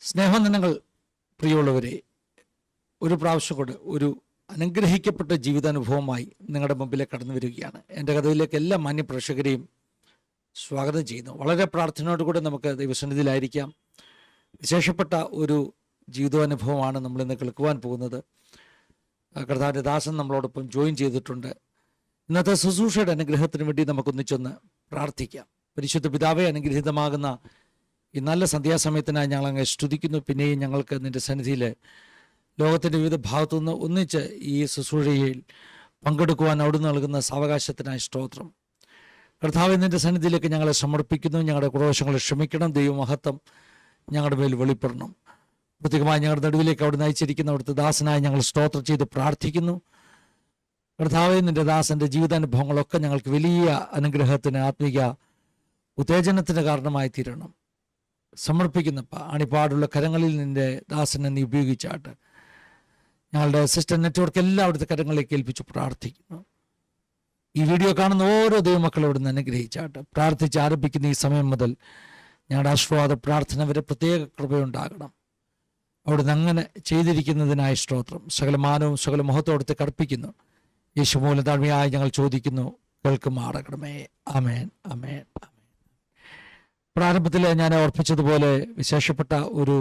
സ്നേഹവന്ദനങ്ങൾ പ്രിയമുള്ളവരെ, ഒരു പ്രാവശ്യം കൂടെ ഒരു അനുഗ്രഹിക്കപ്പെട്ട ജീവിതാനുഭവമായി നിങ്ങളുടെ മുമ്പിലേക്ക് കടന്നു വരികയാണ്. എൻ്റെ കഥയിലേക്ക് എല്ലാ മാന്യ പ്രേക്ഷകരെയും സ്വാഗതം ചെയ്യുന്നു. വളരെ പ്രാർത്ഥനയോടുകൂടെ നമുക്ക് ദൈവസന്നിധിയിലായിരിക്കാം. വിശേഷപ്പെട്ട ഒരു ജീവിതാനുഭവമാണ് നമ്മളിന്ന് കേൾക്കുവാൻ പോകുന്നത്. കർത്താവിൻ്റെ ദാസൻ നമ്മളോടൊപ്പം ജോയിൻ ചെയ്തിട്ടുണ്ട്. ഇന്നത്തെ ശുശ്രൂഷയുടെ അനുഗ്രഹത്തിന് വേണ്ടി നമുക്കൊന്നിച്ചൊന്ന് പ്രാർത്ഥിക്കാം. പരിശുദ്ധ പിതാവേ, അനുഗ്രഹീതമാകുന്ന ഈ നല്ല സന്ധ്യാസമയത്തിനായി ഞങ്ങൾ അങ്ങ് സ്തുതിക്കുന്നു. പിന്നെയും ഞങ്ങൾക്ക് നിൻ്റെ സന്നിധിയിൽ ലോകത്തിൻ്റെ വിവിധ ഭാഗത്തുനിന്ന് ഒന്നിച്ച് ഈ ശുശ്രൂഷയിൽ പങ്കെടുക്കുവാൻ അവിടുന്ന് നൽകുന്ന സാവകാശത്തിനായി സ്തോത്രം. കർത്താവേ, നിൻ്റെ സന്നിധിയിലേക്ക് ഞങ്ങളെ സമർപ്പിക്കുന്നു. ഞങ്ങളുടെ കുറവശങ്ങളെ ക്ഷമിക്കണം. ദൈവമഹത്വം ഞങ്ങളുടെ മേൽ വെളിപ്പെടണം. പ്രത്യേകമായി ഞങ്ങളുടെ നടുവിലേക്ക് അവിടെ നയിച്ചിരിക്കുന്ന അവിടുത്തെ ദാസനായി ഞങ്ങൾ സ്തോത്രം ചെയ്ത് പ്രാർത്ഥിക്കുന്നു. കർത്താവേ, നിൻ്റെ ദാസൻ്റെ ജീവിതാനുഭവങ്ങളൊക്കെ ഞങ്ങൾക്ക് വലിയ അനുഗ്രഹത്തിന്, ആത്മീക ഉത്തേജനത്തിന് കാരണമായി തീരണം. സമർപ്പിക്കുന്നപ്പ അണിപ്പാടുള്ള കരങ്ങളിൽ നിൻ്റെ ദാസനെ നീ ഉപയോഗിച്ചാട്ട് ഞങ്ങളുടെ സിസ്റ്റം നെറ്റ്വർക്ക് എല്ലാം അവിടുത്തെ കരങ്ങളിലേക്ക് ഏൽപ്പിച്ച് പ്രാർത്ഥിക്കുന്നു. ഈ വീഡിയോ കാണുന്ന ഓരോ ദൈവമക്കളും അവിടുന്ന് അനുഗ്രഹിച്ചാട്ട് പ്രാർത്ഥിച്ച് ആരംഭിക്കുന്ന ഈ സമയം മുതൽ ഞങ്ങളുടെ ആശീർവാദ പ്രാർത്ഥന വരെ പ്രത്യേക കൃപയുണ്ടാകണം. അവിടുന്ന് അങ്ങനെ ചെയ്തിരിക്കുന്നതിനായി സ്തോത്രം. സകല മാനവും സകല മഹത്വത്തെ കർപ്പിക്കുന്നു. യേശു മൂലം താഴ്മയായി ഞങ്ങൾ ചോദിക്കുന്നു, കേൾക്കുമാറാകണമേ. ആമേൻ, ആമേൻ, ആമേൻ. പ്രാരംഭത്തിൽ ഞാൻ ഓർപ്പിച്ചതുപോലെ വിശേഷപ്പെട്ട ഒരു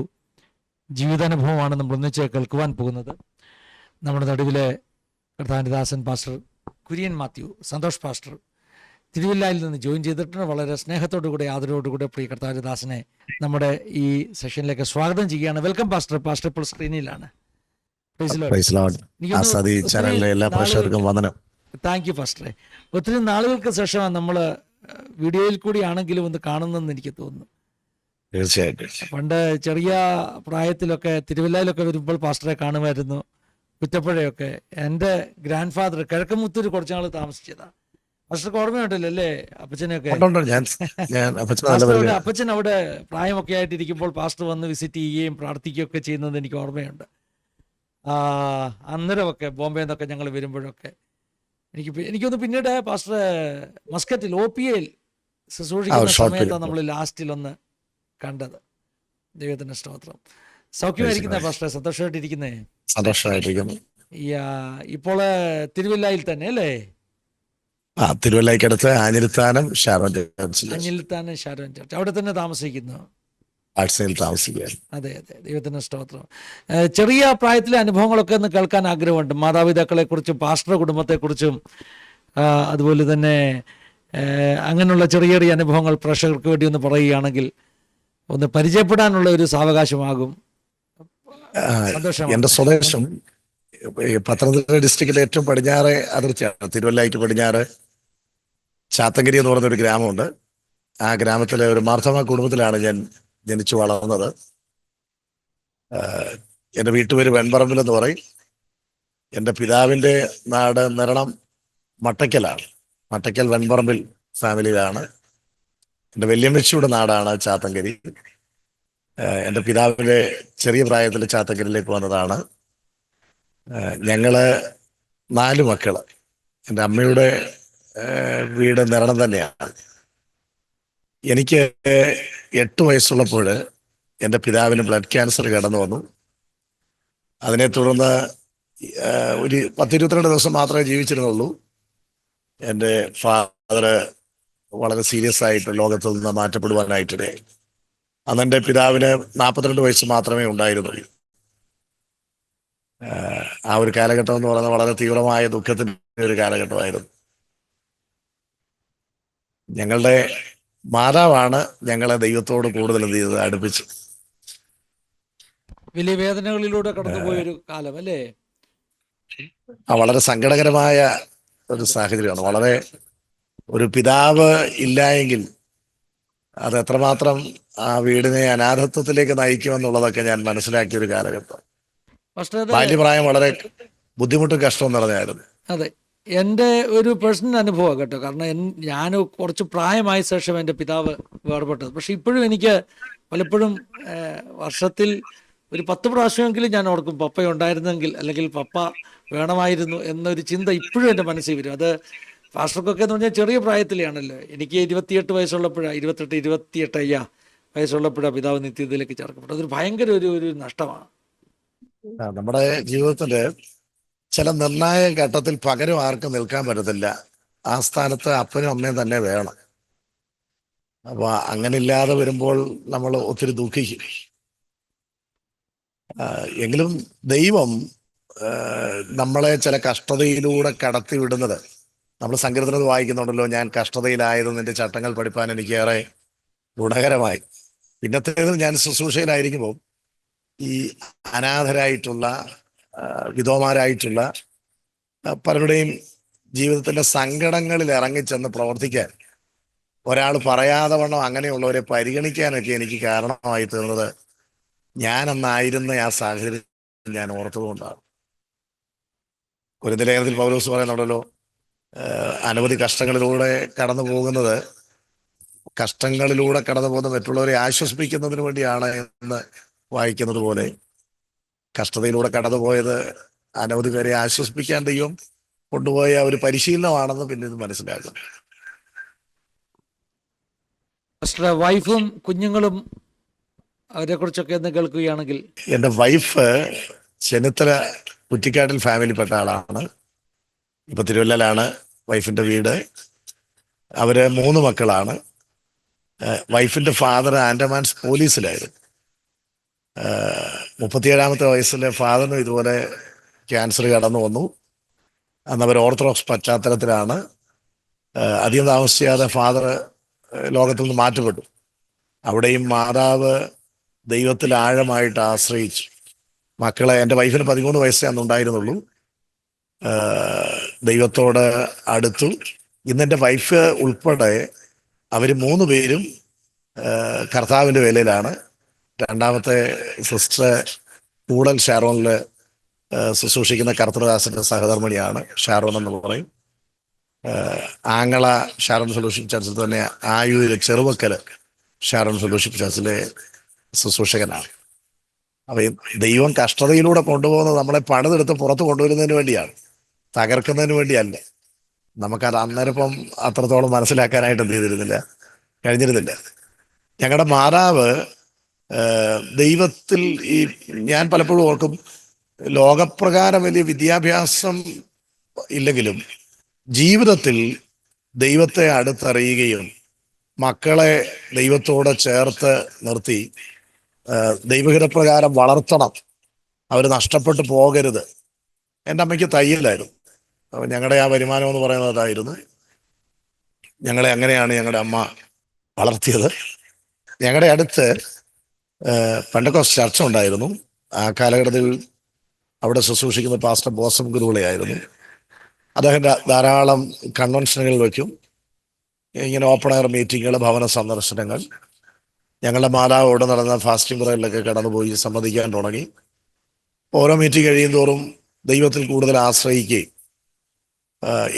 ജീവിതാനുഭവമാണ് നമ്മൾ ഒന്നിച്ച് കേൾക്കുവാൻ പോകുന്നത്. നമ്മുടെ നടുവിലെ കർത്താവിൻ്റെ ദാസൻ പാസ്റ്റർ കുര്യൻ മാത്യു സന്തോഷ് പാസ്റ്റർ തിരുവല്ലയിൽ നിന്ന് ജോയിൻ ചെയ്തിട്ടുണ്ട്. വളരെ സ്നേഹത്തോടുകൂടെ ആദരവോടുകൂടെ പ്രിയ കർത്താവിൻ്റെ ദാസനെ നമ്മുടെ ഈ സെഷനിലേക്ക് സ്വാഗതം ചെയ്യുകയാണ്. Welcome pastor. പാസ്റ്റർ ഇപ്പോൾ സ്ക്രീനിലാണ്. താങ്ക് യു പാസ്റ്ററെ. ഒത്തിരി നാളുകൾക്ക് ശേഷമാണ് നമ്മൾ വീഡിയോയിൽ കൂടി ആണെങ്കിലും ഒന്ന് കാണുന്നെന്ന് എനിക്ക് തോന്നുന്നു. തീർച്ചയായിട്ടും. പണ്ട് ചെറിയ പ്രായത്തിലൊക്കെ തിരുവല്ലയിലൊക്കെ വരുമ്പോൾ പാസ്റ്ററെ കാണുമായിരുന്നു. കുറ്റപ്പുഴയൊക്കെ എൻ്റെ ഗ്രാൻഡ് ഫാദർ കിഴക്കമുത്തൂർ കുറച്ച് നാൾ താമസിച്ചതാ. പാസ്റ്റർക്ക് ഓർമ്മയുണ്ടല്ലോ അല്ലേ അപ്പച്ചനെയൊക്കെ? അപ്പച്ചൻ അവിടെ പ്രായമൊക്കെ ആയിട്ടിരിക്കുമ്പോൾ പാസ്റ്റർ വന്ന് വിസിറ്റ് ചെയ്യുകയും പ്രാർത്ഥിക്കുകയൊക്കെ ചെയ്യുന്നത് എനിക്ക് ഓർമ്മയുണ്ട്. അന്നേരമൊക്കെ ബോംബെ നിന്നൊക്കെ ഞങ്ങൾ വരുമ്പോഴൊക്കെ എനിക്കൊന്ന് പിന്നീട് പാസ്റ്റർ മസ്കറ്റിൽ OPAയിൽ ശുശ്രൂഷിക്കുന്ന സമയത്താണ് നമ്മൾ ലാസ്റ്റിലൊന്ന് കണ്ടത്. ദൈവത്തിന്റെ സ്തോത്രം. സൗഖ്യമായിരിക്കുന്ന പാസ്റ്റർ? സന്തോഷമായിട്ടിരിക്കുന്നേ? സന്തോഷമായിട്ടിരിക്കുന്നു. ഇപ്പോൾ തിരുവല്ലയിൽ തന്നെ അല്ലേ? തിരുവല്ലയ്ക്കടുത്ത് ആഞ്ഞിലിത്താനം ഷാരോൺ ചർച്ച് അവിടെ തന്നെ താമസിക്കുന്നു. അതെ അതെ, ദൈവത്തിന്റെ സ്തോത്രം. ചെറിയ പ്രായത്തിലെ അനുഭവങ്ങളൊക്കെ ഒന്ന് കേൾക്കാൻ ആഗ്രഹമുണ്ട്. മാതാപിതാക്കളെ കുറിച്ചും പാസ്റ്ററുടെ കുടുംബത്തെക്കുറിച്ചും അതുപോലെ തന്നെ അങ്ങനെയുള്ള ചെറിയ ചെറിയ അനുഭവങ്ങൾ പ്രേക്ഷകർക്ക് വേണ്ടി ഒന്ന് പറയുകയാണെങ്കിൽ ഒന്ന് പരിചയപ്പെടാനുള്ള ഒരു സാവകാശമാകും. എൻ്റെ സ്വദേശം പത്തനംതിട്ട ഡിസ്ട്രിക്റ്റിലെ ഏറ്റവും പടിഞ്ഞാറ് അതിർത്തിയാണ്. തിരുവല്ലയ്ക്ക് പടിഞ്ഞാറ് ചാത്തങ്കരി എന്ന് പറയുന്നൊരു ഗ്രാമമുണ്ട്. ആ ഗ്രാമത്തിലെ ഒരു മാർത്തോമാ കുടുംബത്തിലാണ് ഞാൻ ജനിച്ചു വളർന്നത്. എൻ്റെ വീട്ടുപേര് വെൺപറമ്പിൽ എന്ന് പറയും. എൻ്റെ പിതാവിൻ്റെ നാട് നിരണം മട്ടയ്ക്കലാണ്. മട്ടയ്ക്കൽ വെൺപറമ്പിൽ ഫാമിലിയിലാണ്. എൻ്റെ വല്യമ്മച്ചിയുടെ നാടാണ് ചാത്തങ്കരി. എൻ്റെ പിതാവിൻ്റെ ചെറിയ പ്രായത്തിൽ ചാത്തങ്കരിയിലേക്ക് വന്നതാണ്. ഞങ്ങള് 4 മക്കള്. എൻ്റെ അമ്മയുടെ വീട് നിരണം തന്നെയാണ്. എനിക്ക് 8 വയസ്സുള്ളപ്പോൾ എൻ്റെ പിതാവിന് ബ്ലഡ് ക്യാൻസർ കടന്നു വന്നു. അതിനെ തുടർന്ന് ഒരു 10-22 ദിവസം മാത്രമേ ജീവിച്ചിരുന്നുള്ളൂ. എൻ്റെ ഫാദർ വളരെ സീരിയസ് ആയിട്ട് ലോകത്തിൽ നിന്ന് മാറ്റപ്പെടുവാനായിട്ടിടയായി. അന്ന് എൻ്റെ പിതാവിന് 42 വയസ്സ് മാത്രമേ ഉണ്ടായിരുന്നുള്ളൂ. ആ ഒരു കാലഘട്ടം എന്ന് പറയുന്നത് വളരെ തീവ്രമായ ദുഃഖത്തിൻ്റെ ഒരു കാലഘട്ടമായിരുന്നു. ഞങ്ങളുടെ മാതാവാണ് ഞങ്ങളെ ദൈവത്തോട് കൂടുതൽ എന്ത് ചെയ്തത്, അടുപ്പിച്ചു. വലിയ വേദനകളിലൂടെ കടന്നുപോയൊരു കാലം അല്ലേ? വളരെ സങ്കടകരമായ ഒരു സാഹചര്യമാണ്. വളരെ ഒരു പിതാവ് ഇല്ല എങ്കിൽ അത് എത്രമാത്രം ആ വീടിനെ അനാഥത്വത്തിലേക്ക് നയിക്കുമെന്നുള്ളതൊക്കെ ഞാൻ മനസ്സിലാക്കിയ ഒരു കാലഘട്ടം. ബാല്യപ്രായം വളരെ ബുദ്ധിമുട്ടും കഷ്ടവും നിറഞ്ഞായിരുന്നു. അതെ, എൻ്റെ ഒരു പേഴ്സണൽ അനുഭവം കേട്ടോ. കാരണം ഞാൻ കുറച്ച് പ്രായമായ ശേഷം എൻ്റെ പിതാവ് വേർപെട്ടത്. പക്ഷെ ഇപ്പോഴും എനിക്ക് പലപ്പോഴും വർഷത്തിൽ ഒരു 10 പ്രാവശ്യമെങ്കിലും ഞാൻ ഓർക്കും പപ്പ ഉണ്ടായിരുന്നെങ്കിൽ, അല്ലെങ്കിൽ പപ്പ വേണമായിരുന്നു എന്നൊരു ചിന്ത ഇപ്പോഴും എൻ്റെ മനസ്സിൽ വരും. അത് പാസ്റ്റർക്കൊക്കെ എന്ന് പറഞ്ഞാൽ ചെറിയ പ്രായത്തിലാണല്ലോ. എനിക്ക് 28 വയസ്സുള്ളപ്പോഴാണ്, 28 അയ്യാ വയസ്സുള്ളപ്പോഴാണ് പിതാവ് നിത്യതയിലേക്ക് ചേർക്കപ്പെട്ടത്. അതൊരു ഭയങ്കര ഒരു നഷ്ടമാണ്. നമ്മുടെ ജീവിതത്തില് ചില നിർണായക ഘട്ടത്തിൽ പകരം ആർക്കും നിൽക്കാൻ പറ്റത്തില്ല. ആ സ്ഥാനത്ത് അപ്പനും അമ്മയും തന്നെ വേണം. അപ്പൊ അങ്ങനെ ഇല്ലാതെ വരുമ്പോൾ നമ്മൾ ഒത്തിരി ദുഃഖിക്കും. എങ്കിലും ദൈവം നമ്മളെ ചില കഷ്ടതയിലൂടെ കടത്തി വിടുന്നത്, നമ്മൾ സങ്കീർത്തനത്തിൽ വായിക്കുന്നുണ്ടല്ലോ, ഞാൻ കഷ്ടതയിലായത് നിന്റെ ചട്ടങ്ങൾ പഠിപ്പാൻ എനിക്കേറെ ഗുണകരമായി. പിന്നത്തേതിൽ ഞാൻ ശുശ്രൂഷയിലായിരിക്കുമ്പോൾ ഈ അനാഥരായിട്ടുള്ള വിധവമാരായിട്ടുള്ള പലരുടെയും ജീവിതത്തിന്റെ സങ്കടങ്ങളിൽ ഇറങ്ങിച്ചെന്ന് പ്രവർത്തിക്കാൻ, ഒരാൾ പറയാതെ വണ്ണം അങ്ങനെയുള്ളവരെ പരിഗണിക്കാനൊക്കെ എനിക്ക് കാരണമായി തീർന്നത് ഞാനെന്നായിരുന്ന ആ സാഹചര്യം ഞാൻ ഓർത്തതുകൊണ്ടാണ്. കൊരിന്ത്യർ ലേഖനത്തിൽ പൗലോസ് പറയുന്നുണ്ടല്ലോ, അനവധി കഷ്ടങ്ങളിലൂടെ കടന്നു പോകുന്നത് മറ്റുള്ളവരെ ആശ്വസിപ്പിക്കുന്നതിന് വേണ്ടിയാണ് എന്ന് വായിക്കുന്നത് പോലെ, കഷ്ടതയിലൂടെ കടന്നുപോയത് അനവധി പേരെ ആശ്വസിപ്പിക്കാൻ ദൈവം കൊണ്ടുപോയ ഒരു പരിശീലനമാണെന്ന് പിന്നീട് മനസ്സിലാക്കും. വൈഫും കുഞ്ഞുങ്ങളും അവരെ കുറിച്ചൊക്കെ ഒന്ന് കേൾക്കുകയാണെങ്കിൽ. എൻ്റെ വൈഫ് ചെന്നിത്തല കുറ്റിക്കാട്ടിൽ ഫാമിലിപ്പെട്ട ആളാണ്. ഇപ്പൊ തിരുവല്ലയിലാണ് വൈഫിന്റെ വീട്. അവര് 3 മക്കളാണ്. വൈഫിന്റെ ഫാദർ ആൻഡമാൻസ് പോലീസിലായിരുന്നു. 37-ാമത്തെ വയസ്സിലെ ഫാദറിനും ഇതുപോലെ ക്യാൻസർ കടന്നു വന്നു. അന്ന് അവർ ഓർത്തഡോക്സ് പശ്ചാത്തലത്തിലാണ്. അധികം താമസിയാതെ ഫാദർ ലോകത്തിൽ നിന്ന് മാറ്റപ്പെട്ടു. അവിടെയും മാതാവ് ദൈവത്തിൽ ആഴമായിട്ട് ആശ്രയിച്ചു. മക്കളെ, എൻ്റെ വൈഫിന് 13 വയസ്സേ അന്നുണ്ടായിരുന്നുള്ളൂ. ദൈവത്തോട് അടുത്തു. ഇന്നെൻ്റെ വൈഫ് ഉൾപ്പെടെ അവർ 3 പേരും കർത്താവിൻ്റെ വേലയിലാണ്. രണ്ടാമത്തെ സിസ്റ്റർ കൂടൽ ഷാരോണിൽ ശുശ്രൂഷിക്കുന്ന കർത്തൃദാസന്റെ സഹധർമ്മിണിയാണ്, ഷാരോൺ എന്ന് പറയും. ആങ്ങള ഷാരോൺ ഫെലോഷിപ്പ് ചർച്ചിൽ തന്നെ ആയൂര് ചെറുവക്കല് ഷാരോൺ ഫെലോഷിപ്പ് ചർച്ചിലെ ശുശ്രൂഷകനാണ്. അപ്പൊ ദൈവം കഷ്ടതയിലൂടെ കൊണ്ടുപോകുന്നത് നമ്മളെ പണിതെടുത്ത് പുറത്ത് കൊണ്ടുവരുന്നതിന് വേണ്ടിയാണ്, തകർക്കുന്നതിന് വേണ്ടിയല്ല. നമുക്കത് അന്നേരം അത്രത്തോളം മനസ്സിലാക്കാനായിട്ട് കഴിഞ്ഞിരുന്നില്ല. ഞങ്ങളുടെ മാതാവ് ദൈവത്തിൽ ഞാൻ പലപ്പോഴും ഓർക്കും, ലോകപ്രകാരം വലിയ വിദ്യാഭ്യാസം ഇല്ലെങ്കിലും ജീവിതത്തിൽ ദൈവത്തെ അടുത്തറിയുകയും മക്കളെ ദൈവത്തോട് ചേർത്ത് നിർത്തി ദൈവഹിതപ്രകാരം വളർത്തണം, അവർ നഷ്ടപ്പെട്ടു പോകരുത്. എൻ്റെ അമ്മയ്ക്ക് തയ്യലായിരുന്നു. അപ്പം ഞങ്ങളുടെ ആ വരുമാനം എന്ന് പറയുന്നത് അതായിരുന്നു. ഞങ്ങളെ അങ്ങനെയാണ് ഞങ്ങളുടെ അമ്മ വളർത്തിയത്. ഞങ്ങളുടെ അടുത്ത് പെന്തക്കോസ്റ്റ് ചർച്ച ഉണ്ടായിരുന്നു. ആ കാലഘട്ടത്തിൽ അവിടെ ശുശ്രൂഷിക്കുന്ന പാസ്റ്റർ ബോസം ഗുരുവിളയായിരുന്നു. അദ്ദേഹം ധാരാളം കൺവെൻഷനുകൾ വയ്ക്കും, ഇങ്ങനെ ഓപ്പൺ എയർ മീറ്റിങ്ങുകൾ, ഭവന സന്ദർശനങ്ങൾ. ഞങ്ങളുടെ മാതാവോട് നടന്ന ഫാസ്റ്റിംഗ് പ്രയറിലൊക്കെ കടന്നുപോയി സംബന്ധിക്കാൻ തുടങ്ങി. ഓരോ മീറ്റിംഗ് കഴിയും തോറും ദൈവത്തിൽ കൂടുതൽ ആശ്രയിക്കുകയും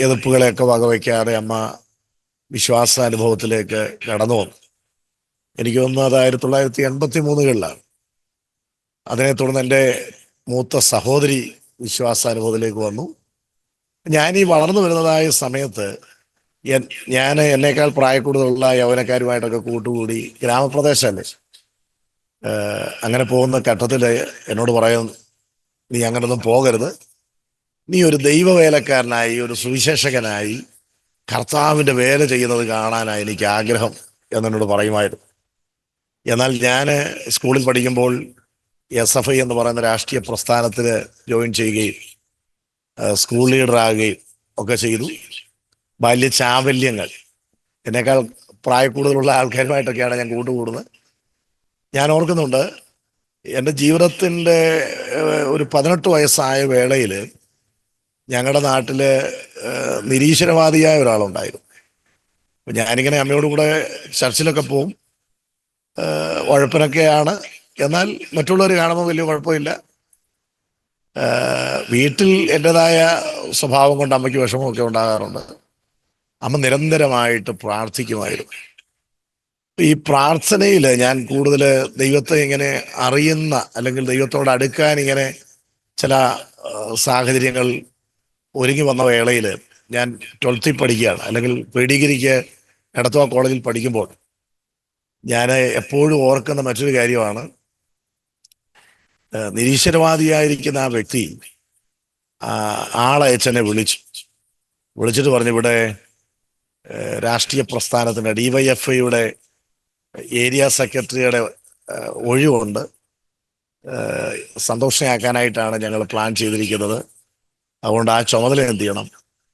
എതിർപ്പുകളെയൊക്കെ വകവയ്ക്കാതെ അമ്മ വിശ്വാസാനുഭവത്തിലേക്ക് കടന്നു വന്നു. എനിക്ക് തോന്നുന്നു അത് 1983-കളിലാണ്. അതിനെ തുടർന്ന് എൻ്റെ മൂത്ത സഹോദരി വിശ്വാസാനുഭവത്തിലേക്ക് വന്നു. ഞാൻ ഈ വളർന്നു വരുന്നതായ സമയത്ത് ഞാൻ എന്നേക്കാൾ പ്രായക്കൂടുതലുള്ള യൗവനക്കാരുമായിട്ടൊക്കെ കൂട്ടുകൂടി, ഗ്രാമപ്രദേശമല്ലേ, അങ്ങനെ പോകുന്ന ഘട്ടത്തിൽ എന്നോട് പറയും, നീ അങ്ങനൊന്നും പോകരുത്, നീ ഒരു ദൈവവേലക്കാരനായി, ഒരു സുവിശേഷകനായി കർത്താവിൻ്റെ വേല ചെയ്യുന്നത് കാണാനായി എനിക്ക് ആഗ്രഹം എന്നോട് പറയുമായിരുന്നു. എന്നാൽ ഞാൻ സ്കൂളിൽ പഠിക്കുമ്പോൾ SFI എന്ന് പറയുന്ന രാഷ്ട്രീയ പ്രസ്ഥാനത്തിൽ ജോയിൻ ചെയ്യുകയും സ്കൂൾ ലീഡറാകുകയും ഒക്കെ ചെയ്തു. ബാല്യ ചാവല്യങ്ങൾ, എന്നേക്കാൾ പ്രായക്കൂടുതലുള്ള ആൾക്കാരുമായിട്ടൊക്കെയാണ് ഞാൻ കൂട്ടുകൂടുന്നത്. ഞാൻ ഓർക്കുന്നുണ്ട്, എൻ്റെ ജീവിതത്തിൻ്റെ ഒരു 18 വയസ്സായ വേളയിൽ ഞങ്ങളുടെ നാട്ടിൽ നിരീശ്വരവാദിയായ ഒരാളുണ്ടായിരുന്നു. അപ്പം ഞാനിങ്ങനെ അമ്മയോട് കൂടെ ചർച്ചിലൊക്കെ പോവും. ഉഴപ്പനൊക്കെയാണ്, എന്നാൽ മറ്റുള്ളവർ കാണുമ്പോൾ വലിയ കുഴപ്പമില്ല. വീട്ടിൽ എൻ്റെതായ സ്വഭാവം കൊണ്ട് അമ്മയ്ക്ക് വിഷമമൊക്കെ ഉണ്ടാകാറുണ്ട്. അമ്മ നിരന്തരമായിട്ട് പ്രാർത്ഥിക്കുമായിരുന്നു. ഈ പ്രാർത്ഥനയിൽ ഞാൻ കൂടുതൽ ദൈവത്തെ ഇങ്ങനെ അറിയുന്ന, അല്ലെങ്കിൽ ദൈവത്തോട് അടുക്കാൻ ഇങ്ങനെ ചില സാഹചര്യങ്ങൾ ഒരുങ്ങി വന്ന വേളയിൽ, ഞാൻ 12th പഠിക്കുകയാണ്, അല്ലെങ്കിൽ പ്രീ ഡിഗ്രിക്ക് എടത്വ കോളേജിൽ പഠിക്കുമ്പോൾ ഞാൻ എപ്പോഴും ഓർക്കുന്ന മറ്റൊരു കാര്യമാണ്, നിരീശ്വരവാദിയായിരിക്കുന്ന ആ വ്യക്തി ആളയച്ചെന്നെ വിളിച്ചിട്ട് പറഞ്ഞു, ഇവിടെ രാഷ്ട്രീയ പ്രസ്ഥാനത്തിൻ്റെ DYFIയുടെ ഏരിയ സെക്രട്ടറിയുടെ ഒഴിവുണ്ട്, സന്തോഷയാക്കാനായിട്ടാണ് ഞങ്ങൾ പ്ലാൻ ചെയ്തിരിക്കുന്നത്. അതുകൊണ്ട് ആ ചുമതല എന്ത് ചെയ്യണം,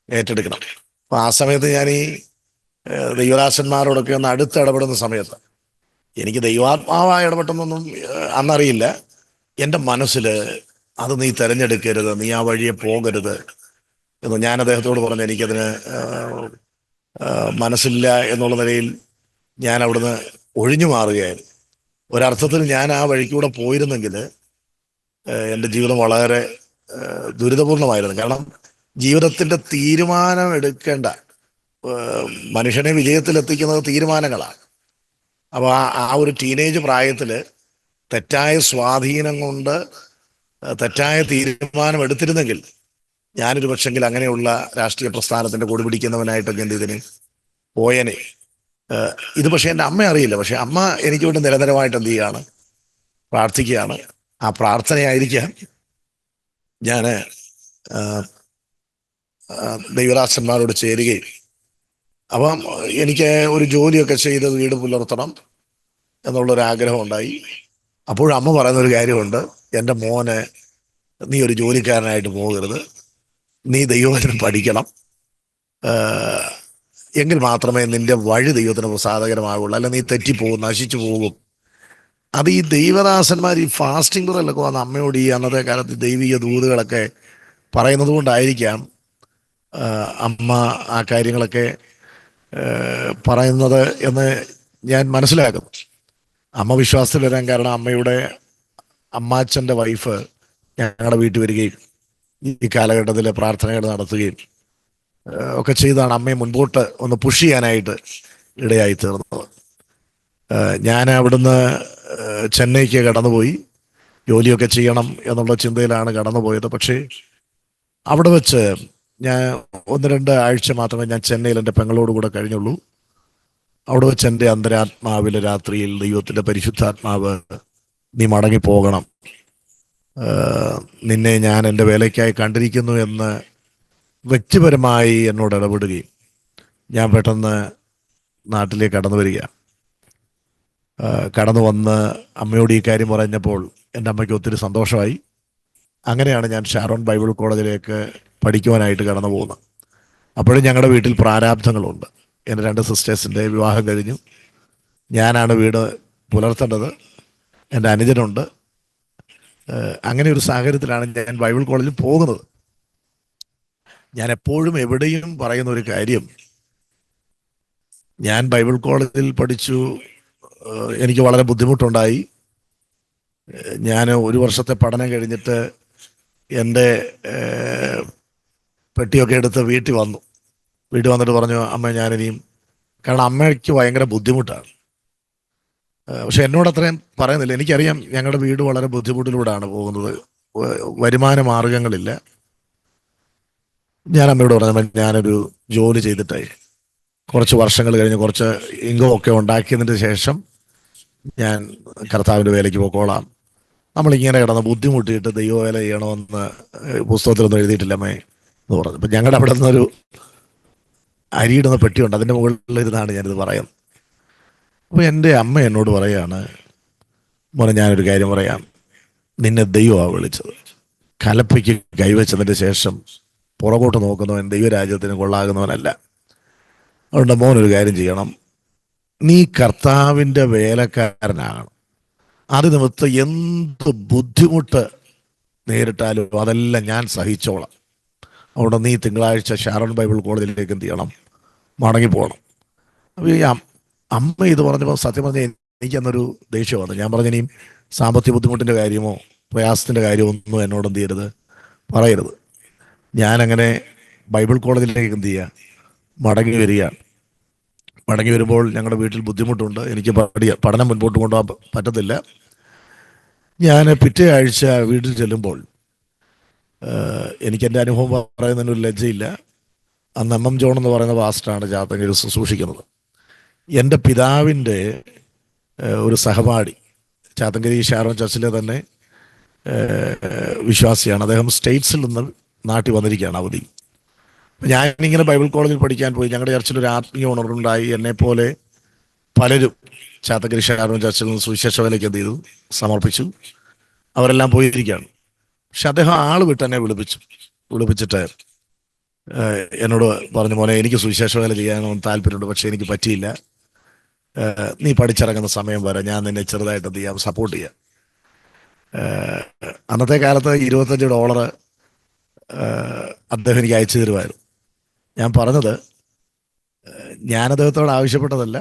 ഏറ്റെടുക്കണം. അപ്പം ആ സമയത്ത് ഞാൻ ഈ ദൈവദാസന്മാരോടൊക്കെ ഒന്ന് അടുത്ത് ഇടപെടുന്ന സമയത്ത് എനിക്ക് ദൈവാത്മാവായി ഇടപെട്ടെന്നൊന്നും അന്നറിയില്ല. എൻ്റെ മനസ്സിൽ അത് നീ തിരഞ്ഞെടുക്കരുത്, നീ ആ വഴിയെ പോകരുത് എന്ന് ഞാൻ അദ്ദേഹത്തോട് പറഞ്ഞു. എനിക്കതിന് മനസ്സില്ല എന്നുള്ള നിലയിൽ ഞാൻ അവിടുന്ന് ഒഴിഞ്ഞു മാറുകയായിരുന്നു. ഒരർത്ഥത്തിൽ ഞാൻ ആ വഴിക്കൂടെ പോയിരുന്നെങ്കിൽ എൻ്റെ ജീവിതം വളരെ ദുരിതപൂർണമായിരുന്നു. കാരണം ജീവിതത്തിൻ്റെ തീരുമാനം എടുക്കേണ്ട, മനുഷ്യനെ വിജയത്തിലെത്തിക്കുന്നത് തീരുമാനങ്ങളാണ്. അപ്പോൾ ആ ഒരു ടീനേജ് പ്രായത്തിൽ തെറ്റായ സ്വാധീനം കൊണ്ട് തെറ്റായ തീരുമാനം എടുത്തിരുന്നെങ്കിൽ ഞാനൊരു പക്ഷെങ്കിൽ അങ്ങനെയുള്ള രാഷ്ട്രീയ പ്രസ്ഥാനത്തിൻ്റെ കൊടി പിടിക്കുന്നവനായിട്ടൊക്കെ ഇതിന് പോയനെ. ഇത് പക്ഷേ എൻ്റെ അമ്മ അറിയില്ല. പക്ഷെ അമ്മ എനിക്ക് വേണ്ടി നിരന്തരമായിട്ട് എന്ത് ചെയ്യുകയാണ്, പ്രാർത്ഥിക്കുകയാണ്. ആ പ്രാർത്ഥനയായിരിക്കാം ഞാൻ ദൈവദാസന്മാരോട് ചേരുകയും, അപ്പം എനിക്ക് ഒരു ജോലിയൊക്കെ ചെയ്ത് വീട് പുലർത്തണം എന്നുള്ളൊരാഗ്രഹം ഉണ്ടായി. അപ്പോഴും അമ്മ പറയുന്നൊരു കാര്യമുണ്ട്, എൻ്റെ മോനെ നീ ഒരു ജോലിക്കാരനായിട്ട് പോകരുത്, നീ ദൈവവചനം പഠിക്കണം, എങ്കിൽ മാത്രമേ നിന്റെ വഴി ദൈവത്തിന് പ്രസാദകരമാകുള്ളൂ, അല്ല നീ തെറ്റിപ്പോകും, നശിച്ചു പോകും. അത് ഈ ദൈവദാസന്മാർ ഈ ഫാസ്റ്റിംഗ് പറയലൊക്കെ വന്ന അമ്മയോട് ഈ അന്നത്തെ കാലത്ത് ദൈവിക ദൂതുകളൊക്കെ പറയുന്നത് കൊണ്ടായിരിക്കാം അമ്മ ആ കാര്യങ്ങളൊക്കെ പറയുന്നത് എന്ന് ഞാൻ മനസ്സിലാക്കുന്നു. അമ്മ വിശ്വാസത്തിൽ വരാൻ കാരണം അമ്മയുടെ അമ്മാച്ചൻ്റെ വൈഫ് ഞങ്ങളുടെ വീട്ടിൽ വരികയും ഈ കാലഘട്ടത്തിൽ പ്രാർത്ഥനകൾ നടത്തുകയും ഒക്കെ ചെയ്താണ് അമ്മയെ മുൻപോട്ട് ഒന്ന് പുഷ് ചെയ്യാനായിട്ട് ഇടയായി തീർന്നത്. ഞാൻ അവിടുന്ന് ചെന്നൈക്ക് കടന്നുപോയി, ജോലിയൊക്കെ ചെയ്യണം എന്നുള്ള ചിന്തയിലാണ് കടന്നുപോയത്. പക്ഷേ അവിടെ വെച്ച് ഞാൻ 1-2 ആഴ്ച മാത്രമേ ഞാൻ ചെന്നൈയിൽ എൻ്റെ പെങ്ങളോട് കൂടെ കഴിഞ്ഞുള്ളൂ. അവിടെ വെച്ച് എൻ്റെ അന്തരാത്മാവിലെ രാത്രിയിൽ ദൈവത്തിൻ്റെ പരിശുദ്ധാത്മാവ്, നീ മടങ്ങിപ്പോകണം, നിന്നെ ഞാൻ എൻ്റെ വേലയ്ക്കായി കണ്ടിരിക്കുന്നു എന്ന് വ്യക്തിപരമായി എന്നോട് ഇടപെടുകയും ഞാൻ പെട്ടെന്ന് നാട്ടിലേക്ക് കടന്നു വരിക. കടന്നു വന്ന് അമ്മയോട് ഈ കാര്യം പറഞ്ഞപ്പോൾ എൻ്റെ അമ്മയ്ക്ക് ഒത്തിരി സന്തോഷമായി. അങ്ങനെയാണ് ഞാൻ ഷാരോൺ ബൈബിൾ കോളേജിലേക്ക് പഠിക്കുവാനായിട്ട് കടന്നു പോകുന്നത്. അപ്പോഴും ഞങ്ങളുടെ വീട്ടിൽ പ്രാരാബ്ധങ്ങളുണ്ട്. എൻ്റെ 2 സിസ്റ്റേഴ്സിൻ്റെ വിവാഹം കഴിഞ്ഞു, ഞാനാണ് വീട് പുലർത്തേണ്ടത്, എൻ്റെ അനുജനുണ്ട്. അങ്ങനെ ഒരു സാഹചര്യത്തിലാണ് ഞാൻ ബൈബിൾ കോളേജിൽ പോകുന്നത്. ഞാൻ എപ്പോഴും എവിടെയും പറയുന്ന ഒരു കാര്യം, ഞാൻ ബൈബിൾ കോളേജിൽ പഠിച്ചു, എനിക്ക് വളരെ ബുദ്ധിമുട്ടുണ്ടായി. ഞാൻ 1 വർഷത്തെ പഠനം കഴിഞ്ഞിട്ട് എൻ്റെ പെട്ടിയൊക്കെ എടുത്ത് വീട്ടിൽ വന്നിട്ട് പറഞ്ഞു, അമ്മ ഞാനിനിയും, കാരണം അമ്മയ്ക്ക് ഭയങ്കര ബുദ്ധിമുട്ടാണ്. പക്ഷെ എന്നോട് അത്രയും പറയുന്നില്ല. എനിക്കറിയാം ഞങ്ങളുടെ വീട് വളരെ ബുദ്ധിമുട്ടിലൂടെയാണ് പോകുന്നത്, വരുമാന മാർഗങ്ങളില്ല. ഞാൻ അമ്മയോട് പറഞ്ഞു, ഞാനൊരു ജോലി ചെയ്തിട്ടായി കുറച്ച് വർഷങ്ങൾ കഴിഞ്ഞ് കുറച്ച് ഇൻകം ഒക്കെ ഉണ്ടാക്കിയതിന് ശേഷം ഞാൻ കർത്താവിൻ്റെ വേലയ്ക്ക് പോയിക്കോളാം. നമ്മളിങ്ങനെ കിടന്ന് ബുദ്ധിമുട്ടിയിട്ട് ദൈവവേല ചെയ്യണമെന്ന് പുസ്തകത്തിലൊന്നും എഴുതിയിട്ടില്ലമ്മേ എന്ന് പറഞ്ഞു. അപ്പം ഞങ്ങളുടെ അവിടെ നിന്നൊരു അരിയിടുന്ന പെട്ടിയുണ്ട്, അതിൻ്റെ മുകളിലിരുന്നാണ് ഞാനിത് പറയുന്നത്. അപ്പോൾ എൻ്റെ അമ്മ എന്നോട് പറയുകയാണ്, മോനെ ഞാനൊരു കാര്യം പറയാം, നിന്നെ ദൈവമാണ് വിളിച്ചത്. കലപ്പയ്ക്ക് കൈവച്ചതിൻ്റെ ശേഷം പുറകോട്ട് നോക്കുന്നവൻ ദൈവരാജ്യത്തിന് കൊള്ളാകുന്നവനല്ല. അതുകൊണ്ട് മോനൊരു കാര്യം ചെയ്യണം, നീ കർത്താവിൻ്റെ വേലക്കാരനാകണം. അത് നിമിത്തം എന്ത് ബുദ്ധിമുട്ട് നേരിട്ടാലും അതെല്ലാം ഞാൻ സഹിച്ചോളാം. അവിടെ നീ തിങ്കളാഴ്ച ഷാരോൺ ബൈബിൾ കോളേജിലേക്ക് എന്ത് ചെയ്യണം, മടങ്ങിപ്പോകണം. അപ്പോൾ ഈ അമ്മ ഇത് പറഞ്ഞപ്പോൾ സത്യം പറഞ്ഞാൽ എനിക്കന്നൊരു ദേഷ്യം വന്നു. ഞാൻ പറഞ്ഞു, ഇനിയും സാമ്പത്തിക ബുദ്ധിമുട്ടിൻ്റെ കാര്യമോ പ്രയാസത്തിൻ്റെ കാര്യമോ ഒന്നും എന്നോട് എന്ത് ചെയ്യരുത്, പറയരുത്. ഞാനങ്ങനെ ബൈബിൾ കോളേജിലേക്ക് എന്ത് ചെയ്യുക, മടങ്ങി വരികയാണ്. മടങ്ങി വരുമ്പോൾ ഞങ്ങളുടെ വീട്ടിൽ ബുദ്ധിമുട്ടുണ്ട്, എനിക്ക് പഠനം മുൻപോട്ട് കൊണ്ടുപോകാൻ പറ്റത്തില്ല. ഞാൻ പിറ്റേ ആഴ്ച വീട്ടിൽ ചെല്ലുമ്പോൾ എനിക്കെൻ്റെ അനുഭവം പറയുന്നതിനൊരു ലജ്ജയില്ല. അന്ന് MM ജോൺ എന്ന് പറയുന്ന പാസ്റ്ററാണ് ചാത്തങ്കരി ശുശ്രൂഷിക്കുന്നത്. എൻ്റെ പിതാവിൻ്റെ ഒരു സഹപാഠി ചാത്തങ്കരി ഷാരോൺ ചർച്ചിലെ തന്നെ വിശ്വാസിയാണ്. അദ്ദേഹം സ്റ്റേറ്റ്സിൽ നിന്ന് നാട്ടിൽ വന്നിരിക്കുകയാണ് അവധി. ഞാനിങ്ങനെ ബൈബിൾ കോളേജിൽ പഠിക്കാൻ പോയി. ഞങ്ങളുടെ ചർച്ചിൽ ഒരു ആത്മീയ ഉണർവുണ്ടായി. എന്നെപ്പോലെ പലരും ചാത്തങ്കരി ഷാരോൺ ചർച്ചിൽ നിന്ന് സുവിശേഷ വേലയ്ക്ക് എന്ത് ചെയ്തു, സമർപ്പിച്ചു. അവരെല്ലാം പോയിരിക്കുകയാണ്. പക്ഷെ അദ്ദേഹം ആൾ വിട്ട് എന്നെ വിളിപ്പിച്ചിട്ട് എന്നോട് പറഞ്ഞു, മോനെ എനിക്ക് സുവിശേഷ വേല ചെയ്യാനൊന്നും താല്പര്യമുണ്ട്, പക്ഷെ എനിക്ക് പറ്റിയില്ല. നീ പഠിച്ചിറങ്ങുന്ന സമയം വരെ ഞാൻ നിന്നെ ചെറുതായിട്ട് എന്ത് ചെയ്യാം, സപ്പോർട്ട് ചെയ്യാം. അന്നത്തെ കാലത്ത് $25 അദ്ദേഹം എനിക്ക് അയച്ചു തരുമായിരുന്നു. ഞാൻ പറഞ്ഞത്, ഞാൻ അദ്ദേഹത്തോട് ആവശ്യപ്പെട്ടതല്ല,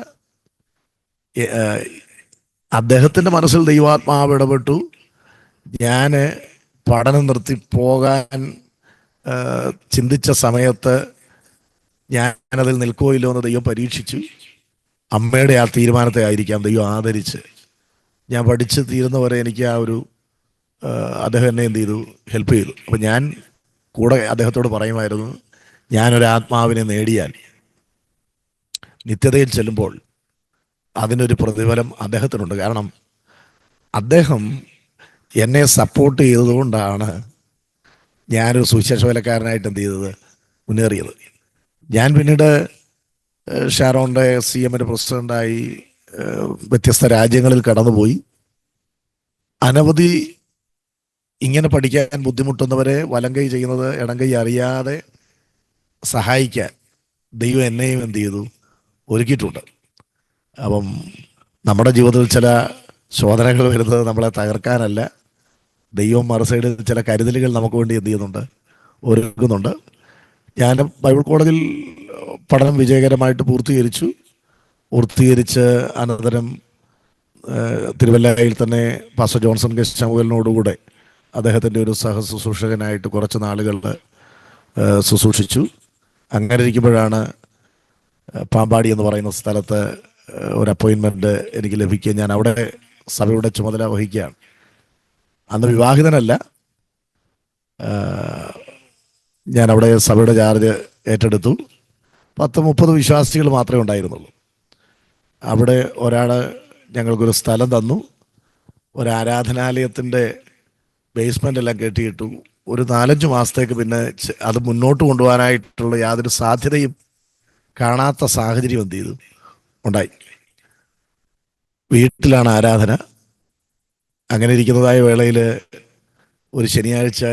അദ്ദേഹത്തിൻ്റെ മനസ്സിൽ ദൈവാത്മാവ് ഇടപെട്ടു. ഞാൻ പഠനം നിർത്തി പോകാൻ ചിന്തിച്ച സമയത്ത് ഞാനതിൽ നിൽക്കുകയോ ഇല്ലോ എന്ന് ദൈവം പരീക്ഷിച്ചു. അമ്മയുടെ ആ തീരുമാനത്തെ ആയിരിക്കാം ദൈവം ആദരിച്ച് ഞാൻ പഠിച്ച് തീരുന്നവരെ എനിക്ക് ആ ഒരു അദ്ദേഹം എന്നെ എന്ത് ചെയ്തു, ഹെൽപ്പ് ചെയ്തു. അപ്പം ഞാൻ കൂടെ അദ്ദേഹത്തോട് പറയുമായിരുന്നു, ഞാനൊരാത്മാവിനെ നേടിയാൽ നിത്യതയിൽ ചെല്ലുമ്പോൾ അതിനൊരു പ്രതിഫലം അദ്ദേഹത്തിനുണ്ട്. കാരണം അദ്ദേഹം എന്നെ സപ്പോർട്ട് ചെയ്തതുകൊണ്ടാണ് ഞാനൊരു സുവിശേഷ വേലക്കാരനായിട്ട് എന്ത് ചെയ്തത്, മുന്നേറിയത്. ഞാൻ പിന്നീട് ഷാരോണിൻ്റെ CMൻ്റെ പ്രസിഡൻ്റായി വ്യത്യസ്ത രാജ്യങ്ങളിൽ കടന്നുപോയി. അനവധി ഇങ്ങനെ പഠിക്കാൻ ബുദ്ധിമുട്ടുന്നവരെ വലങ്കൈ ചെയ്യുന്നത് ഇടങ്കൈ അറിയാതെ സഹായിക്കാൻ ദൈവം എന്നെയും എന്ത് ചെയ്തു, ഒരുക്കിയിട്ടുണ്ട്. അപ്പം നമ്മുടെ ജീവിതത്തിൽ ചില ശോധനകൾ വരുന്നത് നമ്മളെ തകർക്കാനല്ല, ദൈവം മറുസൈഡിൽ ചില കരുതലുകൾ നമുക്ക് വേണ്ടി എന്ത് ചെയ്യുന്നുണ്ട്, ഒരുക്കുന്നുണ്ട്. ഞാൻ ബൈബിൾ കോളേജിൽ പഠനം വിജയകരമായിട്ട് പൂർത്തീകരിച്ച് അനന്തരം തിരുവല്ലയിൽ തന്നെ പാസ്റ്റർ ജോൺസൺ കെ ശമുവേലിനോടുകൂടെ അദ്ദേഹത്തിൻ്റെ ഒരു സഹശുശ്രൂഷകനായിട്ട് കുറച്ച് നാളുകൾ ശുശ്രൂഷിച്ചു. അങ്ങനെ ഇരിക്കുമ്പോഴാണ് പാമ്പാടി എന്ന് പറയുന്ന സ്ഥലത്ത് ഒരു അപ്പോയിൻമെൻറ്റ് എനിക്ക് ലഭിക്കുക. ഞാൻ അവിടെ സഭയുടെ ചുമതല വഹിക്കുകയാണ്. അന്ന് വിവാഹിതനല്ല, ഞാൻ അവിടെ സഭയുടെ ചാർജ് ഏറ്റെടുത്തു. 10-30 വിശ്വാസികൾ മാത്രമേ ഉണ്ടായിരുന്നുള്ളൂ. അവിടെ ഒരാൾ ഞങ്ങൾക്കൊരു സ്ഥലം തന്നു. ഒരു ആരാധനാലയത്തിൻ്റെ ബേസ്മെൻ്റ് എല്ലാം കെട്ടിയിട്ടു. ഒരു 4-5 മാസത്തേക്ക് പിന്നെ അത് മുന്നോട്ട് കൊണ്ടുപോകാനായിട്ടുള്ള യാതൊരു സാധ്യതയും കാണാത്ത സാഹചര്യം എന്ത് ചെയ്തു, ഉണ്ടായി. വീട്ടിലാണ് ആരാധന. അങ്ങനെ ഇരിക്കുന്നതായ വേളയിൽ ഒരു ശനിയാഴ്ച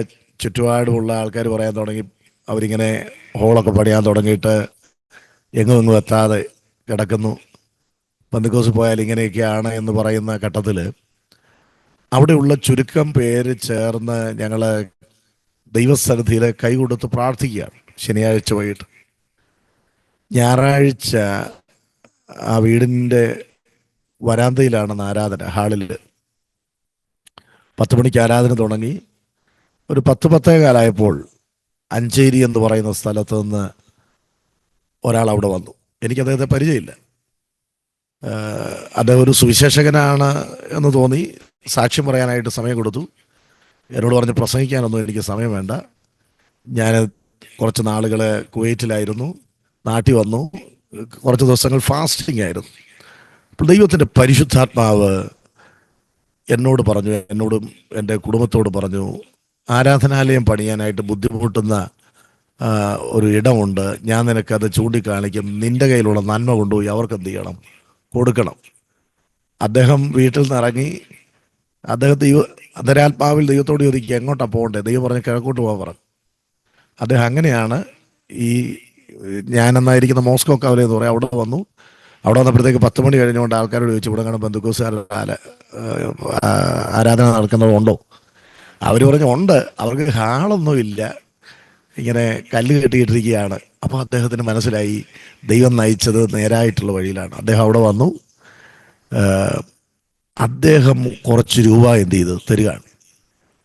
ചുറ്റുപാടുമുള്ള ആൾക്കാർ പറയാൻ തുടങ്ങി, അവരിങ്ങനെ ഹോളൊക്കെ പണിയാൻ തുടങ്ങിയിട്ട് എങ്ങും എത്താതെ കിടക്കുന്നു, പെന്തക്കോസ് പോയാൽ ഇങ്ങനെയൊക്കെയാണ് എന്ന് പറയുന്ന ഘട്ടത്തിൽ അവിടെയുള്ള ചുരുക്കം പേര് ചേർന്ന് ഞങ്ങൾ ദൈവസന്നിധിയിൽ കൈകൊടുത്ത് പ്രാർത്ഥിക്കുകയാണ്. ശനിയാഴ്ച വൈകിട്ട്. ഞായറാഴ്ച ആ വീടിൻ്റെ വരാന്തയിലാണ് ആരാധന, ഹാളിൽ 10 മണിക്ക് ആരാധന തുടങ്ങി. ഒരു 10-10:15 അഞ്ചേരി എന്ന് പറയുന്ന സ്ഥലത്ത് നിന്ന് ഒരാൾ അവിടെ വന്നു. എനിക്ക് അദ്ദേഹത്തെ പരിചയമില്ല. അദ്ദേഹം ഒരു സുവിശേഷകനാണ് എന്ന് തോന്നി. സാക്ഷ്യം പറയാനായിട്ട് സമയം കൊടുത്തു. എന്നോട് പറഞ്ഞ് പ്രസംഗിക്കാനൊന്നും എനിക്ക് സമയം വേണ്ട, ഞാൻ കുറച്ച് നാളുകൾ കുവൈറ്റിലായിരുന്നു, നാട്ടിൽ വന്നു, കുറച്ച് ദിവസങ്ങൾ ഫാസ്റ്റിംഗ് ആയിരുന്നു. അപ്പോൾ ദൈവത്തിൻ്റെ പരിശുദ്ധാത്മാവ് എന്നോട് പറഞ്ഞു, എന്നോടും എൻ്റെ കുടുംബത്തോട് പറഞ്ഞു, ആരാധനാലയം പണിയാനായിട്ട് ബുദ്ധിമുട്ടുന്ന ഒരു ഇടമുണ്ട്, ഞാൻ നിനക്കത് ചൂണ്ടിക്കാണിക്കും, നിൻ്റെ കയ്യിലുള്ള നന്മ കൊണ്ടുപോയി അവർക്ക് എന്ത് ചെയ്യണം, കൊടുക്കണം. അദ്ദേഹം വീട്ടിൽ നിന്ന് ഇറങ്ങി. അദ്ദേഹം അന്തരാത്മാവിൽ ദൈവത്തോട് ചോദിക്കുക, എങ്ങോട്ടാണ് പോകണ്ടേ? ദൈവം പറഞ്ഞ് കിഴക്കോട്ട് പോകാൻ പറഞ്ഞു. അദ്ദേഹം അങ്ങനെയാണ് ഈ ഞാനെന്നായിരിക്കുന്ന മോസ്കോ കവല എന്ന് പറയാം, അവിടെ വന്നു. അവിടെ വന്നപ്പോഴത്തേക്ക് 10 മണി കഴിഞ്ഞുകൊണ്ട് ആൾക്കാരോട് ചോദിച്ചു, ഇവിടെ കാണും ബന്ധുക്കോസുകാരുടെ ആരാധന നടക്കുന്നതുണ്ടോ? അവർ പറഞ്ഞു ഉണ്ട്, അവർക്ക് ഹാളൊന്നും ഇല്ല, ഇങ്ങനെ കല്ല് കെട്ടിയിട്ടിരിക്കുകയാണ്. അപ്പോൾ അദ്ദേഹത്തിന് മനസ്സിലായി ദൈവം നയിച്ചത് നേരായിട്ടുള്ള വഴിയിലാണ്. അദ്ദേഹം അവിടെ വന്നു. അദ്ദേഹം കുറച്ച് രൂപ എന്ത് ചെയ്തു തരികയാണ്.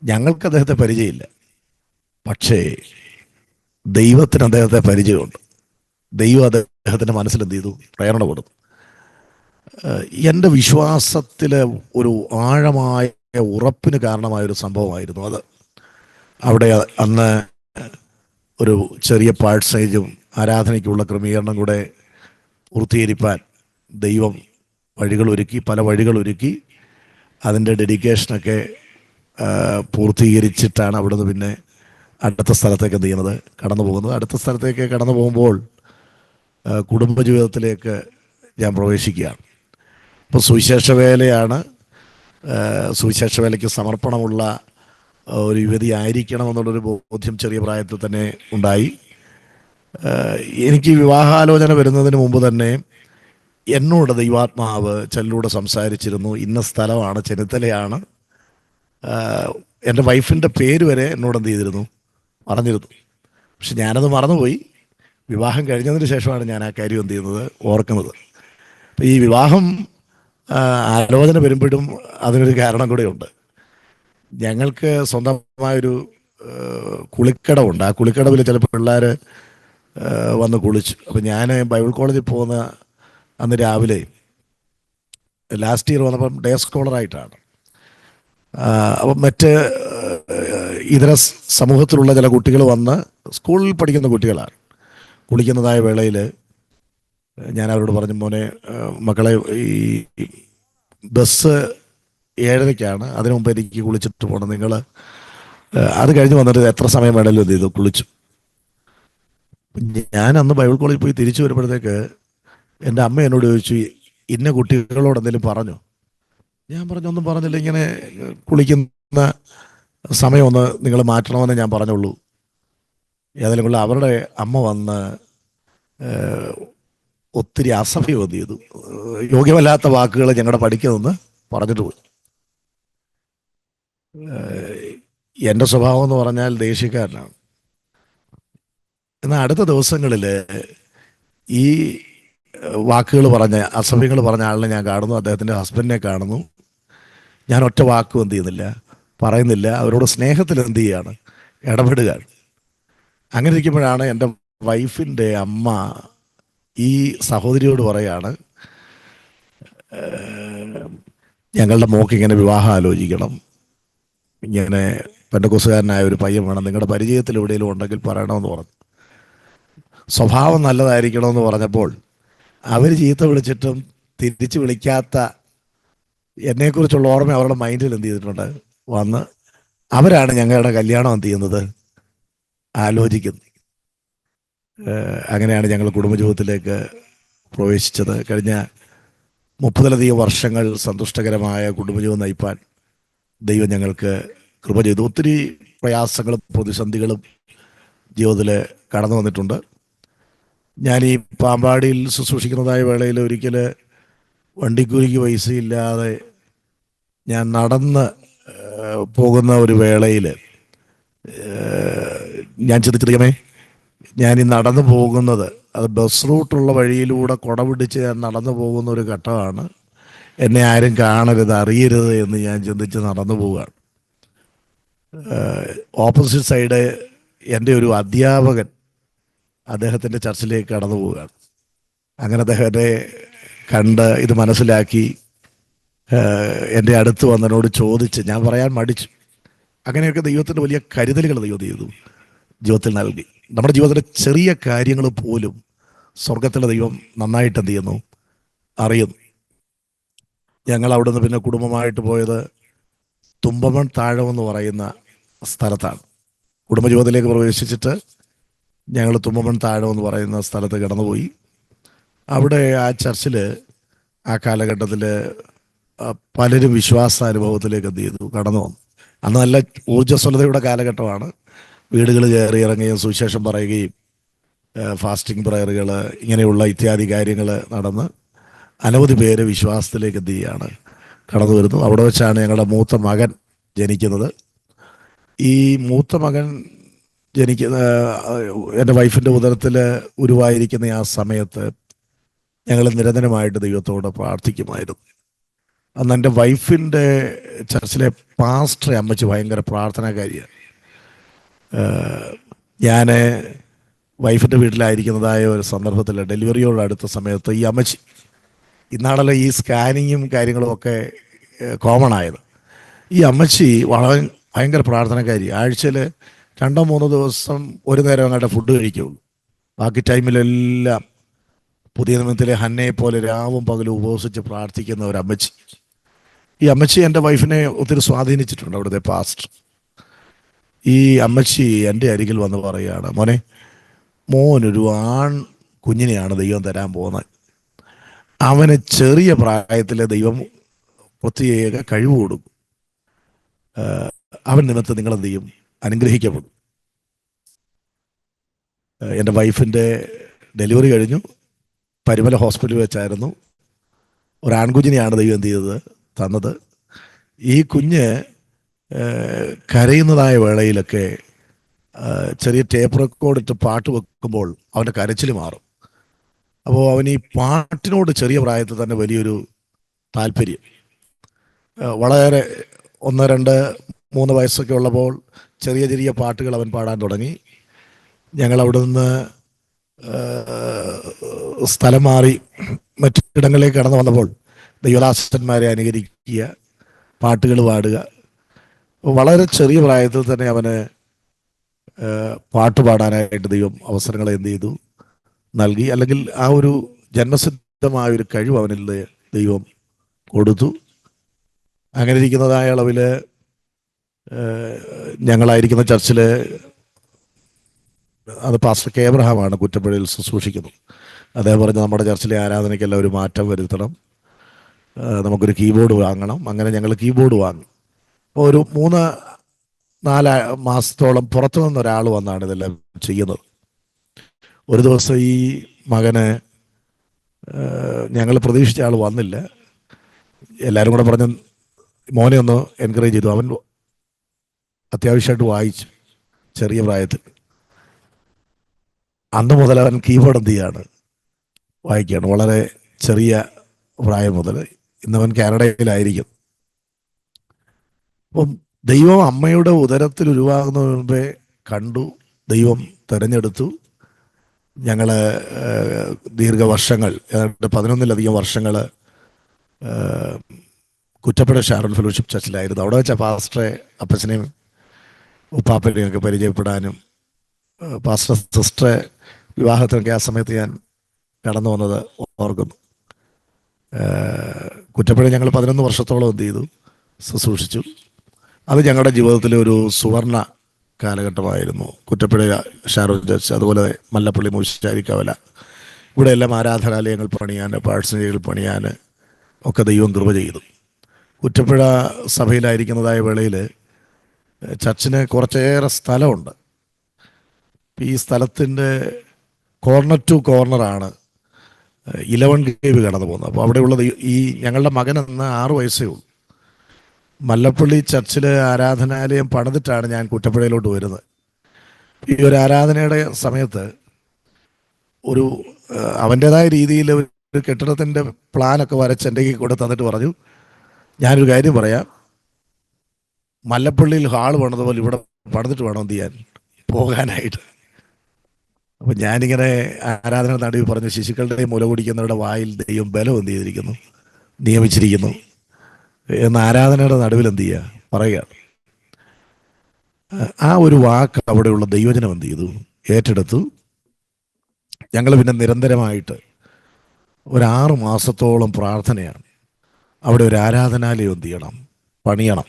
ഞങ്ങൾക്ക് അദ്ദേഹത്തെ പരിചയമില്ല, പക്ഷേ ദൈവത്തിന് അദ്ദേഹത്തെ പരിചയമുണ്ട്. ദൈവം അദ്ദേഹത്തിൻ്റെ മനസ്സിൽ എന്ത് ചെയ്തു, പ്രേരണ കൊടുത്തു. എൻ്റെ വിശ്വാസത്തിൽ ഒരു ആഴമായ ഉറപ്പിന് കാരണമായൊരു സംഭവമായിരുന്നു അത്. അവിടെ അന്ന് ഒരു ചെറിയ പാഴ്സേജും ആരാധനയ്ക്കുള്ള ക്രമീകരണം കൂടെ പൂർത്തീകരിക്കാൻ ദൈവം വഴികളൊരുക്കി, പല വഴികളൊരുക്കി അതിൻ്റെ ഡെഡിക്കേഷനൊക്കെ പൂർത്തീകരിച്ചിട്ടാണ് അവിടുന്ന് പിന്നെ അടുത്ത സ്ഥലത്തേക്ക് എന്ത് ചെയ്യുന്നത്, കടന്നു പോകുന്നത്. അടുത്ത സ്ഥലത്തേക്ക് കടന്നു പോകുമ്പോൾ കുടുംബജീവിതത്തിലേക്ക് ഞാൻ പ്രവേശിക്കുകയാണ്. ഇപ്പോൾ സുവിശേഷ വേലയാണ്, സുവിശേഷ വേലയ്ക്ക് സമർപ്പണമുള്ള ഒരു യുവതി ആയിരിക്കണമെന്നുള്ളൊരു ബോധ്യം ചെറിയ പ്രായത്തിൽ തന്നെ ഉണ്ടായി. എനിക്ക് വിവാഹാലോചന വരുന്നതിന് മുമ്പ് തന്നെ എന്നോട് ദൈവാത്മാവ് ചിലരോട് സംസാരിച്ചിരുന്നു. ഇന്ന സ്ഥലമാണ്, ചെന്നിത്തലയാണ്. എൻ്റെ വൈഫിൻ്റെ പേര് വരെ എന്നോട് എന്ത് ചെയ്തിരുന്നു, പറഞ്ഞിരുന്നു. പക്ഷെ ഞാനത് മറന്നുപോയി. വിവാഹം കഴിഞ്ഞതിന് ശേഷമാണ് ഞാൻ ആ കാര്യം എന്ത് ചെയ്യുന്നത്, ഓർക്കുന്നത്. അപ്പം ഈ വിവാഹം ആലോചന വരുമ്പോഴും അതിനൊരു കാരണം കൂടെയുണ്ട്. ഞങ്ങൾക്ക് സ്വന്തമായൊരു കുളിക്കടവുണ്ട്. ആ കുളിക്കടവിൽ ചിലപ്പോൾ പിള്ളേർ വന്ന് കുളിച്ചു. അപ്പം ഞാൻ ബൈബിൾ കോളേജിൽ പോകുന്ന അന്ന് രാവിലെ ലാസ്റ്റ് ഇയർ വന്നപ്പം ഡേ സ്കോളറായിട്ടാണ്. അപ്പം മറ്റ് ഇതര സമൂഹത്തിലുള്ള ചില കുട്ടികൾ വന്ന്, സ്കൂളിൽ പഠിക്കുന്ന കുട്ടികളാണ്, കുളിക്കുന്നതായ വേളയിൽ ഞാൻ അവരോട് പറഞ്ഞു, മോനെ മക്കളെ, ഈ ബസ് 7:30-ക്കാണ്, അതിനു മുമ്പ് എനിക്ക് കുളിച്ചിട്ട് പോകണം. നിങ്ങൾ അത് കഴിഞ്ഞ് വന്നിട്ട് എത്ര സമയം വേണമെങ്കിലും എന്ത് ചെയ്തു, കുളിച്ചു. ഞാൻ അന്ന് ബൈബിൾ കോളേജിൽ പോയി തിരിച്ചു വരുമ്പോഴത്തേക്ക് എൻ്റെ അമ്മ എന്നോട് ചോദിച്ചു, ഇന്ന കുട്ടികളോട് എന്തെങ്കിലും പറഞ്ഞോ? ഞാൻ പറഞ്ഞു, ഒന്നും പറഞ്ഞില്ല, ഇങ്ങനെ കുളിക്കുന്ന സമയം ഒന്ന് നിങ്ങൾ മാറ്റണമെന്ന് ഞാൻ പറഞ്ഞുള്ളൂ. ഏതായാലും കൊള്ളാം, അവരുടെ അമ്മ വന്ന് ഒത്തിരി അസഭ്യം എന്ത് ചെയ്തു, യോഗ്യമല്ലാത്ത വാക്കുകൾ ഞങ്ങളുടെ പഠിക്കുന്നതെന്ന് പറഞ്ഞിട്ട് പോയി. എൻ്റെ സ്വഭാവം എന്ന് പറഞ്ഞാൽ ദേഷ്യക്കാരനാണ്. എന്നാൽ അടുത്ത ദിവസങ്ങളിൽ ഈ വാക്കുകൾ പറഞ്ഞ, അസഭ്യങ്ങൾ പറഞ്ഞ ആളിനെ ഞാൻ കാണുന്നു, അദ്ദേഹത്തിൻ്റെ ഹസ്ബൻഡിനെ കാണുന്നു. ഞാൻ ഒറ്റ വാക്കും എന്ത് ചെയ്യുന്നില്ല, പറയുന്നില്ല. അവരോട് സ്നേഹത്തിൽ എന്ത് ചെയ്യുകയാണ്, ഇടപെടുകയാണ്. അങ്ങനെ ഇരിക്കുമ്പോഴാണ് എൻ്റെ വൈഫിൻ്റെ അമ്മ ഈ സഹോദരിയോട് പറയാണ്, ഞങ്ങളുടെ മോക്ക് ഇങ്ങനെ വിവാഹം ആലോചിക്കണം, ഇങ്ങനെ പെന്തക്കോസ്തുകാരനായ ഒരു പയ്യൻ വേണം, നിങ്ങളുടെ പരിചയത്തിൽ എവിടെയെങ്കിലും ഉണ്ടെങ്കിൽ പറയണമെന്ന് പറഞ്ഞു. സ്വഭാവം നല്ലതായിരിക്കണമെന്ന് പറഞ്ഞപ്പോൾ അവർ ചീത്ത വിളിച്ചിട്ടും തിരിച്ച് വിളിക്കാത്ത എന്നെക്കുറിച്ചുള്ള ഓർമ്മ അവരുടെ മൈൻഡിൽ എന്ത് ചെയ്തിട്ടുണ്ട്, വന്ന് അവരാണ് ഞങ്ങളുടെ കല്യാണം എന്ത് ചെയ്യുന്നത്, ആലോചിക്കുന്നത്. അങ്ങനെയാണ് ഞങ്ങൾ കുടുംബജീവിതത്തിലേക്ക് പ്രവേശിച്ചത്. കഴിഞ്ഞ 30-ലധികം വർഷങ്ങൾ സന്തുഷ്ടകരമായ കുടുംബജീവിതം നയിപ്പാൻ ദൈവം ഞങ്ങൾക്ക് കൃപ ചെയ്തു. ഒത്തിരി പ്രയാസങ്ങളും പ്രതിസന്ധികളും ജീവിതത്തിൽ കടന്നു വന്നിട്ടുണ്ട്. ഞാൻ ഈ പാമ്പാടിയിൽ ശുശ്രൂഷിക്കുന്നതായ വേളയിൽ ഒരിക്കൽ വണ്ടിക്കൂലിക്ക് പൈസയില്ലാതെ ഞാൻ നടന്ന് പോകുന്ന ഒരു വേളയിൽ ഞാൻ ചിന്തിച്ചിരിക്കണേ, ഞാൻ ഈ നടന്നു പോകുന്നത്, അത് ബസ് റൂട്ടുള്ള വഴിയിലൂടെ കുട പിടിച്ച് ഞാൻ നടന്നു പോകുന്ന ഒരു ഘട്ടമാണ്. എന്നെ ആരും കാണരുത്, അറിയരുത് എന്ന് ഞാൻ ചിന്തിച്ച് നടന്നു പോവുകയാണ്. ഓപ്പോസിറ്റ് സൈഡ് എൻ്റെ ഒരു അധ്യാപകൻ അദ്ദേഹത്തിൻ്റെ ചർച്ചിലേക്ക് കടന്നു പോവുകയാണ്. അങ്ങനെ അദ്ദേഹത്തെ കണ്ട് ഇത് മനസ്സിലാക്കി എൻ്റെ അടുത്ത് വന്നതിനോട് ചോദിച്ച്, ഞാൻ പറയാൻ മടിച്ചു. അങ്ങനെയൊക്കെ ദൈവത്തിൻ്റെ വലിയ കരുതലുകൾ ദൈവം ചെയ്തു, ജീവിതത്തിൽ നൽകി. നമ്മുടെ ജീവിതത്തിലെ ചെറിയ കാര്യങ്ങൾ പോലും സ്വർഗത്തിലെ ദൈവം നന്നായിട്ട് എന്ത് ചെയ്യുന്നു, അറിയുന്നു. ഞങ്ങൾ അവിടുന്ന് പിന്നെ കുടുംബമായിട്ട് പോയത് തുമ്പമൺ താഴമെന്ന് പറയുന്ന സ്ഥലത്താണ്. കുടുംബജീവിതത്തിലേക്ക് പ്രവേശിച്ചിട്ട് ഞങ്ങൾ തുമ്പമൺ താഴമെന്ന് പറയുന്ന സ്ഥലത്ത് കടന്നുപോയി. അവിടെ ആ ചർച്ചിൽ ആ കാലഘട്ടത്തിൽ പലരും വിശ്വാസാനുഭവത്തിലേക്ക് എന്ത് ചെയ്തു, കടന്നു വന്നു. അന്ന് നല്ല ഊർജ്ജസ്വലതയുടെ കാലഘട്ടമാണ്. വീടുകൾ കയറി ഇറങ്ങുകയും സുവിശേഷം പറയുകയും ഫാസ്റ്റിംഗ് പ്രയറുകൾ ഇങ്ങനെയുള്ള ഇത്യാദി കാര്യങ്ങൾ നടന്ന് അനവധി പേര് വിശ്വാസത്തിലേക്ക് എന്ത് ചെയ്യുകയാണ്, കടന്നു വരുന്നു. അവിടെ വെച്ചാണ് ഞങ്ങളുടെ മൂത്ത മകൻ ജനിക്കുന്നത്. ഈ മൂത്ത മകൻ ജനിക്കുന്ന എൻ്റെ വൈഫിൻ്റെ ഉദരത്തിൽ ഉരുവായിരിക്കുന്ന ആ സമയത്ത് ഞങ്ങൾ നിരന്തരമായിട്ട് ദൈവത്തോട് പ്രാർത്ഥിക്കുമായിരുന്നു. അന്ന് എൻ്റെ വൈഫിൻ്റെ ചർച്ചിലെ പാസ്റ്ററെ അമ്മച്ചി ഭയങ്കര പ്രാർത്ഥനാകാരിയാണ്. ഞാൻ വൈഫിൻ്റെ വീട്ടിലായിരിക്കുന്നതായ ഒരു സന്ദർഭത്തിൽ ഡെലിവറിയോട് അടുത്ത സമയത്ത് ഈ അമ്മച്ചി, ഇന്നാണല്ലോ ഈ സ്കാനിങ്ങും കാര്യങ്ങളും ഒക്കെ കോമൺ ആയത്, ഈ അമ്മച്ചി വളരെ ഭയങ്കര പ്രാർത്ഥനക്കാരി. ആഴ്ചയിൽ 2-3 ദിവസം ഒരു നേരം അങ്ങോട്ട് ഫുഡ് കഴിക്കുള്ളൂ. ബാക്കി ടൈമിലെല്ലാം പുതിയ നിയമത്തിലെ ഹന്നയെ പോലെ രാവും പകലും ഉപവസിച്ച് പ്രാർത്ഥിക്കുന്ന ഒരു അമ്മച്ചി. ഈ അമ്മച്ചി എൻ്റെ വൈഫിനെ ഒത്തിരി സ്വാധീനിച്ചിട്ടുണ്ട്, അവിടുത്തെ പാസ്റ്റർ. ഈ അമ്മച്ചി എൻ്റെ അരികിൽ വന്ന് പറയുകയാണ്, മോനെ, മോനൊരു ആൺ കുഞ്ഞിനെയാണ് ദൈവം തരാൻ പോകുന്നത്. അവന് ചെറിയ പ്രായത്തിലെ ദൈവം പ്രത്യേക കഴിവ് കൊടുക്കും. അവൻ നിമിത്തം നിങ്ങൾ എന്ത് ചെയ്യും? അനുഗ്രഹിക്കപ്പെടും. എൻ്റെ വൈഫിൻ്റെ ഡെലിവറി കഴിഞ്ഞു. പരിമല ഹോസ്പിറ്റലിൽ വെച്ചായിരുന്നു. ഒരു ആൺകുഞ്ഞിനെയാണ് ദൈവം എന്ത് ചെയ്തത്? തന്നത്. ഈ കുഞ്ഞ് കരയുന്നതായ വേളയിലൊക്കെ ചെറിയ ടേപ്പ് റെക്കോർഡ് ഇട്ട് പാട്ട് വെക്കുമ്പോൾ അവൻ്റെ കരച്ചിൽ മാറും. അപ്പോൾ അവൻ ഈ പാട്ടിനോട് ചെറിയ പ്രായത്തിൽ തന്നെ വലിയൊരു താല്പര്യം. വളരെ 1, 2, 3 വയസ്സൊക്കെ ഉള്ളപ്പോൾ ചെറിയ ചെറിയ പാട്ടുകൾ അവൻ പാടാൻ തുടങ്ങി. ഞങ്ങൾ അവിടെ നിന്ന് സ്ഥലം മാറി മറ്റിടങ്ങളിലേക്ക് കടന്നു വന്നപ്പോൾ ദൈവദാസന്മാരെ അനുകരിക്കുക, പാട്ടുകൾ പാടുക. വളരെ ചെറിയ പ്രായത്തിൽ തന്നെ അവന് പാട്ട് പാടാനായിട്ട് ദൈവം അവസരങ്ങൾ എന്ത് ചെയ്തു? നൽകി. അല്ലെങ്കിൽ ആ ഒരു ജന്മസിദ്ധമായൊരു കഴിവ് അവനിൽ ദൈവം കൊടുത്തു. അങ്ങനെ ഇരിക്കുന്നതായ അളവിൽ ഞങ്ങളായിരിക്കുന്ന ചർച്ചിൽ, അത് പാസ്റ്റർ കെ എബ്രഹാമാണ് കുറ്റപ്പുഴയിൽ ശുശ്രൂഷിക്കുന്നത്. അദ്ദേഹം പറഞ്ഞ് നമ്മുടെ ചർച്ചിലെ ആരാധനയ്ക്കെല്ലാം ഒരു മാറ്റം വരുത്തണം, നമുക്കൊരു കീബോർഡ് വാങ്ങണം. അങ്ങനെ ഞങ്ങൾ കീബോർഡ് വാങ്ങി. ഒരു 3-4 മാസത്തോളം പുറത്തു നിന്നൊരാൾ വന്നാണ് ഇതെല്ലാം ചെയ്യുന്നത്. ഒരു ദിവസം ഈ മകന്, ഞങ്ങൾ പ്രതീക്ഷിച്ച ആൾ വന്നില്ല. എല്ലാവരും കൂടെ പറഞ്ഞ് മോനെ ഒന്ന് എൻകറേജ് ചെയ്തു. അവൻ അത്യാവശ്യമായിട്ട് വായിച്ചു ചെറിയ പ്രായത്തിൽ. അന്ന് മുതൽ അവൻ കീബോർഡ് എന്ത് ചെയ്യാണ്? വായിക്കുകയാണ്. വളരെ ചെറിയ പ്രായം മുതൽ. ഇന്നവൻ കാനഡയിലായിരിക്കും. അപ്പം ദൈവം അമ്മയുടെ ഉദരത്തിൽ ഉരുവാകുന്നതിന് മുമ്പേ കണ്ടു, ദൈവം തിരഞ്ഞെടുത്തു. ഞങ്ങൾ ദീർഘവർഷങ്ങൾ, ഏതാണ്ട് 11-ലധികം വർഷങ്ങൾ കുറ്റപ്പുഴ ഷാരോൺ ഫെലോഷിപ്പ് ചർച്ചിലായിരുന്നു. അവിടെ വെച്ച പാസ്റ്ററെ, അപ്പച്ചനെയും ഉപ്പാപ്പനെയും ഒക്കെ പരിചയപ്പെടാനും പാസ്റ്റർ സിസ്റ്ററെ വിവാഹത്തിനൊക്കെ ആ സമയത്ത് ഞാൻ കടന്നു വന്നത് ഓർക്കുന്നു. കുറ്റപ്പുഴ ഞങ്ങൾ 11 വർഷത്തോളം എന്ത് ചെയ്തു? ശുശ്രൂഷിച്ചു. അത് ഞങ്ങളുടെ ജീവിതത്തിലെ ഒരു സുവർണ കാലഘട്ടമായിരുന്നു. കുറ്റപ്പുഴ ഷാരോൺ ചർച്ച്, അതുപോലെ മല്ലപ്പള്ളി മൂശാരിക്കവല, ഇവിടെ എല്ലാം ആരാധനാലയങ്ങൾ പണിയാൻ, പാഴ്സനകൾ പണിയാൻ ഒക്കെ ദൈവം കൃപ ചെയ്തു. കുറ്റപ്പുഴ സഭയിലായിരിക്കുന്നതായ വേളയിൽ ചർച്ചിന് കുറച്ചേറെ സ്ഥലമുണ്ട്. ഈ സ്ഥലത്തിൻ്റെ കോർണർ ടു കോർണറാണ് 11 കേവ് കടന്നു പോകുന്നത്. അപ്പോൾ അവിടെയുള്ളത് ഈ ഞങ്ങളുടെ മകൻ അന്ന് 6 വയസ്സേ ഉള്ളൂ. മല്ലപ്പള്ളി ചർച്ചിൽ ആരാധനാലയം പണിതിട്ടാണ് ഞാൻ കുറ്റപ്പുഴയിലോട്ട് വരുന്നത്. ഈ ഒരു ആരാധനയുടെ സമയത്ത് ഒരു അവൻ്റേതായ രീതിയിൽ ഒരു കെട്ടിടത്തിൻ്റെ പ്ലാനൊക്കെ വരച്ച് എൻ്റെ കൂടെ തന്നിട്ട് പറഞ്ഞു, ഞാനൊരു കാര്യം പറയാം, മല്ലപ്പള്ളിയിൽ ഹാൾ പണിതുപോലെ ഇവിടെ പണിതിട്ട് വേണം എന്ത് ചെയ്യാൻ, പോകാനായിട്ട്. അപ്പം ഞാനിങ്ങനെ ആരാധന നടുവിൽ പറഞ്ഞു, ശിശുക്കളുടെ മുല കുടിക്കുന്നവരുടെ വായിൽ ദൈവം ബലം എന്ത് ചെയ്തിരിക്കുന്നു? നിയമിച്ചിരിക്കുന്നു എന്ന് ആരാധനയുടെ നടുവിൽ എന്ത് ചെയ്യുക? പറയുക. ആ ഒരു വാക്ക് അവിടെയുള്ള ദൈവജനം എന്ത് ചെയ്തു? ഏറ്റെടുത്തു. ഞങ്ങൾ പിന്നെ നിരന്തരമായിട്ട് ഒരു 6 മാസത്തോളം പ്രാർത്ഥനയാണ്. അവിടെ ഒരു ആരാധനാലയം എന്ത് ചെയ്യണം? പണിയണം.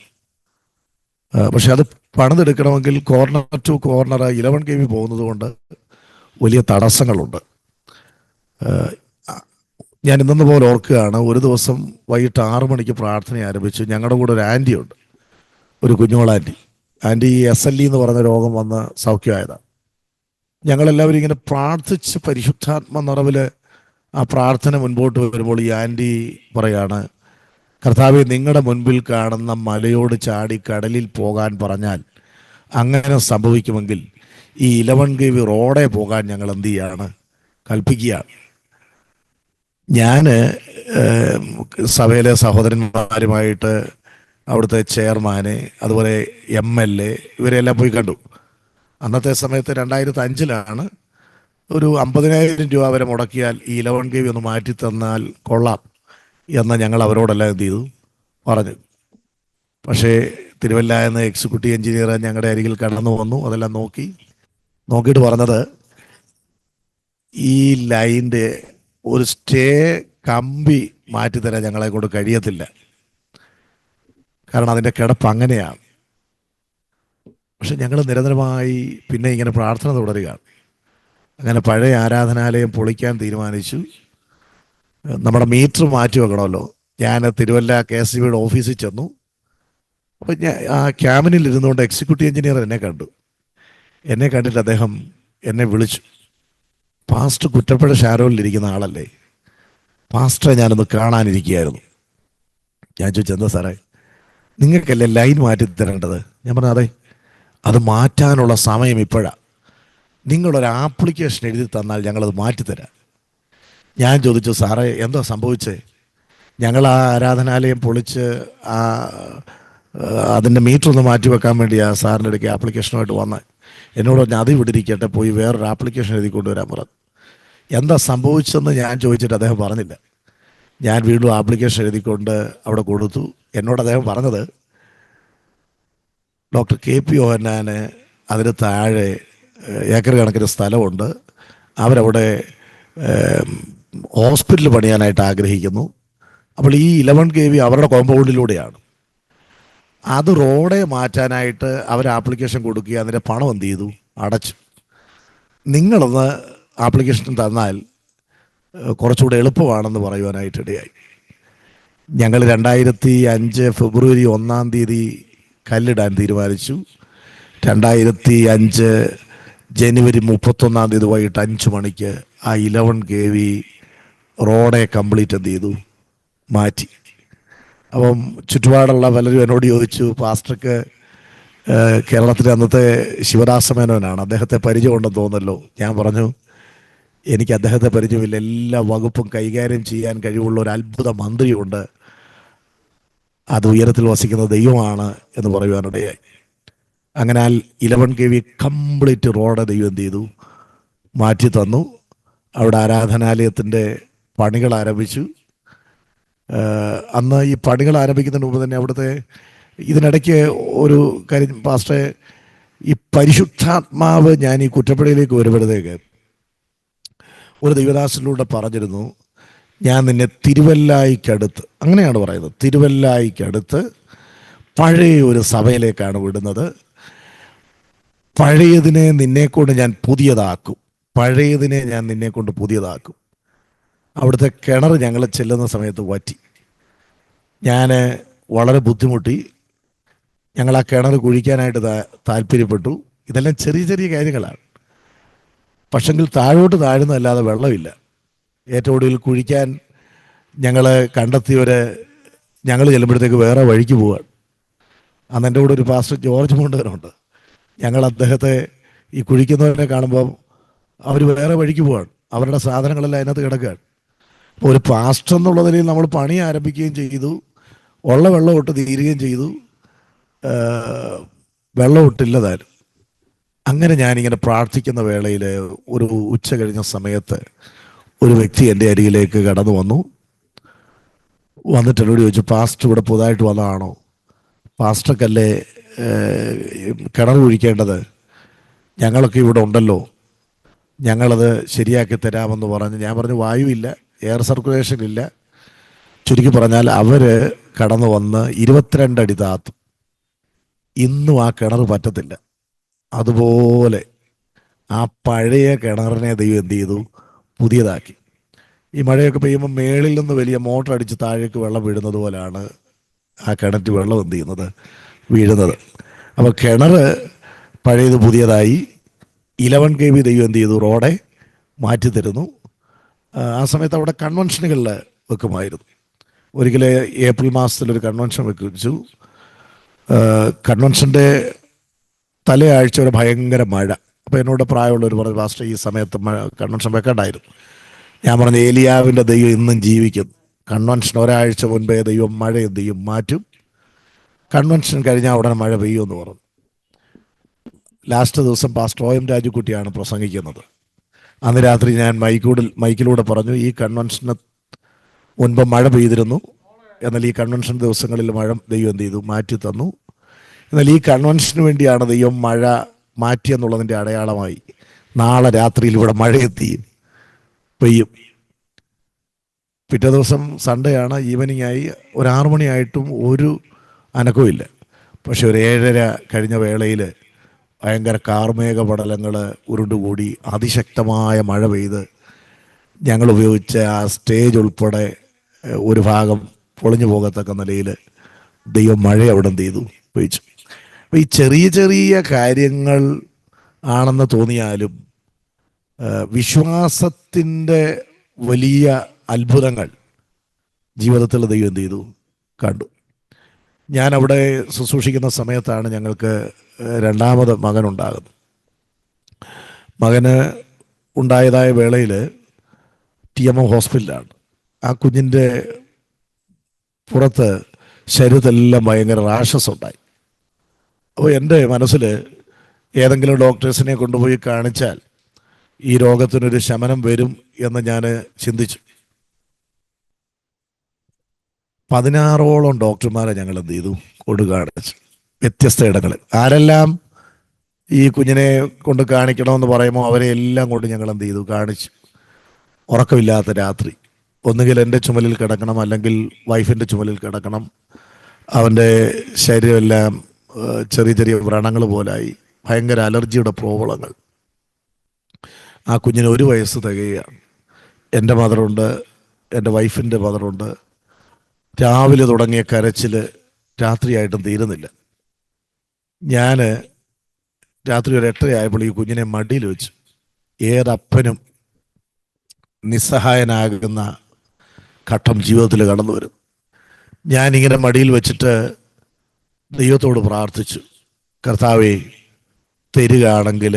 പക്ഷെ അത് പണിതെടുക്കണമെങ്കിൽ കോർണർ ടു കോർണർ 11 KV പോകുന്നത് കൊണ്ട് വലിയ തടസ്സങ്ങളുണ്ട്. ഞാൻ ഇന്നെന്ന് പോലെ ഓർക്കുകയാണ്, ഒരു ദിവസം വൈകിട്ട് 6 മണിക്ക് പ്രാർത്ഥന ആരംഭിച്ചു. ഞങ്ങളുടെ കൂടെ ഒരു ആൻറ്റി ഉണ്ട്, ഒരു കുഞ്ഞോളാൻറ്റി. ആൻറ്റി SLE എന്ന് പറഞ്ഞ രോഗം വന്ന് സൗഖ്യമായതാണ്. ഞങ്ങളെല്ലാവരും ഇങ്ങനെ പ്രാർത്ഥിച്ച് പരിശുദ്ധാത്മ നിറവിൽ ആ പ്രാർത്ഥന മുൻപോട്ട് വരുമ്പോൾ ഈ ആൻറ്റി പറയാണ്, കർത്താവേ, നിങ്ങളുടെ മുൻപിൽ കാണുന്ന മലയോട് ചാടി കടലിൽ പോകാൻ പറഞ്ഞാൽ അങ്ങനെ സംഭവിക്കുമെങ്കിൽ ഈ 11 KV റോഡേ പോകാൻ ഞങ്ങൾ എന്ത് ചെയ്യാണ്? കൽപ്പിക്കുകയാണ്. ഞാൻ സഭയിലെ സഹോദരന്മാരുമായിട്ട് അവിടുത്തെ ചെയർമാന്, അതുപോലെ MLA, ഇവരെല്ലാം പോയി കണ്ടു. അന്നത്തെ സമയത്ത് 2005 ഒരു 50,000 രൂപ വരെ മുടക്കിയാൽ ഈ 11 KV ഒന്ന് മാറ്റി തന്നാൽ കൊള്ളാം എന്ന് ഞങ്ങൾ അവരോടെല്ലാം എന്ത് ചെയ്തു? പറഞ്ഞു. പക്ഷേ തിരുവല്ല എന്ന എക്സിക്യൂട്ടീവ് എഞ്ചിനീയർ ഞങ്ങളുടെ അരികിൽ കടന്നു വന്നു. അതെല്ലാം നോക്കിയിട്ട് പറഞ്ഞത്, ഈ ലൈൻ്റെ ഒരു സ്റ്റേ കമ്പി മാറ്റിത്തരാൻ ഞങ്ങളെ കൊണ്ട് കഴിയത്തില്ല. കാരണം അതിൻ്റെ കിടപ്പ് അങ്ങനെയാണ്. പക്ഷെ ഞങ്ങൾ നിരന്തരമായി പിന്നെ ഇങ്ങനെ പ്രാർത്ഥന തുടരുകയാണ്. അങ്ങനെ പഴയ ആരാധനാലയം പൊളിക്കാൻ തീരുമാനിച്ചു. നമ്മുടെ മീറ്റർ മാറ്റി വെക്കണമല്ലോ. ഞാൻ തിരുവല്ല KSBയുടെ ഓഫീസിൽ ചെന്നു. അപ്പോൾ ഞാൻ ആ ക്യാബിനിൽ ഇരുന്നുകൊണ്ട് എക്സിക്യൂട്ടീവ് എഞ്ചിനീയർ എന്നെ കണ്ടു. എന്നെ കണ്ടിട്ട് അദ്ദേഹം എന്നെ വിളിച്ചു. പാസ്റ്റർ കുറ്റപ്പുഴ ഷാരോലിരിക്കുന്ന ആളല്ലേ, പാസ്റ്ററെ ഞാനൊന്ന് കാണാനിരിക്കുകയായിരുന്നു. ഞാൻ ചോദിച്ചു, എന്താ സാറേ, നിങ്ങൾക്കല്ലേ ലൈൻ മാറ്റി തരേണ്ടത്? ഞാൻ പറഞ്ഞു, അതെ, അത് മാറ്റാനുള്ള സമയം ഇപ്പോഴാണ്. നിങ്ങളൊരു ആപ്ലിക്കേഷൻ എഴുതി തന്നാൽ ഞങ്ങളത് മാറ്റിത്തരാം. ഞാൻ ചോദിച്ചു, സാറേ എന്തോ സംഭവിച്ചേ? ഞങ്ങൾ ആ ആരാധനാലയം പൊളിച്ച് അതിൻ്റെ മീറ്റർ ഒന്ന് മാറ്റി വെക്കാൻ വേണ്ടിയാണ് സാറിൻ്റെ ഇടയ്ക്ക് ആപ്ലിക്കേഷനുമായിട്ട് വന്നത്. എന്നോട് പറഞ്ഞാൽ അത് ഇവിടെ ഇരിക്കട്ടെ, പോയി വേറൊരു ആപ്ലിക്കേഷൻ എഴുതി കൊണ്ടുവരാൻ പറഞ്ഞു. എന്താ സംഭവിച്ചതെന്ന് ഞാൻ ചോദിച്ചിട്ട് അദ്ദേഹം പറഞ്ഞില്ല. ഞാൻ വീണ്ടും ആപ്ലിക്കേഷൻ എഴുതിക്കൊണ്ട് അവിടെ കൊടുത്തു. എന്നോട് അദ്ദേഹം പറഞ്ഞത്, ഡോക്ടർ KP യോഹന്നാന് അതിന് താഴെ ഏക്കർ കണക്കിന് സ്ഥലമുണ്ട്, അവരവിടെ ഹോസ്പിറ്റൽ പണിയാനായിട്ട് ആഗ്രഹിക്കുന്നു. അപ്പോൾ ഈ 11 kV അവരുടെ കോമ്പൗണ്ടിലൂടെയാണ്. അത് റോഡെ മാറ്റാനായിട്ട് അവർ ആപ്ലിക്കേഷൻ കൊടുക്കുക, അതിൻ്റെ പണം എന്ത് ചെയ്തു? അടച്ചു. നിങ്ങളൊന്ന് ആപ്ലിക്കേഷൻ തന്നാൽ കുറച്ചുകൂടെ എളുപ്പമാണെന്ന് പറയുവാനായിട്ട് ഇടയായി. ഞങ്ങൾ 2005 ഫെബ്രുവരി 1 കല്ലിടാൻ തീരുമാനിച്ചു. 2005 ജനുവരി 31 വൈകിട്ട് 5 മണിക്ക് ആ 11 kV റോഡെ കംപ്ലീറ്റ് എന്ത് ചെയ്തു? മാറ്റി. അപ്പം ചുറ്റുപാടുള്ള പലരും എന്നോട് ചോദിച്ചു, പാസ്റ്റർക്ക് കേരളത്തിലെ അന്നത്തെ ശിവദാസമേനോനാണ്, അദ്ദേഹത്തെ പരിചയമുണ്ടെന്ന് തോന്നല്ലോ. ഞാൻ പറഞ്ഞു, എനിക്ക് അദ്ദേഹത്തെ പരിചയമില്ല, എല്ലാ വകുപ്പും കൈകാര്യം ചെയ്യാൻ കഴിവുള്ള ഒരു അത്ഭുത മന്ത്രിയുണ്ട്, അത് ഉയരത്തിൽ വസിക്കുന്ന ദൈവമാണ് എന്ന് പറയുവാനിടയായി. അങ്ങനെ 11 kV കംപ്ലീറ്റ് റോഡ് ദൈവം എന്ത് ചെയ്തു? മാറ്റി തന്നു. അവിടെ ആരാധനാലയത്തിൻ്റെ പണികൾ ആരംഭിച്ചു. അന്ന് ഈ പണികൾ ആരംഭിക്കുന്നതിന് മുമ്പ് തന്നെ അവിടുത്തെ ഇതിനിടയ്ക്ക് ഒരു കാര്യം, പാസ്റ്ററെ, ഈ പരിശുദ്ധാത്മാവ് ഞാൻ ഈ കുറ്റപ്പുഴയിലേക്ക് വരുമ്പോഴത്തേക്ക് ഒരു ദൈവദാസനിലൂടെ പറഞ്ഞിരുന്നു, ഞാൻ നിന്നെ തിരുവല്ലായിക്കടുത്ത്, അങ്ങനെയാണ് പറയുന്നത്, തിരുവല്ലായിക്കടുത്ത് പഴയ ഒരു സഭയിലേക്കാണ് വിടുന്നത്. പഴയതിനെ നിന്നെക്കൊണ്ട് ഞാൻ പുതിയതാക്കും, പഴയതിനെ ഞാൻ നിന്നെക്കൊണ്ട് പുതിയതാക്കും. അവിടുത്തെ കിണർ ഞങ്ങൾ ചെല്ലുന്ന സമയത്ത് വറ്റി. ഞാൻ വളരെ ബുദ്ധിമുട്ടി. ഞങ്ങൾ ആ കിണർ കുഴിക്കാനായിട്ട് താല്പര്യപ്പെട്ടു. ഇതെല്ലാം ചെറിയ ചെറിയ കാര്യങ്ങളാണ്. പക്ഷെങ്കിൽ താഴോട്ട് താഴുന്നതല്ലാതെ വെള്ളമില്ല. ഏറ്റവും ഒടുവിൽ കുഴിക്കാൻ ഞങ്ങൾ കണ്ടെത്തിയവരെ ഞങ്ങൾ ചെല്ലുമ്പോഴത്തേക്ക് വേറെ വഴിക്ക് പോവാണ്. അന്ന് എൻ്റെ കൂടെ ഒരു പാസ്റ്റർ ജോർജ് മുണ്ടകനുണ്ട്. ഞങ്ങൾ അദ്ദേഹത്തെ ഈ കുഴിക്കുന്നവരെ കാണുമ്പോൾ അവർ വേറെ വഴിക്ക് പോവാണ്. അവരുടെ സാധനങ്ങളെല്ലാം അതിനകത്ത് കിടക്കുകയാണ്. അപ്പോൾ ഒരു പാസ്റ്റർ എന്നുള്ള നിലയിൽ നമ്മൾ പണി ആരംഭിക്കുകയും ചെയ്തു, ഉള്ള വെള്ളം ഇട്ട് തീരുകയും ചെയ്തു, വെള്ളം ഇട്ടില്ലതായിരുന്നു. അങ്ങനെ ഞാനിങ്ങനെ പ്രാർത്ഥിക്കുന്ന വേളയിൽ ഒരു ഉച്ച കഴിഞ്ഞ സമയത്ത് ഒരു വ്യക്തി എൻ്റെ അരികിലേക്ക് കടന്നു വന്നു. വന്നിട്ട് എന്നോട് ചോദിച്ചു, പാസ്റ്റർ ഇവിടെ പുതുതായിട്ട് വന്നതാണോ? പാസ്റ്റർക്കല്ലേ കിണർ കുഴിക്കേണ്ടത്? ഞങ്ങളൊക്കെ ഇവിടെ ഉണ്ടല്ലോ, ഞങ്ങളത് ശരിയാക്കി തരാമെന്ന് പറഞ്ഞ്. ഞാൻ പറഞ്ഞു, വായുവില്ല, എയർ സർക്കുലേഷൻ ഇല്ല. ചുരുക്കി പറഞ്ഞാൽ അവർ കടന്നു വന്ന് 22 അടി താത്തും. ഇന്നും ആ കിണർ പറ്റത്തില്ല. അതുപോലെ ആ പഴയ കിണറിനെ ദൈവം എന്ത് ചെയ്തു? പുതിയതാക്കി. ഈ മഴയൊക്കെ പെയ്യുമ്പോൾ മേളിൽ നിന്ന് വലിയ മോട്ടർ അടിച്ച് താഴേക്ക് വെള്ളം വീഴുന്നത് പോലെയാണ് ആ കിണറ്റ് വെള്ളം എന്ത് ചെയ്യുന്നത്? വീഴുന്നത്. അപ്പോൾ കിണർ പഴയത് പുതിയതായി. 11 kV ദൈവം എന്ത് ചെയ്തു? റോഡെ മാറ്റി തരുന്നു. ആ സമയത്ത് അവിടെ കൺവെൻഷനുകളിൽ വെക്കുമായിരുന്നു. ഒരിക്കൽ ഏപ്രിൽ മാസത്തിലൊരു കൺവെൻഷൻ വെച്ചു. കൺവെൻഷൻ്റെ തലയാഴ്ച ഒരു ഭയങ്കര മഴ. അപ്പോൾ എന്നോട് പ്രായമുള്ളവർ പറഞ്ഞു, പാസ്റ്റർ ഈ സമയത്ത് കൺവെൻഷൻ വെക്കേണ്ടായിരുന്നു. ഞാൻ പറഞ്ഞു, ഏലിയാവിൻ്റെ ദൈവം ഇന്നും ജീവിക്കുന്നു. കൺവെൻഷൻ ഒരാഴ്ച മുൻപേ ദൈവം മഴ എന്ത് ചെയ്യും? മാറ്റും. കൺവെൻഷൻ കഴിഞ്ഞാൽ ഉടനെ മഴ പെയ്യുമെന്ന് പറഞ്ഞു. ലാസ്റ്റ് ദിവസം പാസ്റ്റർ OM രാജുക്കുട്ടിയാണ് പ്രസംഗിക്കുന്നത്. അന്ന് രാത്രി ഞാൻ മൈക്കിലൂടെ പറഞ്ഞു, ഈ കൺവെൻഷന് മുൻപ് മഴ പെയ്തിരുന്നു, എന്നാൽ ഈ കൺവെൻഷൻ ദിവസങ്ങളിൽ മഴ ദൈവം എന്ത് ചെയ്തു? മാറ്റി തന്നു. എന്നാൽ ഈ കൺവെൻഷന് വേണ്ടിയാണ് ദൈവം മഴ മാറ്റിയെന്നുള്ളതിൻ്റെ അടയാളമായി നാളെ രാത്രിയിൽ ഇവിടെ മഴ പെയ്യും. പിറ്റേ ദിവസം സൺഡേ ആണ്, ഈവനിങ് ആയി, ഒരു 6 മണിയായിട്ടും ഒരു അനക്കവും ഇല്ല. പക്ഷെ ഒരു 7:30 കഴിഞ്ഞ വേളയിൽ ഭയങ്കര കാർമേഘ പടലങ്ങൾ ഉരുണ്ടുകൂടി അതിശക്തമായ മഴ പെയ്ത് ഞങ്ങൾ ഉപയോഗിച്ച ആ സ്റ്റേജ് ഉൾപ്പെടെ ഒരു ഭാഗം പൊളിഞ്ഞു പോകത്തക്ക നിലയിൽ ദൈവം മഴ അവിടെ എന്ത് ചെയ്തു, പെയ്ച്ചു. അപ്പോൾ ഈ ചെറിയ ചെറിയ കാര്യങ്ങൾ ആണെന്ന് തോന്നിയാലും വിശ്വാസത്തിൻ്റെ വലിയ അത്ഭുതങ്ങൾ ജീവിതത്തിൽ ദൈവം എന്ത് ചെയ്തു, കണ്ടു. ഞാൻ അവിടെ ശുശ്രൂഷിക്കുന്ന സമയത്താണ് ഞങ്ങൾക്ക് രണ്ടാമത് മകനുണ്ടാകുന്നത്. മകന് ഉണ്ടായതായ വേളയിൽ TMO ഹോസ്പിറ്റലാണ്. ആ കുഞ്ഞിൻ്റെ പുറത്ത് ശരീരത്തെല്ലാം ഭയങ്കര റാഷസ് ഉണ്ടായി. അപ്പോൾ എൻ്റെ മനസ്സിൽ ഏതെങ്കിലും ഡോക്ടേഴ്സിനെ കൊണ്ടുപോയി കാണിച്ചാൽ ഈ രോഗത്തിനൊരു ശമനം വരും എന്ന് ഞാൻ ചിന്തിച്ചു. 16ഓളം ഡോക്ടർമാരെ ഞങ്ങൾ എന്ത് ചെയ്തു, കൊണ്ട് കാണിച്ചു, വ്യത്യസ്ത ഇടങ്ങളിൽ. ആരെല്ലാം ഈ കുഞ്ഞിനെ കൊണ്ട് കാണിക്കണമെന്ന് പറയുമ്പോൾ അവരെ എല്ലാം കൊണ്ട് ഞങ്ങൾ എന്ത് ചെയ്തു, കാണിച്ചു. ഉറക്കമില്ലാത്ത രാത്രി, ഒന്നുകിൽ എൻ്റെ ചുമലിൽ കിടക്കണം, അല്ലെങ്കിൽ വൈഫിൻ്റെ ചുമലിൽ കിടക്കണം. അവൻ്റെ ശരീരമെല്ലാം ചെറിയ ചെറിയ വ്രണങ്ങൾ പോലായി, ഭയങ്കര അലർജിയുടെ പ്രോബ്ലങ്ങൾ. ആ കുഞ്ഞിന് 1 വയസ്സ് തികയുകയാണ്. എൻ്റെ മദറുണ്ട്, എൻ്റെ വൈഫിൻ്റെ മദറുണ്ട്. രാവിലെ തുടങ്ങിയ കരച്ചിൽ രാത്രിയായിട്ടും തീരുന്നില്ല. ഞാൻ രാത്രി ഒരു 8:30 ആയപ്പോൾ ഈ കുഞ്ഞിനെ മടിയിൽ വെച്ചു. ഏതപ്പനും നിസ്സഹായനാകുന്ന ഘട്ടം ജീവിതത്തിൽ കടന്നു വരും. ഞാനിങ്ങനെ മടിയിൽ വെച്ചിട്ട് ദൈവത്തോട് പ്രാർത്ഥിച്ചു, കർത്താവേ, തരികയാണെങ്കിൽ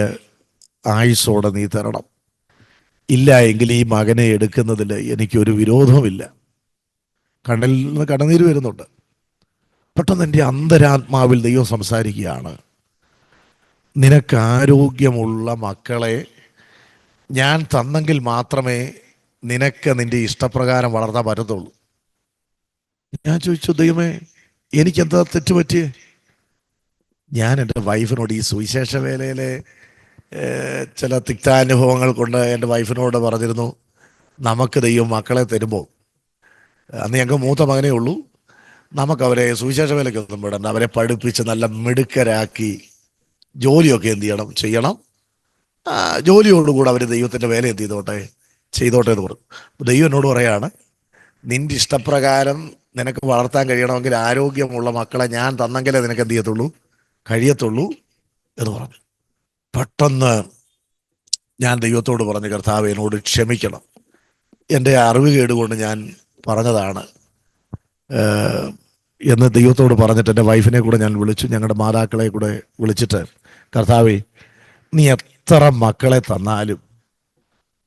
ആയുസ്സോടെ നീ തരണം, ഇല്ല എങ്കിൽ ഈ മകനെ എടുക്കുന്നതിൽ എനിക്കൊരു വിരോധവുമില്ല. കണ്ണിൽ നിന്ന് കണ്ണുനീര് വരുന്നുണ്ട്. പെട്ടെന്ന് എൻ്റെ അന്തരാത്മാവിൽ ദൈവം സംസാരിക്കുകയാണ്, നിനക്ക് ആരോഗ്യമുള്ള മക്കളെ ഞാൻ തന്നെങ്കിൽ മാത്രമേ നിനക്ക് നിൻ്റെ ഇഷ്ടപ്രകാരം വളർത്താൻ പറ്റത്തുള്ളൂ. ഞാൻ ചോദിച്ചു, ദൈവമേ, എനിക്കെന്താ തെറ്റുപറ്റിയേ? ഞാൻ എൻ്റെ വൈഫിനോട് ഈ സുവിശേഷ വേലയിലെ ചില തിക്താനുഭവങ്ങൾ കൊണ്ട് എൻ്റെ വൈഫിനോട് പറഞ്ഞിരുന്നു, നമുക്ക് ദൈവം മക്കളെ തരുമ്പോൾ, അന്ന് ഞങ്ങൾക്ക് മൂത്ത മകനേ ഉള്ളൂ, നമുക്കവരെ സുവിശേഷ വേലയ്ക്കൊന്നും വിടണ്ട, അവരെ പഠിപ്പിച്ച് നല്ല മിടുക്കരാക്കി ജോലിയൊക്കെ എന്ത് ചെയ്യണം, ജോലിയോടുകൂടെ അവർ ദൈവത്തിൻ്റെ വേല എന്ത് ചെയ്തോട്ടെ എന്ന് പറഞ്ഞു. ദൈവം എന്നോട് പറയാണ്, നിൻ്റെ ഇഷ്ടപ്രകാരം നിനക്ക് വളർത്താൻ കഴിയണമെങ്കിൽ ആരോഗ്യമുള്ള മക്കളെ ഞാൻ തന്നെങ്കിലേ നിനക്ക് എന്ത് കഴിയത്തുള്ളൂ എന്ന് പറഞ്ഞു. പെട്ടെന്ന് ഞാൻ ദൈവത്തോട് പറഞ്ഞു, കർത്താവ് എന്നോട് ക്ഷമിക്കണം, എൻ്റെ അറിവ് കേടുകൊണ്ട് ഞാൻ പറഞ്ഞതാണ് എന്ന് ദൈവത്തോട് പറഞ്ഞിട്ട് എൻ്റെ വൈഫിനെ കൂടെ ഞാൻ വിളിച്ചു, ഞങ്ങളുടെ മാതാക്കളെ കൂടെ വിളിച്ചിട്ട്, കർത്താവേ, നീ എത്ര മക്കളെ തന്നാലും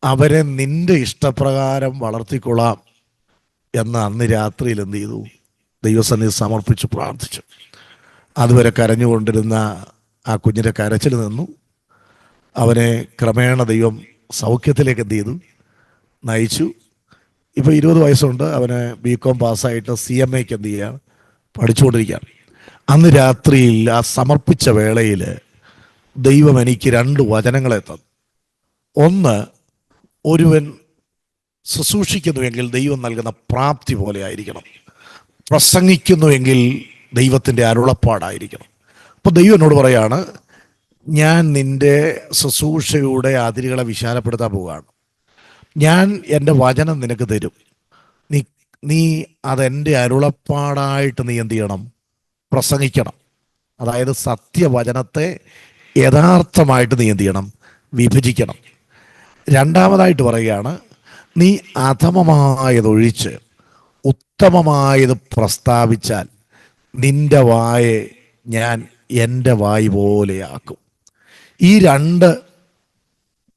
അവരെ നിൻ്റെ ഇഷ്ടപ്രകാരം വളർത്തിക്കൊള്ളാം എന്ന് അന്ന് രാത്രിയിൽ എന്ത് ചെയ്തു, ദൈവസന്നിധി സമർപ്പിച്ച് പ്രാർത്ഥിച്ചു. അതുവരെ കരഞ്ഞുകൊണ്ടിരുന്ന ആ കുഞ്ഞിൻ്റെ കരച്ചിൽ നിന്നു. അവനെ ക്രമേണ ദൈവം സൗഖ്യത്തിലേക്ക് എന്ത് ചെയ്തു, നയിച്ചു. ഇപ്പോൾ 20 വയസ്സുണ്ട്. അവന് BCom പാസ്സായിട്ട് CMAക്ക് എന്ത് ചെയ്യുകയാണ്, പഠിച്ചുകൊണ്ടിരിക്കുകയാണ്. അന്ന് രാത്രിയിൽ ആ സമർപ്പിച്ച വേളയിൽ ദൈവം എനിക്ക് 2 വചനങ്ങളെ തന്നു. ഒന്ന്, ഒരുവൻ ശുശ്രൂഷിക്കുന്നുവെങ്കിൽ ദൈവം നൽകുന്ന പ്രാപ്തി പോലെ ആയിരിക്കണം, പ്രസംഗിക്കുന്നുവെങ്കിൽ ദൈവത്തിൻ്റെ അരുളപ്പാടായിരിക്കണം. അപ്പോൾ ദൈവം എന്നോട് പറയാണ്, ഞാൻ നിൻ്റെ ശുശ്രൂഷയുടെ അതിരുകളെ വിശാലപ്പെടുത്താൻ പോവുകയാണ്. ഞാൻ എൻ്റെ വചനം നിനക്ക് തരും, നീ അതെൻ്റെ അരുളപ്പാടായിട്ട് നീ എന്ത് ചെയ്യണം, പ്രസംഗിക്കണം. അതായത് സത്യവചനത്തെ യഥാർത്ഥമായിട്ട് നീ എന്ത് ചെയ്യണം, വിഭജിക്കണം. രണ്ടാമതായിട്ട് പറയുകയാണ്, നീ അധമമായതൊഴിച്ച് ഉത്തമമായത് പ്രസ്താവിച്ചാൽ നിന്റെ വായെ ഞാൻ എൻ്റെ വായ് പോലെയാക്കും. ഈ 2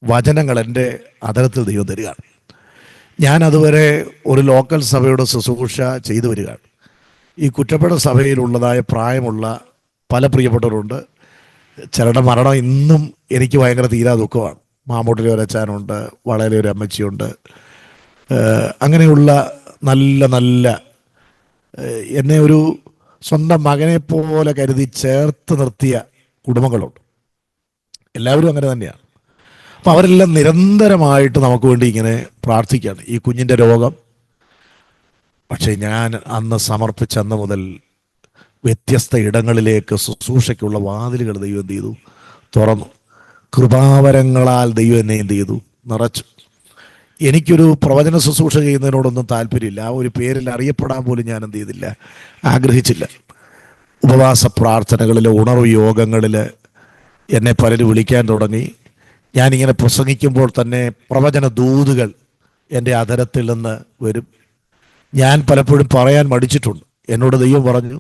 വചനങ്ങൾ എൻ്റെ അതരത്തിൽ ദൈവം തരികയാണ്. ഞാൻ അതുവരെ ഒരു ലോക്കൽ സഭയുടെ ശുശ്രൂഷ ചെയ്തു വരികയാണ്. ഈ കുറ്റപ്പെട്ട സഭയിലുള്ളതായ പ്രായമുള്ള പല പ്രിയപ്പെട്ടവരുണ്ട്. ചിലരുടെ മരണം ഇന്നും എനിക്ക് ഭയങ്കര തീരാ ദുഃഖമാണ്. മാമൂട്ടിലെ ഒരു അച്ഛനുണ്ട്, വളയിലെ ഒരു അമ്മച്ചിയുണ്ട്. അങ്ങനെയുള്ള നല്ല നല്ല എന്നെ ഒരു സ്വന്തം മകനെ പോലെ കരുതി ചേർത്ത് നിർത്തിയ കുടുംബങ്ങളുണ്ട്. എല്ലാവരും അങ്ങനെ തന്നെയാണ്. അപ്പോൾ അവരെല്ലാം നിരന്തരമായിട്ട് നമുക്ക് വേണ്ടി ഇങ്ങനെ പ്രാർത്ഥിക്കുകയാണ്. ഈ കുഞ്ഞിൻ്റെ രോഗം പക്ഷേ ഞാൻ അന്ന് സമർപ്പിച്ചന്ന് മുതൽ വ്യത്യസ്ത ഇടങ്ങളിലേക്ക് ശുശ്രൂഷയ്ക്കുള്ള വാതിലുകൾ ദൈവം എന്ത് ചെയ്തു? തുറന്നു. കൃപാവരങ്ങളാൽ ദൈവം എന്നെ എന്ത് ചെയ്തു? നിറച്ചു. എനിക്കൊരു പ്രവചന ശുശ്രൂഷ ചെയ്യുന്നതിനോടൊന്നും താല്പര്യമില്ല. ആ ഒരു പേരിൽ അറിയപ്പെടാൻ പോലും ഞാൻ എന്ത് ചെയ്തില്ല, ആഗ്രഹിച്ചില്ല. ഉപവാസ പ്രാർത്ഥനകളിൽ, ഉണർവ് യോഗങ്ങളിൽ എന്നെ പലരും വിളിക്കാൻ തുടങ്ങി. ഞാനിങ്ങനെ പ്രസംഗിക്കുമ്പോൾ തന്നെ പ്രവചന ദൂതുകൾ എൻ്റെ അധരത്തിൽ നിന്ന് വരും. ഞാൻ പലപ്പോഴും പറയാൻ മടിച്ചിട്ടുണ്ട്. എന്നോട് ദൈവം പറഞ്ഞു,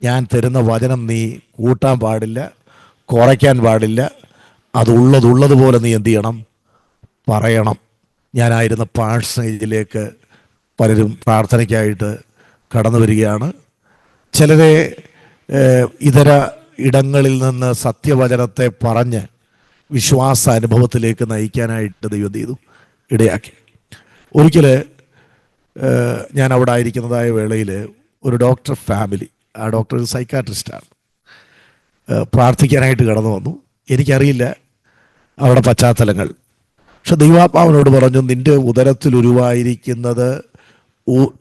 ഞാൻ തരുന്ന വചനം നീ കൂട്ടാൻ പാടില്ല, കുറയ്ക്കാൻ പാടില്ല, അതുള്ളതുപോലെ നീ എന്ത് ചെയ്യണം? പറയണം. ഞാനായിരുന്ന പാഴ്സേജിലേക്ക് പലരും പ്രാർത്ഥനയ്ക്കായിട്ട് കടന്നു വരികയാണ്. ചിലരെ ഇതര ഇടങ്ങളിൽ നിന്ന് സത്യവചനത്തെ പറഞ്ഞ് വിശ്വാസ അനുഭവത്തിലേക്ക് നയിക്കാനായിട്ട് ദൈവം ചെയ്തു ഇടയാക്കി. ഒരിക്കൽ ഞാൻ അവിടെ ആയിരിക്കുന്നതായ വേളയിൽ ഒരു ഡോക്ടർ ഫാമിലി, ആ ഡോക്ടർ ഒരു സൈക്കാട്രിസ്റ്റാണ്, പ്രാർത്ഥിക്കാനായിട്ട് കടന്നു വന്നു. എനിക്കറിയില്ല അവരുടെ പശ്ചാത്തലങ്ങൾ. പക്ഷെ ദൈവാത്മാവിനോട് പറഞ്ഞു, നിന്റെ ഉദരത്തിൽ ഉരുവായിരിക്കുന്നത്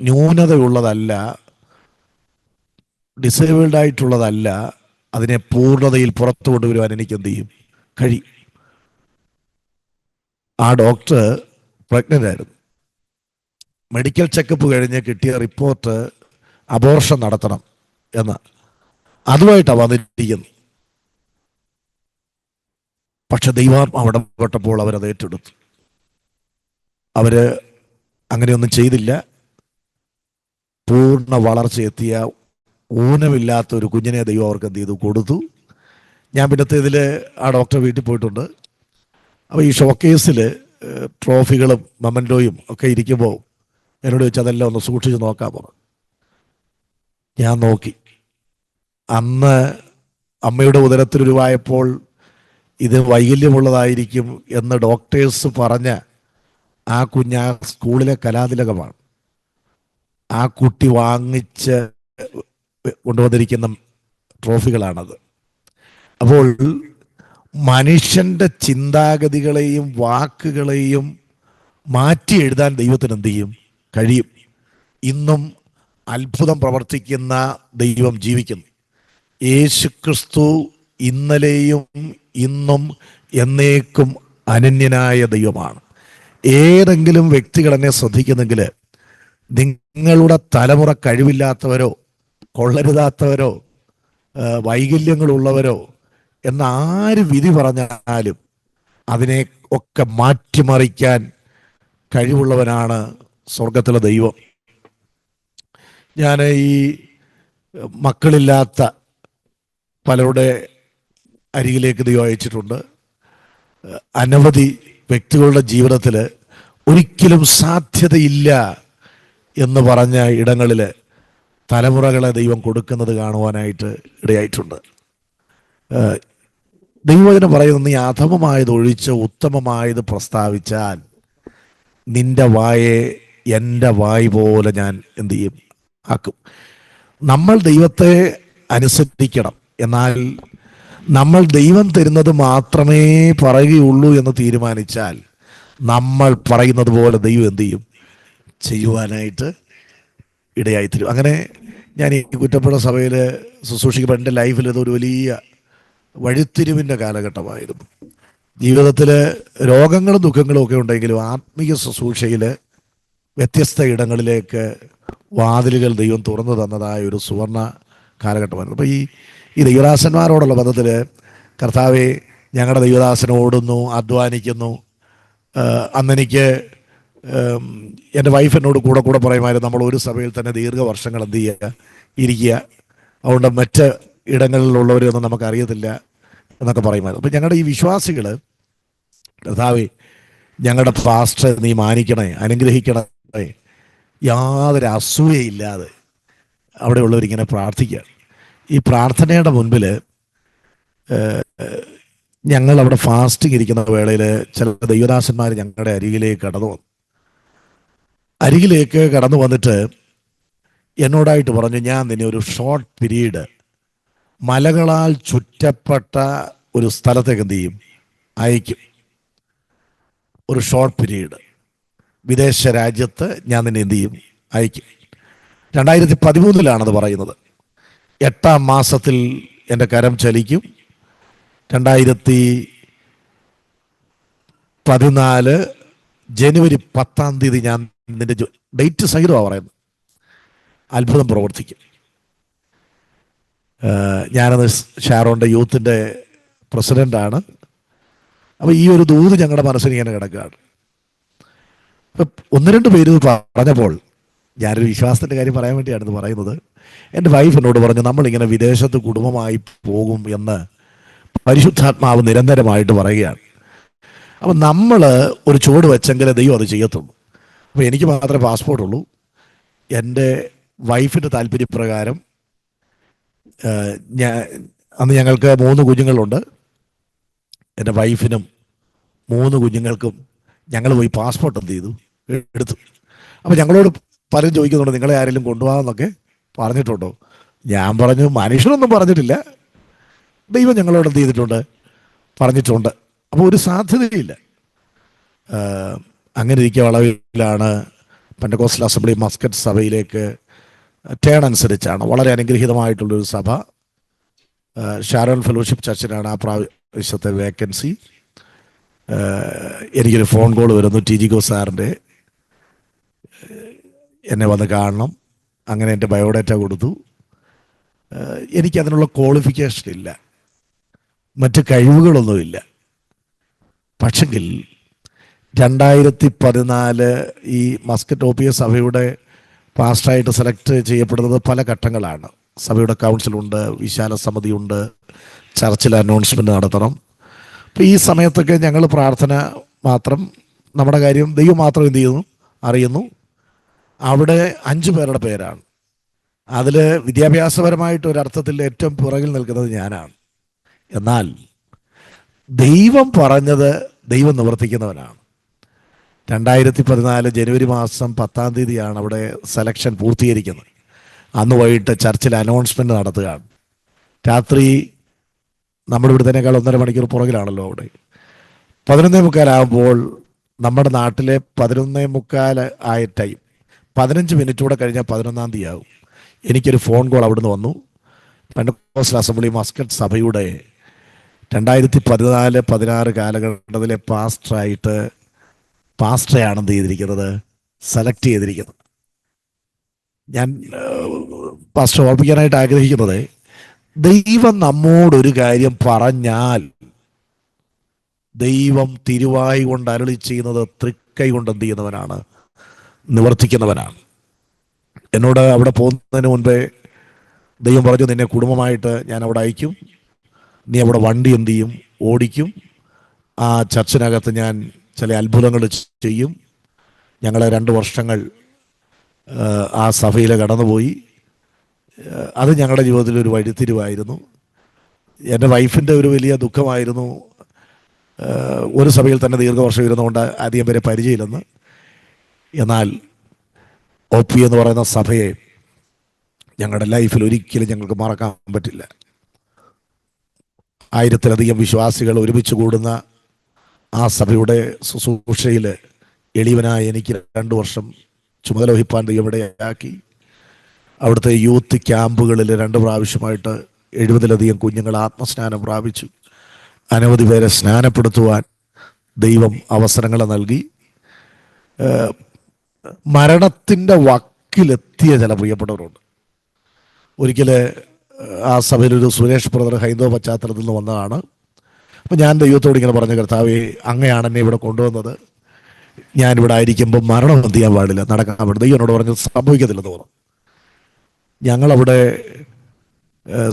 ന്യൂനതയുള്ളതല്ല, ഡിസേബിൾഡ് ആയിട്ടുള്ളതല്ല, അതിനെ പൂർണ്ണതയിൽ പുറത്തു കൊണ്ടുവരുവാൻ എനിക്ക് എന്ത് ചെയ്യും? കഴിയും. ആ ഡോക്ടർ പ്രഗ്നൻ്റ് ആയിരുന്നു. മെഡിക്കൽ ചെക്കപ്പ് കഴിഞ്ഞ് കിട്ടിയ റിപ്പോർട്ട് അബോർഷൻ നടത്തണം എന്ന്. അതുമായിട്ടാണ് വന്നിരിക്കുന്നത്. പക്ഷെ ദൈവാത്മാവ് ഇടപെട്ടപ്പോൾ അവരത് ഏറ്റെടുത്തു. അവര് അങ്ങനെയൊന്നും ചെയ്തില്ല. പൂർണ്ണ വളർച്ചയെത്തിയ ഊനമില്ലാത്ത ഒരു കുഞ്ഞിനെ ദൈവം അവർക്ക് എന്ത് ചെയ്തു? കൊടുത്തു. ഞാൻ പിന്നത്തേതിൽ ആ ഡോക്ടർ വീട്ടിൽ പോയിട്ടുണ്ട്. അപ്പോൾ ഈ ഷോക്കേസിൽ ട്രോഫികളും മൊമെൻറ്റോയും ഒക്കെ ഇരിക്കുമ്പോൾ എന്നോട് ചോദിച്ചാൽ അതെല്ലാം ഒന്ന് സൂക്ഷിച്ച് നോക്കാൻ പറഞ്ഞു. ഞാൻ നോക്കി. അന്ന് അമ്മയുടെ ഉദരത്തിലുരുവായപ്പോൾ ഇത് വൈകല്യമുള്ളതായിരിക്കും എന്ന് ഡോക്ടേഴ്സ് പറഞ്ഞ ആ കുഞ്ഞ് ആ സ്കൂളിലെ കലാതിലകമാണ്. ആ കുട്ടി വാങ്ങിച്ച് കൊണ്ടുവന്നിരിക്കുന്ന ട്രോഫികളാണത്. അപ്പോൾ മനുഷ്യൻ്റെ ചിന്താഗതികളെയും വാക്കുകളെയും മാറ്റി എഴുതാൻ ദൈവത്തിന് എന്ത് ചെയ്യും? കഴിയും. ഇന്നും അത്ഭുതം പ്രവർത്തിക്കുന്ന ദൈവം ജീവിക്കുന്നു. യേശുക്രിസ്തു ഇന്നലെയും ഇന്നും എന്നേക്കും അനന്യനായ ദൈവമാണ്. ഏതെങ്കിലും വ്യക്തികൾ എന്നെ ശ്രദ്ധിക്കുന്നെങ്കിൽ നിങ്ങളുടെ തലമുറ കഴിവില്ലാത്തവരോ കൊള്ളരുതാത്തവരോ വൈകല്യങ്ങളുള്ളവരോ എന്നാര് വിധി പറഞ്ഞാലും അതിനെ ഒക്കെ മാറ്റിമറിക്കാൻ കഴിവുള്ളവനാണ് സ്വർഗത്തിലെ ദൈവം. ഞാൻ ഈ മക്കളില്ലാത്ത പലരുടെ അരികിലേക്ക് ദൈവം അയച്ചിട്ടുണ്ട്. അനവധി വ്യക്തികളുടെ ജീവിതത്തിൽ ഒരിക്കലും സാധ്യതയില്ല എന്ന് പറഞ്ഞ ഇടങ്ങളിൽ തലമുറകളെ ദൈവം കൊടുക്കുന്നത് കാണുവാനായിട്ട് ഇടയായിട്ടുണ്ട്. ദൈവവചനം പറയുന്നത്, നീ അധമമായത് ഒഴിച്ച് ഉത്തമമായത് പ്രസ്താവിച്ചാൽ നിന്റെ വായെ എൻ്റെ വായ് പോലെ ഞാൻ എന്ത് ചെയ്യും? ആക്കും. നമ്മൾ ദൈവത്തെ അനുസരിക്കണം. എന്നാൽ നമ്മൾ ദൈവം തരുന്നത് മാത്രമേ പറയുകയുള്ളൂ എന്ന് തീരുമാനിച്ചാൽ നമ്മൾ പറയുന്നത് പോലെ ദൈവം എന്ത് ചെയ്യും? ചെയ്യുവാനായിട്ട് ഇടയായിത്തരും. അങ്ങനെ ഞാൻ ഈ കുറ്റപ്പുഴ സഭയിൽ ശുശ്രൂഷിക്കുമ്പോൾ എൻ്റെ ലൈഫിൽ ഇതൊരു വലിയ വഴിത്തിരിവിൻ്റെ കാലഘട്ടമായിരുന്നു. ജീവിതത്തിൽ രോഗങ്ങളും ദുഃഖങ്ങളും ഒക്കെ ഉണ്ടെങ്കിലും ആത്മീയ ശുശ്രൂഷയിൽ വ്യത്യസ്ത ഇടങ്ങളിലേക്ക് വാതിലുകൾ ദൈവം തുറന്നു തന്നതായ ഒരു സുവർണ കാലഘട്ടമായിരുന്നു. അപ്പോൾ ഈ ദൈവദാസന്മാരോടുള്ള ബന്ധത്തിൽ കർത്താവെ, ഞങ്ങളുടെ ദൈവദാസൻ ഓടുന്നു, അധ്വാനിക്കുന്നു. അന്നെനിക്ക് എൻ്റെ വൈഫ് എന്നോട് കൂടെ പറയുമായിരുന്നു, നമ്മൾ ഒരു സഭയിൽ തന്നെ ദീർഘവർഷങ്ങൾ എന്ത് ചെയ്യുക, ഇരിക്കുക, അതുകൊണ്ട് മറ്റ് ഇടങ്ങളിലുള്ളവരെയൊന്നും നമുക്കറിയത്തില്ല എന്നൊക്കെ പറയുമായിരുന്നു. അപ്പം ഞങ്ങളുടെ ഈ വിശ്വാസികൾ, കർത്താവെ ഞങ്ങളുടെ പാസ്റ്റർ നീ മാനിക്കണേ, അനുഗ്രഹിക്കണേ, യാതൊരു അസൂയയില്ലാതെ അവിടെയുള്ളവരിങ്ങനെ പ്രാർത്ഥിക്കുക. ഈ പ്രാർത്ഥനയുടെ മുൻപിൽ ഞങ്ങൾ അവിടെ ഫാസ്റ്റിംഗ് ഇരിക്കുന്ന വേളയിൽ ചില ദൈവദാസന്മാർ ഞങ്ങളുടെ അരികിലേക്ക് കടന്നു വന്നിട്ട് എന്നോടായിട്ട് പറഞ്ഞു, ഞാൻ നിന്നെ ഒരു ഷോർട്ട് പീരീഡ് മലകളാൽ ചുറ്റപ്പെട്ട ഒരു സ്ഥലത്തേക്ക് എന്ത് ചെയ്യും? അയക്കും. ഒരു ഷോർട്ട് പീരീഡ് വിദേശ രാജ്യത്ത് ഞാൻ നിന്നെ എന്ത് ചെയ്യും? അയക്കും. 2013 പറയുന്നത്. 8-ാം മാസത്തിൽ എൻ്റെ കരം ചലിക്കും. 2014 ജനുവരി 10-ാം തീയതി ഞാൻ നിന്റെ ഡേറ്റ് സഹിതമാണ് പറയുന്നത്, അത്ഭുതം പ്രവർത്തിക്കും. ഞാനത് ഷാരോണിൻ്റെ യൂത്തിൻ്റെ പ്രസിഡൻ്റാണ്. അപ്പോൾ ഈ ഒരു ദൂത് ഞങ്ങളുടെ മനസ്സിൽ ഇങ്ങനെ കിടക്കുകയാണ്. ഇപ്പം 1-2 പേര് പറഞ്ഞപ്പോൾ ഞാനൊരു വിശ്വാസത്തിൻ്റെ കാര്യം പറയാൻ വേണ്ടിയാണ് ഇത് പറയുന്നത്. എൻ്റെ വൈഫ് എന്നോട് പറഞ്ഞു, നമ്മളിങ്ങനെ വിദേശത്ത് കുടുംബമായി പോകും എന്ന് പരിശുദ്ധാത്മാവ് നിരന്തരമായിട്ട് പറയുകയാണ്. അപ്പം നമ്മൾ ഒരു ചുവട് വെച്ചെങ്കിലേ ദൈവം അത് ചെയ്യത്തുള്ളൂ. അപ്പോൾ എനിക്ക് മാത്രമേ പാസ്പോർട്ടുള്ളൂ. എൻ്റെ വൈഫിൻ്റെ താല്പര്യപ്രകാരം അന്ന് ഞങ്ങൾക്ക് 3 കുഞ്ഞുങ്ങളുണ്ട്. എൻ്റെ വൈഫിനും 3 കുഞ്ഞുങ്ങൾക്കും ഞങ്ങൾ പോയി പാസ്പോർട്ട് എന്ത് ചെയ്തു, എടുത്തു. അപ്പോൾ ഞങ്ങളോട് പലരും ചോദിക്കുന്നുണ്ട്, നിങ്ങളെ ആരെങ്കിലും കൊണ്ടുപോകാമെന്നൊക്കെ പറഞ്ഞിട്ടുണ്ടോ? ഞാൻ പറഞ്ഞു, മനുഷ്യനൊന്നും പറഞ്ഞിട്ടില്ല, ദൈവം ഞങ്ങളോട് എന്ത് ചെയ്തിട്ടുണ്ട്, പറഞ്ഞിട്ടുണ്ട്. അപ്പോൾ ഒരു സാധ്യതയില്ല. അങ്ങനെ ഇരിക്കുക വളവിലാണ് പെന്തക്കോസ്റ്റൽ അസംബ്ലി മസ്കറ്റ് സഭയിലേക്ക് ടേൺ അനുസരിച്ചാണ്, വളരെ അനുഗ്രഹീതമായിട്ടുള്ളൊരു സഭ. ഷാരോൺ ഫെലോഷിപ്പ് ചർച്ചിനാണ് ആ പ്രാവശ്യത്തെ വേക്കൻസി. എനിക്കൊരു ഫോൺ കോൾ വരുന്നു, ടി.ജി. സാറിൻ്റെ, എന്നെ വന്ന് കാണണം. അങ്ങനെ എൻ്റെ ബയോഡാറ്റ കൊടുത്തു. എനിക്കതിനുള്ള ക്വാളിഫിക്കേഷൻ ഇല്ല, മറ്റ് കഴിവുകളൊന്നുമില്ല. പക്ഷെങ്കിൽ 2014 ഈ മസ്കറ്റ് OPS സഭയുടെ പാസ്റ്ററായിട്ട് സെലക്ട് ചെയ്യപ്പെടുന്നത് പല ഘട്ടങ്ങളാണ്. സഭയുടെ കൗൺസിലുണ്ട്, വിശാല സമിതിയുണ്ട്, ചർച്ചിൽ അനൗൺസ്മെൻറ്റ് നടത്തണം. അപ്പോൾ ഈ സമയത്തൊക്കെ ഞങ്ങൾ പ്രാർത്ഥന മാത്രം, നമ്മുടെ കാര്യം ദൈവം മാത്രം എന്ത് ചെയ്യുന്നു, അറിയുന്നു. അവിടെ 5 പേരുടെ പേരാണ്. അതിൽ വിദ്യാഭ്യാസപരമായിട്ട് ഒരർത്ഥത്തിൽ ഏറ്റവും പുറകിൽ നിൽക്കുന്നത് ഞാനാണ്. എന്നാൽ ദൈവം പറഞ്ഞത് ദൈവം നിവർത്തിക്കുന്നവനാണ്. 2014 ജനുവരി മാസം 10-ാം തീയതിയാണ് അവിടെ സെലക്ഷൻ പൂർത്തീകരിക്കുന്നത്. അന്ന് വൈകിട്ട് ചർച്ചിൽ അനൗൺസ്മെൻറ്റ് നടത്തുകയാണ്. രാത്രി നമ്മുടെ ഇവിടുത്തേക്കാൾ 1.5 മണിക്കൂർ പുറകിലാണല്ലോ അവിടെ. 11:45 നമ്മുടെ നാട്ടിലെ 11:45 ആയ ടൈം, 15 മിനിറ്റ് കൂടെ കഴിഞ്ഞാൽ 11-ാം തീയതി ആകും. എനിക്കൊരു ഫോൺ കോൾ അവിടുന്ന് വന്നു. പെന്തക്കോസ്റ്റൽ അസംബ്ലി മസ്കറ്റ് സഭയുടെ 2014-16 കാലഘട്ടത്തിലെ പാസ്റ്ററെയാണ് എന്ത് ചെയ്തിരിക്കുന്നത്, സെലക്ട് ചെയ്തിരിക്കുന്നത്. ഞാൻ പാസ്റ്റർ ഓർപ്പിക്കാനായിട്ട് ആഗ്രഹിക്കുന്നത്, ദൈവം നമ്മോടൊരു കാര്യം പറഞ്ഞാൽ ദൈവം തിരുവായി കൊണ്ട് അരുളി ചെയ്യുന്നത് തൃക്കൈ കൊണ്ട് എന്ത് ചെയ്യുന്നവനാണ്, നിവർത്തിക്കുന്നവനാണ്. എന്നോട് അവിടെ പോകുന്നതിന് മുൻപേ ദൈവം പറഞ്ഞു, നിന്നെ കുടുംബമായിട്ട് ഞാൻ അവിടെ അയക്കും, നീ അവിടെ വണ്ടി എന്ത് ചെയ്യും, ഓടിക്കും. ആ ചർച്ചിനകത്ത് ഞാൻ ചില അത്ഭുതങ്ങൾ ചെയ്യും. ഞങ്ങൾ 2 വർഷങ്ങൾ ആ സഭയിൽ കടന്നുപോയി. അത് ഞങ്ങളുടെ ജീവിതത്തിൽ ഒരു വഴിത്തിരിവായിരുന്നു. എൻ്റെ വൈഫിൻ്റെ ഒരു വലിയ ദുഃഖമായിരുന്നു, ഒരു സഭയിൽ തന്നെ ദീർഘവർഷം ഇരുന്നുകൊണ്ട് അധികം പേരെ പരിചയമില്ലെന്ന്. എന്നാൽ OP എന്ന് പറയുന്ന സഭയെ ഞങ്ങളുടെ ലൈഫിൽ ഒരിക്കലും ഞങ്ങൾക്ക് മറക്കാൻ പറ്റില്ല. 1000-ലധികം വിശ്വാസികൾ ഒരുമിച്ച് കൂടുന്ന ആ സഭയുടെ ശുശ്രൂഷയിൽ എളിയവനായ എനിക്ക് 2 വർഷം ചുമതല വഹിപ്പാൻ ദൈവം ഇടയാക്കി. അവിടുത്തെ യൂത്ത് ക്യാമ്പുകളിൽ 2 പ്രാവശ്യമായിട്ട് 70-ലധികം കുഞ്ഞുങ്ങൾ ആത്മസ്നാനം പ്രാപിച്ചു. അനവധി പേരെ സ്നാനപ്പെടുത്തുവാൻ ദൈവം അവസരങ്ങൾ നൽകി. മരണത്തിൻ്റെ വക്കിലെത്തിയ ചില പ്രിയപ്പെട്ടവരുണ്ട്. ഒരിക്കൽ ആ സഭയിലൊരു സുരേഷ് ബ്രദർ ഹൈന്ദവ പശ്ചാത്തലത്തിൽ നിന്ന് വന്നതാണ്. അപ്പോൾ ഞാൻ ദൈവത്തോട് ഇങ്ങനെ പറഞ്ഞു, കർത്താവേ, അങ്ങയാണ് എന്നെ ഇവിടെ കൊണ്ടുവന്നത്, ഞാനിവിടെ ആയിരിക്കുമ്പോൾ മരണം എന്ത് ചെയ്യാൻ പാടില്ല, നടക്കാൻ പാടില്ല. ദൈവം എന്നോട് പറഞ്ഞത് സംഭവിക്കത്തില്ലെന്ന് പറഞ്ഞു. ഞങ്ങളവിടെ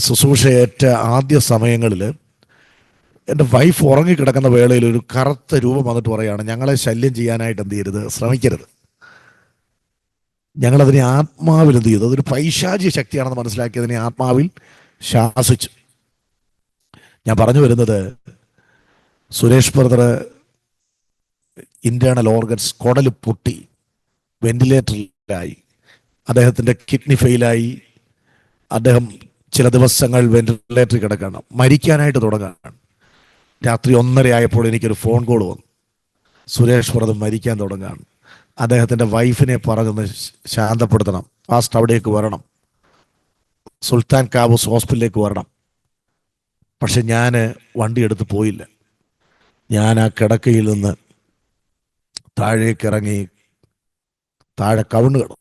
ശുശ്രൂഷയേറ്റ ആദ്യ സമയങ്ങളിൽ എൻ്റെ വൈഫ് ഉറങ്ങിക്കിടക്കുന്ന വേളയിൽ ഒരു കറുത്ത രൂപം വന്നിട്ട് പറയുകയാണ്, ഞങ്ങളെ ശല്യം ചെയ്യാനായിട്ട് എന്ത് ചെയ്യരുത്, ശ്രമിക്കരുത്. ഞങ്ങളതിനെ ആത്മാവിൽ എന്ത് ചെയ്തു, അതൊരു പൈശാചിക ശക്തിയാണെന്ന് മനസ്സിലാക്കിയതിനെ ആത്മാവിൽ ശാസിച്ചു. ഞാൻ പറഞ്ഞു വരുന്നത്, സുരേഷ് ബ്രദർ ഇൻറ്റേർണൽ ഓർഗൻസ് കുടൽ പൊട്ടി വെന്റിലേറ്ററിലായി, അദ്ദേഹത്തിൻ്റെ കിഡ്നി ഫെയിലായി, അദ്ദേഹം ചില ദിവസങ്ങൾ വെന്റിലേറ്ററിൽ കിടക്കുകയാണ്, മരിക്കാനായിട്ട് തുടങ്ങുകയാണ്. രാത്രി 1:30 ആയപ്പോൾ എനിക്കൊരു ഫോൺ കോൾ വന്നു, സുരേഷ് ബ്രദർ മരിക്കാൻ തുടങ്ങുകയാണ്, അദ്ദേഹത്തിൻ്റെ വൈഫിനെ പറഞ്ഞൊന്ന് ശാന്തപ്പെടുത്തണം, ഫാസ്റ്റ് അവിടേക്ക് വരണം, സുൽത്താൻ കാബൂസ് ഹോസ്പിറ്റലിലേക്ക് വരണം. പക്ഷെ ഞാൻ വണ്ടി എടുത്ത് പോയില്ല. ഞാൻ ആ കിടക്കയിൽ നിന്ന് താഴേക്ക് ഇറങ്ങി താഴെ കവിണ് കിടന്നു.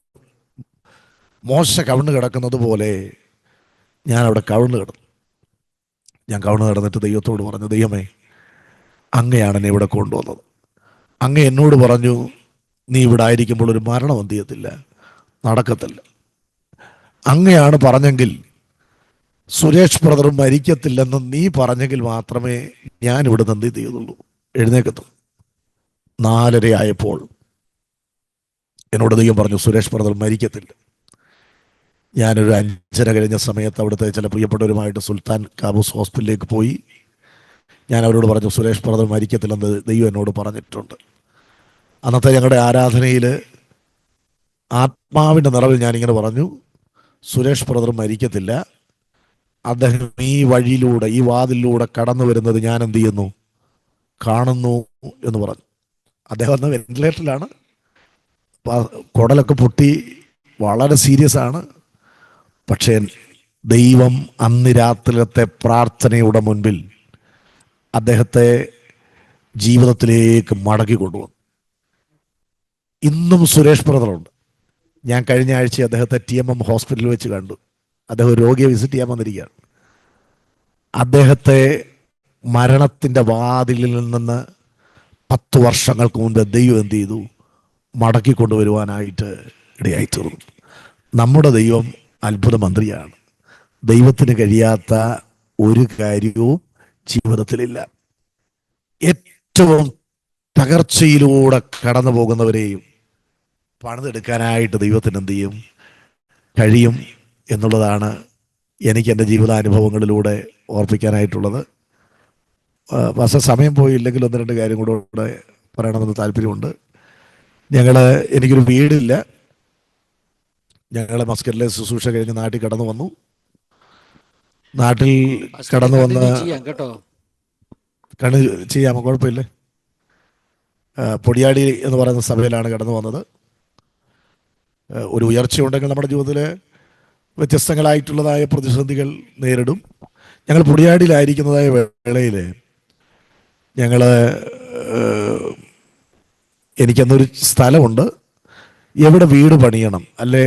മോശ കവിണ് കിടക്കുന്നത് പോലെ ഞാൻ അവിടെ കവിണ് കിടന്നു. ഞാൻ കവിണ് കിടന്നിട്ട് ദൈവത്തോട് പറഞ്ഞു, ദൈവമേ, അങ്ങയാണ് എന്നെ ഇവിടെ കൊണ്ടുവന്നത്. അങ്ങ് എന്നോട് പറഞ്ഞു, നീ ഇവിടെ ആയിരിക്കുമ്പോൾ ഒരു മരണം എന്ത് ചെയ്യത്തില്ല, നടക്കത്തില്ല. അങ്ങയാണ് പറഞ്ഞെങ്കിൽ സുരേഷ് ബ്രദർ മരിക്കത്തില്ലെന്ന് നീ പറഞ്ഞെങ്കിൽ മാത്രമേ ഞാൻ ഇവിടെ നിന്ന് എന്ത് ചെയ്തുള്ളൂ, എഴുന്നേക്കത്തു. 4:30 ആയപ്പോൾ എന്നോട് ദൈവം പറഞ്ഞു, സുരേഷ് ബ്രദർ മരിക്കത്തില്ല. ഞാനൊരു 5:30 കഴിഞ്ഞ സമയത്ത് അവിടുത്തെ ചില പ്രിയപ്പെട്ടവരുമായിട്ട് സുൽത്താൻ കാബൂസ് ഹോസ്പിറ്റലിലേക്ക് പോയി. ഞാൻ അവരോട് പറഞ്ഞു, സുരേഷ് ബ്രദർ മരിക്കത്തില്ലെന്ന് ദൈവം എന്നോട് പറഞ്ഞിട്ടുണ്ട്. അന്നത്തെ ഞങ്ങളുടെ ആരാധനയിൽ ആത്മാവിൻ്റെ നിറവിൽ ഞാനിങ്ങനെ പറഞ്ഞു, സുരേഷ് ബ്രദർ മരിക്കത്തില്ല. അദ്ദേഹം ഈ വഴിയിലൂടെ, ഈ വാതിലൂടെ കടന്നു വരുന്നത് ഞാൻ എന്ത് ചെയ്യുന്നു, കാണുന്നു എന്ന് പറഞ്ഞു. അദ്ദേഹം അന്ന് വെന്റിലേറ്ററിലാണ്, കുടലൊക്കെ പൊട്ടി, വളരെ സീരിയസ് ആണ്. പക്ഷേ ദൈവം അന്ന് രാത്രിയിലത്തെ പ്രാർത്ഥനയുടെ മുൻപിൽ അദ്ദേഹത്തെ ജീവിതത്തിലേക്ക് മടക്കി കൊണ്ടുവന്നു. ഇന്നും സുരേഷ് ബ്രദറുണ്ട്. ഞാൻ കഴിഞ്ഞ ആഴ്ച അദ്ദേഹത്തെ TMM ഹോസ്പിറ്റലിൽ വെച്ച് കണ്ടു. അദ്ദേഹം രോഗിയെ വിസിറ്റ് ചെയ്യാൻ വന്നിരിക്കുകയാണ്. അദ്ദേഹത്തെ മരണത്തിൻ്റെ വാതിലിൽ നിന്ന് 10 വർഷങ്ങൾക്ക് മുൻപ് ദൈവം എന്ത് ചെയ്തു, മടക്കി കൊണ്ടുവരുവാനായിട്ട് ഇടയായി തീർന്നു. നമ്മുടെ ദൈവം അത്ഭുത മന്ത്രിയാണ്. ദൈവത്തിന് കഴിയാത്ത ഒരു കാര്യവും ജീവിതത്തിലില്ല. ഏറ്റവും തകർച്ചയിലൂടെ കടന്നു പോകുന്നവരെയും പണിതെടുക്കാനായിട്ട് ദൈവത്തിന് എന്ത് ചെയ്യും, കഴിയും എന്നുള്ളതാണ് എനിക്ക് എൻ്റെ ജീവിതാനുഭവങ്ങളിലൂടെ ഓർപ്പിക്കാനായിട്ടുള്ളത്. പക്ഷേ സമയം പോയില്ലെങ്കിൽ 1-2 കാര്യം കൂടെ പറയണമെന്ന് താല്പര്യമുണ്ട്. എനിക്കൊരു വീടില്ല. ഞങ്ങൾ മസ്കറ്റിലെ ശുശ്രൂഷ കഴിഞ്ഞ് നാട്ടിൽ കടന്നു വന്നു. നാട്ടിൽ കടന്നു വന്ന് ചെയ്യാമോ, കുഴപ്പമില്ലേ. പൊടിയാടി എന്ന് പറയുന്ന സഭയിലാണ് കടന്നു വന്നത്. ഒരു ഉയർച്ചയുണ്ടെങ്കിൽ നമ്മുടെ ജീവിതത്തിൽ വ്യത്യസ്തങ്ങളായിട്ടുള്ളതായ പ്രതിസന്ധികൾ നേരിടും. ഞങ്ങൾ പൊടിയാടിയിലായിരിക്കുന്നതായ വേളയിൽ എനിക്കന്നൊരു സ്ഥലമുണ്ട്. എവിടെ വീട് പണിയണം, അല്ലെ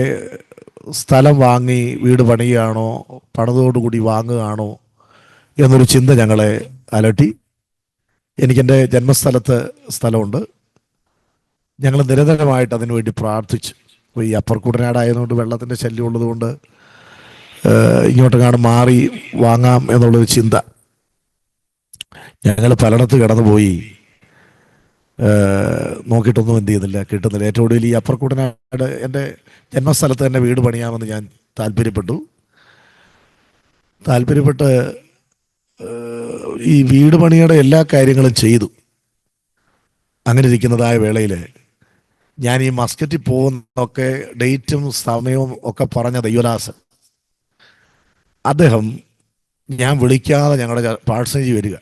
സ്ഥലം വാങ്ങി വീട് പണിയുകയാണോ പണിതോടുകൂടി വാങ്ങുകയാണോ എന്നൊരു ചിന്ത ഞങ്ങളെ അലട്ടി. എനിക്കെൻ്റെ ജന്മസ്ഥലത്ത് സ്ഥലമുണ്ട്. ഞങ്ങൾ നിരന്തരമായിട്ട് അതിനുവേണ്ടി പ്രാർത്ഥിച്ചു. ഈ അപ്പർ കുട്ടനാടായതുകൊണ്ട് വെള്ളത്തിൻ്റെ ശല്യം ഉള്ളതുകൊണ്ട് ഇങ്ങോട്ടെങ്ങാനും മാറി വാങ്ങാം എന്നുള്ളൊരു ചിന്ത. ഞങ്ങൾ പലയിടത്ത് കടന്നുപോയി, നോക്കിയിട്ടൊന്നും എന്ത് ചെയ്യുന്നില്ല, കിട്ടുന്നില്ല. ഏറ്റവും കൂടുതൽ ഈ അപ്പർ കുട്ടനാട് എൻ്റെ ജന്മസ്ഥലത്ത് തന്നെ വീട് പണിയാമെന്ന് ഞാൻ താല്പര്യപ്പെട്ട് ഈ വീട് പണിയുടെ എല്ലാ കാര്യങ്ങളും ചെയ്തു. അങ്ങനെ ഇരിക്കുന്നതായ വേളയിൽ ഞാൻ ഈ മസ്കറ്റിൽ പോകുന്നതൊക്കെ ഡേറ്റും സമയവും ഒക്കെ പറഞ്ഞ ദൈവദാസൻ, അദ്ദേഹം ഞാൻ വിളിക്കാതെ ഞങ്ങളുടെ പാഴ്സേജ് വരിക,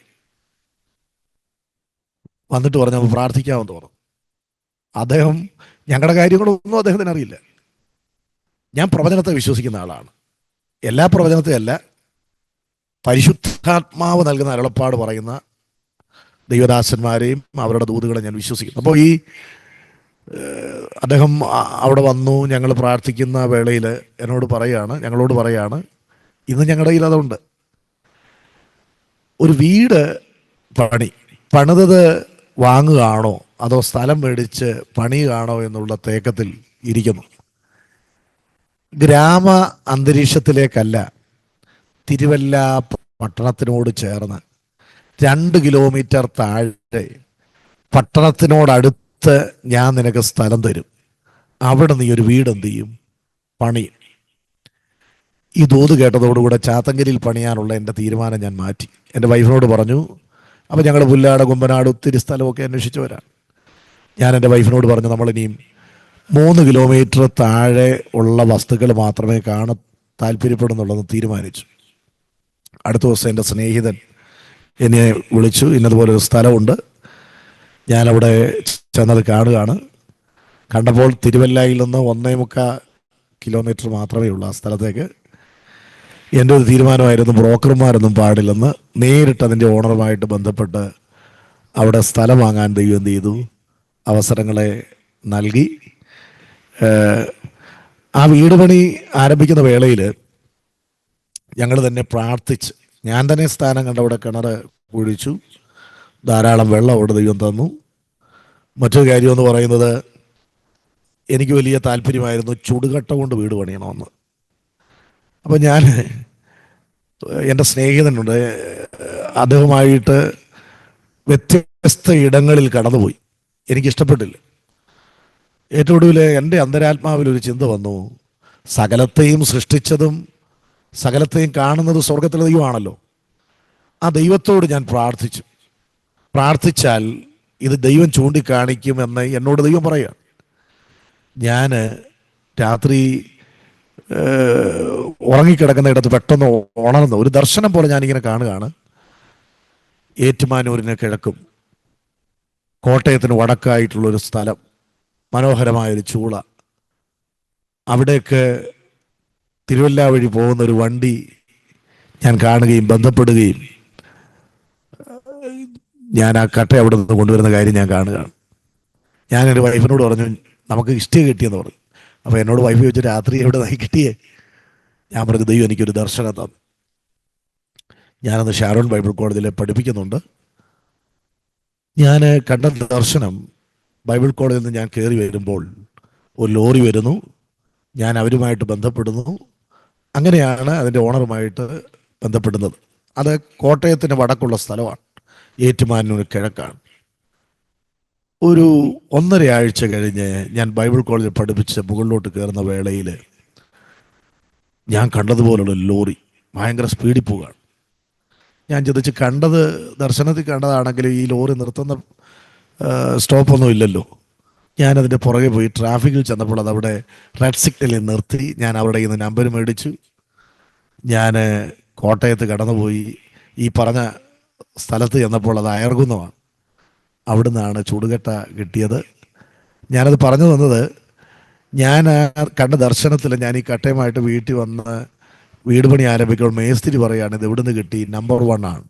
വന്നിട്ട് പറഞ്ഞു നമുക്ക് പ്രാർത്ഥിക്കാമെന്ന് പറഞ്ഞു. അദ്ദേഹം ഞങ്ങളുടെ കാര്യങ്ങളൊന്നും അദ്ദേഹത്തിന് അറിയില്ല. ഞാൻ പ്രവചനത്തെ വിശ്വസിക്കുന്ന ആളാണ്. എല്ലാ പ്രവചനത്തെ അല്ല, പരിശുദ്ധാത്മാവ് നൽകുന്ന അരുളപ്പാട് പറയുന്ന ദൈവദാസന്മാരെയും അവരുടെ ദൂതുകളെ ഞാൻ വിശ്വസിക്കുന്നു. അപ്പോൾ ഈ അദ്ദേഹം അവിടെ വന്നു. ഞങ്ങൾ പ്രാർത്ഥിക്കുന്ന വേളയിൽ ഞങ്ങളോട് പറയാണ് ഇന്ന് ഞങ്ങളുടെ കയ്യിൽ അതുണ്ട്. ഒരു വീട് പണിതത് വാങ്ങുകയാണോ അതോ സ്ഥലം മേടിച്ച് പണിയുകയാണോ എന്നുള്ള തേക്കത്തിൽ ഇരിക്കുന്നു. ഗ്രാമ അന്തരീക്ഷത്തിലേക്കല്ല, തിരുവല്ല പട്ടണത്തിനോട് ചേർന്ന് 2 കിലോമീറ്റർ താഴെ പട്ടണത്തിനോടടുത്ത് ഞാൻ നിനക്ക് സ്ഥലം തരും. അവിടെ നീ ഒരു വീട് എന്ത് ചെയ്യും, പണിയും. ഈ ദൂത് കേട്ടതോടുകൂടെ ചാത്തങ്കരിയിൽ പണിയാനുള്ള എൻ്റെ തീരുമാനം ഞാൻ മാറ്റി. എൻ്റെ വൈഫിനോട് പറഞ്ഞു. അപ്പോൾ ഞങ്ങൾ പുല്ലാട്, കുമ്പനാട് ഒത്തിരി സ്ഥലമൊക്കെ അന്വേഷിച്ച് വരാം. ഞാൻ എൻ്റെ വൈഫിനോട് പറഞ്ഞു, നമ്മളിനിയും 3 കിലോമീറ്റർ താഴെ ഉള്ള വസ്തുക്കൾ മാത്രമേ കാണാൻ താല്പര്യപ്പെടുന്നുള്ളതെന്ന് തീരുമാനിച്ചു. അടുത്ത ദിവസം എൻ്റെ സ്നേഹിതൻ എന്നെ വിളിച്ചു. ഇന്നതുപോലൊരു സ്ഥലമുണ്ട്. ഞാനവിടെ ചെന്നത് കാണുകയാണ്. കണ്ടപ്പോൾ തിരുവല്ലയിൽ നിന്ന് 1.25 കിലോമീറ്റർ മാത്രമേ ഉള്ളൂ ആ സ്ഥലത്തേക്ക്. എൻ്റെ ഒരു തീരുമാനമായിരുന്നു ബ്രോക്കർമാരൊന്നും പാടില്ലെന്ന്. നേരിട്ട് അതിൻ്റെ ഓണറുമായിട്ട് ബന്ധപ്പെട്ട് അവിടെ സ്ഥലം വാങ്ങാൻ ദൈവം എന്ത് ചെയ്തു, അവസരങ്ങളെ നൽകി. ആ വീട് പണി ആരംഭിക്കുന്ന വേളയിൽ ഞങ്ങൾ തന്നെ പ്രാർത്ഥിച്ച്, ഞാൻ തന്നെ സ്ഥാനം കണ്ട് അവിടെ കിണർ കുഴിച്ചു, ധാരാളം വെള്ളം അവിടെ ദൈവം തന്നു. മറ്റൊരു കാര്യമെന്ന് പറയുന്നത്, എനിക്ക് വലിയ താല്പര്യമായിരുന്നു ചുടുകട്ട കൊണ്ട് വീട് പണിയണമെന്ന്. അപ്പം ഞാൻ, എൻ്റെ സ്നേഹിതനുണ്ട്, അദ്ദേഹമായിട്ട് വ്യത്യസ്ത ഇടങ്ങളിൽ കടന്നുപോയി. എനിക്കിഷ്ടപ്പെട്ടില്ല. ഏറ്റവും ഒടുവിൽ എൻ്റെ അന്തരാത്മാവിലൊരു ചിന്ത വന്നു, സകലത്തെയും സൃഷ്ടിച്ചതും സകലത്തെയും കാണുന്നത് സ്വർഗത്തിലെ ദൈവമാണല്ലോ. ആ ദൈവത്തോട് ഞാൻ പ്രാർത്ഥിച്ചാൽ ഇത് ദൈവം ചൂണ്ടിക്കാണിക്കുമെന്ന് എന്നോട് ദൈവം പറയുക. ഞാൻ രാത്രി ഉറങ്ങിക്കിടക്കുന്ന ഇടത്ത് പെട്ടെന്ന് ഉണർന്ന് ഒരു ദർശനം പോലെ ഞാനിങ്ങനെ കാണുകയാണ്. ഏറ്റുമാനൂരിന് കിഴക്കും കോട്ടയത്തിന് വടക്കായിട്ടുള്ളൊരു സ്ഥലം, മനോഹരമായൊരു ചൂള. അവിടേക്ക് തിരുവല്ല വഴി പോകുന്നൊരു വണ്ടി ഞാൻ കാണുകയും ബന്ധപ്പെടുകയും ഞാൻ ആ കട്ട അവിടെ നിന്ന് കൊണ്ടുവരുന്ന കാര്യം ഞാൻ കാണുകയാണ്. ഞാൻ എൻ്റെ വൈഫിനോട് പറഞ്ഞു, നമുക്ക് ഇഷ്ടിക കിട്ടിയെന്ന് പറഞ്ഞു. അപ്പോൾ എന്നോട് വൈഫ് ചോദിച്ചു, രാത്രി എവിടെ നിന്നായി കിട്ടിയേ? ഞാൻ പറഞ്ഞു, ദൈവം എനിക്കൊരു ദർശനം തന്നു. ഞാനന്ന് ഷാരോൺ ബൈബിൾ കോളേജിൽ പഠിപ്പിക്കുന്നുണ്ട്. ഞാൻ കണ്ട ദർശനം, ബൈബിൾ കോളേജിൽ നിന്ന് ഞാൻ കയറി വരുമ്പോൾ ഒരു ലോറി വരുന്നു, ഞാൻ അവരുമായിട്ട് ബന്ധപ്പെടുന്നു. അങ്ങനെയാണ് അതിൻ്റെ ഓണറുമായിട്ട് ബന്ധപ്പെടുന്നത്. അത് കോട്ടയത്തിന് വടക്കുള്ള സ്ഥലമാണ്, ഏറ്റുമാനൂർ കിഴക്കാണ്. ഒരു 1.5 ആഴ്ച കഴിഞ്ഞ് ഞാൻ ബൈബിൾ കോളേജിൽ പഠിപ്പിച്ച് മുകളിലോട്ട് കയറുന്ന വേളയിൽ ഞാൻ കണ്ടതുപോലുള്ള ലോറി ഭയങ്കര സ്പീഡിൽ പോവുകയാണ്. ഞാൻ ചോദിച്ച്, കണ്ടത് ദർശനത്തിൽ കണ്ടതാണെങ്കിൽ ഈ ലോറി നിർത്തുന്ന സ്റ്റോപ്പൊന്നും ഇല്ലല്ലോ. ഞാനതിൻ്റെ പുറകെ പോയി ട്രാഫിക്കിൽ ചെന്നപ്പോൾ അതവിടെ റെഡ് സിഗ്നലിൽ നിർത്തി. ഞാൻ അവിടെ നിന്ന് നമ്പർ മേടിച്ചു. ഞാൻ കോട്ടയത്ത് കടന്നുപോയി. ഈ പറഞ്ഞ സ്ഥലത്ത് ചെന്നപ്പോൾ അത് അയർകുന്നമാണ്. അവിടുന്നാണ് ചുടുകട്ട കിട്ടിയത്. ഞാനത് പറഞ്ഞു തന്നത്, ഞാൻ കണ്ട ദർശനത്തിൽ ഞാൻ ഈ കട്ടയുമായിട്ട് വീട്ടിൽ വന്ന് വീട് പണി ആരംഭിക്കുമ്പോൾ മേസ്തിരി പറയുകയാണ്, ഇത് എവിടുന്ന് കിട്ടി, നമ്പർ 1 ആണ്.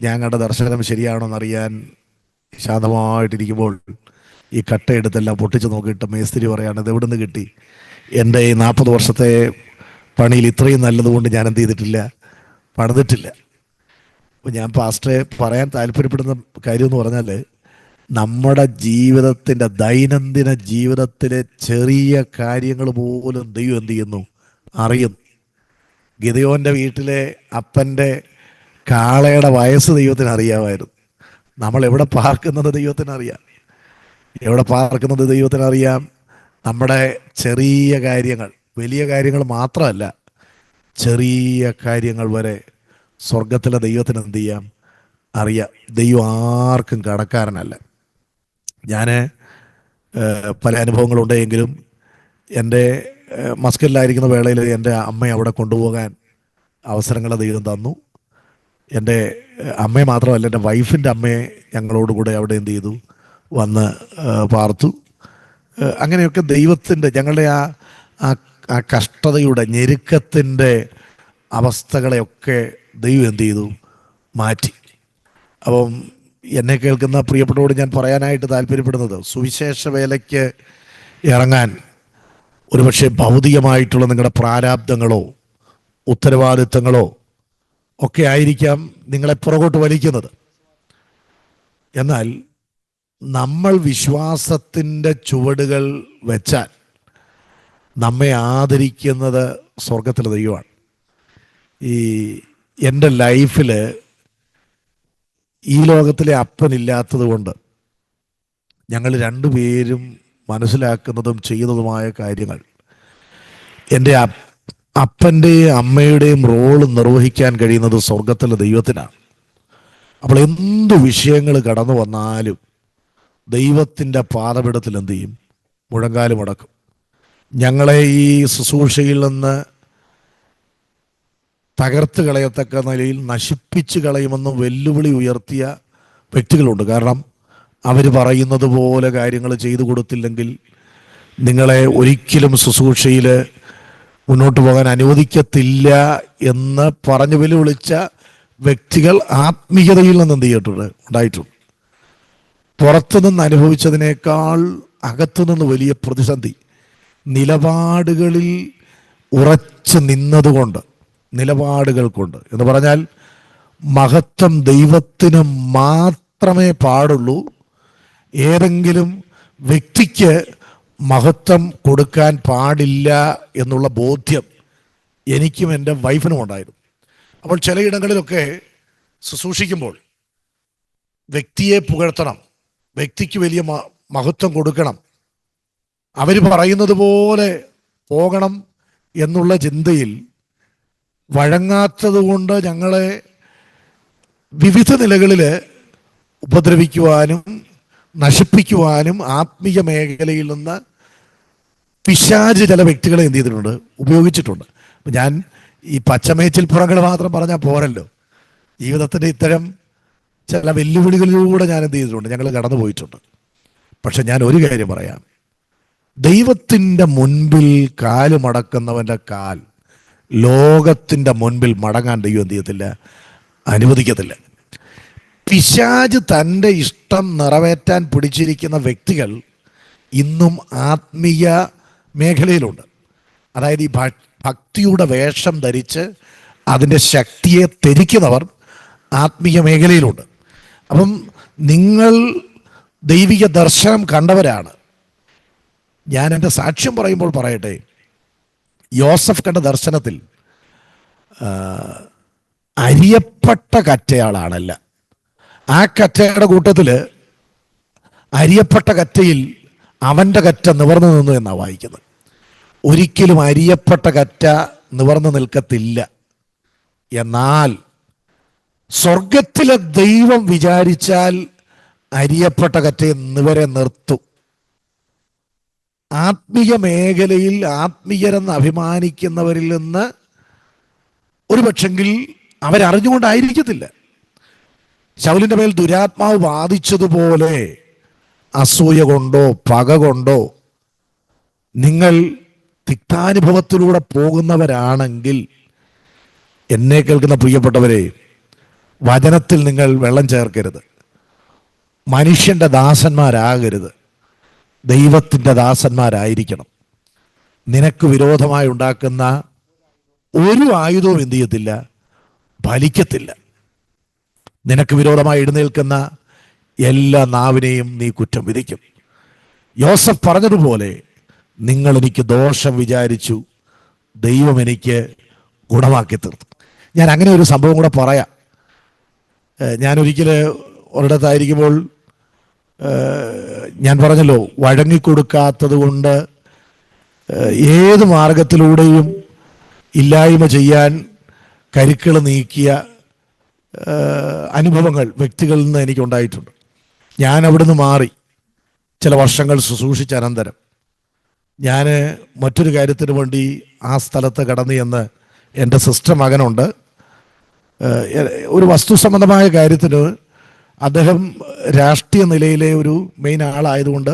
ഞാൻ കണ്ട ദർശനം ശരിയാണോ എന്നറിയാൻ ശാന്തമായിട്ടിരിക്കുമ്പോൾ ഈ കട്ടയെടുത്തെല്ലാം പൊട്ടിച്ച് നോക്കിയിട്ട് മേസ്തിരി പറയാണ്, ഇത് എവിടുന്ന് കിട്ടി? എൻ്റെ ഈ 40 വർഷത്തെ പണിയിൽ ഇത്രയും നല്ലതുകൊണ്ട് ഞാൻ എന്ത് ചെയ്തിട്ടില്ല, പണിതിട്ടില്ല. അപ്പോൾ ഞാൻ പാസ്റ്ററെ പറയാൻ താല്പര്യപ്പെടുന്ന കാര്യം എന്ന് പറഞ്ഞാൽ, നമ്മുടെ ജീവിതത്തിൻ്റെ ദൈനംദിന ജീവിതത്തിലെ ചെറിയ കാര്യങ്ങൾ പോലും ദൈവം എന്ത് ചെയ്യുന്നു, അറിയുന്നു. ഗിദെയോൻ്റെ വീട്ടിലെ അപ്പൻ്റെ കാളയുടെ വയസ്സ് ദൈവത്തിന് അറിയാമായിരുന്നു. നമ്മൾ എവിടെ പാർക്കുന്നത് ദൈവത്തിനറിയാം. നമ്മുടെ ചെറിയ കാര്യങ്ങൾ, വലിയ കാര്യങ്ങൾ മാത്രമല്ല, ചെറിയ കാര്യങ്ങൾ വരെ സ്വർഗത്തിലെ ദൈവത്തിന് എന്ത് ചെയ്യാം, അറിയാം. ദൈവം ആർക്കും കടക്കാരനല്ല. ഞാൻ പല അനുഭവങ്ങളുണ്ടെങ്കിലും എൻ്റെ മസ്കറ്റിലായിരിക്കുന്ന വേളയിൽ എൻ്റെ അമ്മയെ അവിടെ കൊണ്ടുപോകാൻ അവസരങ്ങൾ ദൈവം തന്നു. എൻ്റെ അമ്മയെ മാത്രമല്ല, എൻ്റെ വൈഫിൻ്റെ അമ്മയെ ഞങ്ങളോടുകൂടെ അവിടെ എന്ത് ചെയ്തു, വന്ന് പാർത്തു. അങ്ങനെയൊക്കെ ദൈവത്തിൻ്റെ, ഞങ്ങളുടെ ആ കഷ്ടതയുടെ ഞെരുക്കത്തിൻ്റെ അവസ്ഥകളെയൊക്കെ ദൈവം എന്ത് ചെയ്തു, മാറ്റി. അപ്പം എന്നെ കേൾക്കുന്ന പ്രിയപ്പെട്ടവരോട് ഞാൻ പറയാനായിട്ട് താല്പര്യപ്പെടുന്നത്, സുവിശേഷ വേലയ്ക്ക് ഇറങ്ങാൻ ഒരുപക്ഷെ ഭൗതികമായിട്ടുള്ള നിങ്ങളുടെ പ്രാരാബ്ദങ്ങളോ ഉത്തരവാദിത്തങ്ങളോ ഒക്കെ ആയിരിക്കാം നിങ്ങളെ പുറകോട്ട് വലിക്കുന്നത്. എന്നാൽ നമ്മൾ വിശ്വാസത്തിൻ്റെ ചുവടുകൾ വെച്ചാൽ നമ്മെ ആദരിക്കുന്നത് സ്വർഗത്തിലെ ദൈവമാണ്. എൻ്റെ ലൈഫിൽ ഈ ലോകത്തിലെ അപ്പനില്ലാത്തത് കൊണ്ട് ഞങ്ങൾ രണ്ടുപേരും മനസ്സിലാക്കുന്നതും ചെയ്യുന്നതുമായ കാര്യങ്ങൾ, എൻ്റെ അപ്പൻ്റെയും അമ്മയുടെയും റോള് നിർവഹിക്കാൻ കഴിയുന്നത് സ്വർഗത്തിലെ ദൈവത്തിനാണ്. അപ്പോൾ എന്തു വിഷയങ്ങൾ കടന്നു വന്നാലും ദൈവത്തിൻ്റെ പാദപീഠത്തിൽ എന്ത് ചെയ്യും, മുഴങ്കാലും അടക്കും. ഞങ്ങളെ ഈ ശുശ്രൂഷയിൽ നിന്ന് തകർത്ത് കളയത്തക്ക നിലയിൽ നശിപ്പിച്ച് കളയുമെന്ന് വെല്ലുവിളി ഉയർത്തിയ വ്യക്തികളുണ്ട്. കാരണം അവർ പറയുന്നത് പോലെ കാര്യങ്ങൾ ചെയ്തു കൊടുത്തില്ലെങ്കിൽ നിങ്ങളെ ഒരിക്കലും ശുശ്രൂഷയിൽ മുന്നോട്ട് പോകാൻ അനുവദിക്കത്തില്ല എന്ന് പറഞ്ഞു വെല്ലുവിളിച്ച വ്യക്തികൾ ആത്മീയതയിൽ നിന്ന് എന്ത് ചെയ്തിട്ടുണ്ട്, ഉണ്ടായിട്ടുണ്ട്. പുറത്തുനിന്ന് അനുഭവിച്ചതിനേക്കാൾ അകത്തുനിന്ന് വലിയ പ്രതിസന്ധി നിലപാടുകളിൽ ഉറച്ചു നിന്നതുകൊണ്ട്, നിലപാടുകൾ കൊണ്ട് എന്ന് പറഞ്ഞാൽ മഹത്വം ദൈവത്തിന് മാത്രമേ പാടുള്ളൂ. ഏതെങ്കിലും വ്യക്തിക്ക് മഹത്വം കൊടുക്കാൻ പാടില്ല എന്നുള്ള ബോധ്യം എനിക്കും എൻ്റെ വൈഫിനും ഉണ്ടായിരുന്നു. അപ്പോൾ ചിലയിടങ്ങളിലൊക്കെ ശുശ്രൂഷിക്കുമ്പോൾ വ്യക്തിയെ പുകഴ്ത്തണം, വ്യക്തിക്ക് വലിയ മഹത്വം കൊടുക്കണം, അവർ പറയുന്നത് പോലെ പോകണം എന്നുള്ള ചിന്തയിൽ വഴങ്ങാത്തത് കൊണ്ട് ഞങ്ങളെ വിവിധ നിലകളിൽ ഉപദ്രവിക്കുവാനും നശിപ്പിക്കുവാനും ആത്മീയ മേഖലയിൽ നിന്ന് പിശാച് ചില വ്യക്തികളെ എന്ത് ചെയ്തിട്ടുണ്ട്, ഉപയോഗിച്ചിട്ടുണ്ട്. അപ്പം ഞാൻ ഈ പച്ചമേച്ചിൽപ്പുറങ്ങൾ മാത്രം പറഞ്ഞാൽ പോരല്ലോ, ജീവിതത്തിൻ്റെ ഇത്തരം ചില വെല്ലുവിളികളിലൂടെ ഞാൻ എന്ത് ചെയ്തിട്ടുണ്ട്, ഞങ്ങൾ കടന്നു പോയിട്ടുണ്ട്. പക്ഷെ ഞാൻ ഒരു കാര്യം പറയാം, ദൈവത്തിൻ്റെ മുൻപിൽ കാല് മടക്കുന്നവൻ്റെ കാൽ ലോകത്തിൻ്റെ മുൻപിൽ മടങ്ങാൻ ദൈവം എന്ത് ചെയ്യത്തില്ല, അനുവദിക്കത്തില്ല. പിശാച് തൻ്റെ ഇഷ്ടം നിറവേറ്റാൻ പിടിച്ചിരിക്കുന്ന വ്യക്തികൾ ഇന്നും ആത്മീയ മേഖലയിലുണ്ട്. അതായത് ഈ ഭക്തിയുടെ വേഷം ധരിച്ച് അതിൻ്റെ ശക്തിയെ ത്യജിക്കുന്നവർ ആത്മീയ മേഖലയിലുണ്ട്. അപ്പം നിങ്ങൾ ദൈവിക ദർശനം കണ്ടവരാണ്. ഞാൻ എൻ്റെ സാക്ഷ്യം പറയുമ്പോൾ പറയട്ടെ, യോസഫ് കണ്ട ദർശനത്തിൽ അരിയപ്പെട്ട കറ്റയാളാണല്ല. ആ കറ്റയുടെ കൂട്ടത്തിൽ അരിയപ്പെട്ട കറ്റയിൽ അവൻ്റെ കറ്റ നിവർന്നു നിന്നു എന്നാണ് വായിക്കുന്നത്. ഒരിക്കലും അരിയപ്പെട്ട കറ്റ നിവർന്നു നിൽക്കത്തില്ല. എന്നാൽ സ്വർഗത്തിലെ ദൈവം വിചാരിച്ചാൽ അരിയപ്പെട്ട കറ്റയെ നിവരെ നിർത്തും. ആത്മീയ മേഖലയിൽ ആത്മീയരെന്ന് അഭിമാനിക്കുന്നവരിൽ നിന്ന് ഒരു പക്ഷെങ്കിൽ അവരറിഞ്ഞുകൊണ്ടായിരിക്കത്തില്ല. ശൗലിൻ്റെ മേൽ ദുരാത്മാവ് ബാധിച്ചതുപോലെ അസൂയ കൊണ്ടോ പക കൊണ്ടോ നിങ്ങൾ തിക്താനുഭവത്തിലൂടെ പോകുന്നവരാണെങ്കിൽ, എന്നെ കേൾക്കുന്ന പ്രിയപ്പെട്ടവരെ, വചനത്തിൽ നിങ്ങൾ വെള്ളം ചേർക്കരുത്, മനുഷ്യൻ്റെ ദാസന്മാരാകരുത്, ദൈവത്തിൻ്റെ ദാസന്മാരായിരിക്കണം. നിനക്ക് വിരോധമായി ഉണ്ടാക്കുന്ന ഒരു ആയുധവും എന്ത് ചെയ്യത്തില്ല, ഫലിക്കത്തില്ല. നിനക്ക് വിരോധമായി എഴുന്നേൽക്കുന്ന എല്ലാ നാവിനെയും നീ കുറ്റം വിധിക്കും. യോസഫ് പറഞ്ഞതുപോലെ, നിങ്ങൾ എനിക്ക് ദോഷം വിചാരിച്ചു, ദൈവം എനിക്ക് ഗുണമാക്കി തീർത്തു. ഞാൻ അങ്ങനെ ഒരു സംഭവം കൂടെ പറയാം. ഞാനൊരിക്കൽ ഒരിടത്തായിരിക്കുമ്പോൾ ഞാൻ പറഞ്ഞല്ലോ, വഴങ്ങിക്കൊടുക്കാത്തത് കൊണ്ട് ഏത് മാർഗത്തിലൂടെയും ഇല്ലായ്മ ചെയ്യാൻ കരുക്കൾ നീക്കിയ അനുഭവങ്ങൾ വ്യക്തികളിൽ നിന്ന് എനിക്കുണ്ടായിട്ടുണ്ട്. ഞാൻ അവിടുന്ന് മാറി ചില വർഷങ്ങൾ ശുശ്രൂഷിച്ച അനന്തരം ഞാൻ മറ്റൊരു കാര്യത്തിന് വേണ്ടി ആ സ്ഥലത്ത് കടന്നു എന്ന് എൻ്റെ സിസ്റ്റർ മകനുണ്ട്. ഒരു വസ്തു സംബന്ധമായ കാര്യത്തിന് അദ്ദേഹം രാഷ്ട്രീയ നിലയിലെ ഒരു മെയിൻ ആളായതുകൊണ്ട്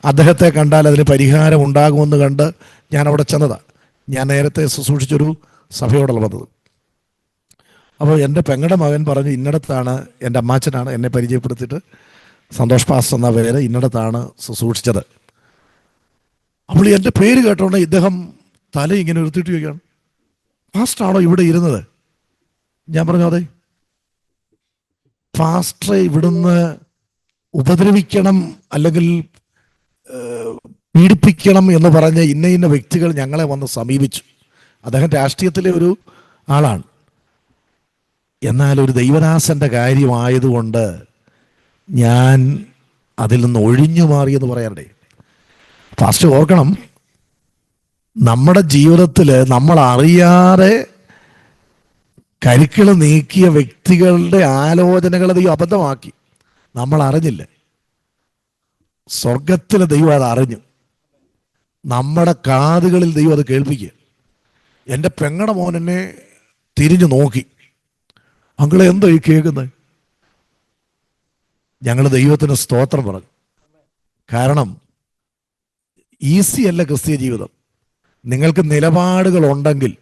അദ്ദേഹത്തെ കണ്ടാൽ അതിന് പരിഹാരം ഉണ്ടാകുമെന്ന് കണ്ട് ഞാൻ അവിടെ ചെന്നതാണ്. ഞാൻ നേരത്തെ ശുശ്രൂഷിച്ചൊരു സഭയോടുള്ള വന്നത്. അപ്പോൾ എൻ്റെ പെങ്ങളുടെ മകൻ പറഞ്ഞു, ഇന്നടത്താണ്, എൻ്റെ അമ്മാച്ചനാണ് എന്നെ പരിചയപ്പെടുത്തിയിട്ട്, സന്തോഷ് പാസ്റ്റർ എന്ന പേര്, ഇന്നടത്താണ് ശുശ്രൂഷിച്ചത്. അപ്പോൾ എൻ്റെ പേര് കേട്ടോണ്ട് ഇദ്ദേഹം തല ഇങ്ങനെ ഉയർത്തിയിട്ട് ചോദിക്കുകയാണ്, പാസ്റ്ററാണോ ഇവിടെ ഇരുന്നത്? ഞാൻ പറഞ്ഞു, അതെ. പാസ്റ്ററെ ഇവിടുന്ന് ഉപദ്രവിക്കണം അല്ലെങ്കിൽ പീഡിപ്പിക്കണം എന്ന് പറഞ്ഞ് ഇന്ന ഇന്ന വ്യക്തികൾ ഞങ്ങളെ വന്ന് സമീപിച്ചു. അദ്ദേഹം രാഷ്ട്രീയത്തിലെ ഒരു ആളാണ്. എന്നാൽ ഒരു ദൈവദാസന്റെ കാര്യമായതുകൊണ്ട് ഞാൻ അതിൽ നിന്ന് ഒഴിഞ്ഞു മാറിയെന്ന് പറയാറുണ്ട്. ഫാസ്റ്റ് ഓർക്കണം, നമ്മുടെ ജീവിതത്തിൽ നമ്മൾ അറിയാതെ കരുക്കൾ നീക്കിയ വ്യക്തികളുടെ ആലോചനകൾ ദൈവം അബദ്ധമാക്കി, നമ്മൾ അറിഞ്ഞില്ല. സ്വർഗത്തിലെ ദൈവം അത് അറിഞ്ഞു, നമ്മുടെ കാതുകളിൽ ദൈവം അത് കേൾപ്പിക്കുക. എൻ്റെ പെങ്ങടെ മോൻ എന്നെ തിരിഞ്ഞു നോക്കി, അങ്കളെ എന്താ ഈ കേൾക്കുന്നത്? ഞങ്ങൾ ദൈവത്തിന് സ്തോത്രം പറഞ്ഞു. കാരണം ഈസി അല്ല ക്രിസ്തീയ ജീവിതം. നിങ്ങൾക്ക് നിലപാടുകൾ ഉണ്ടെങ്കിൽ,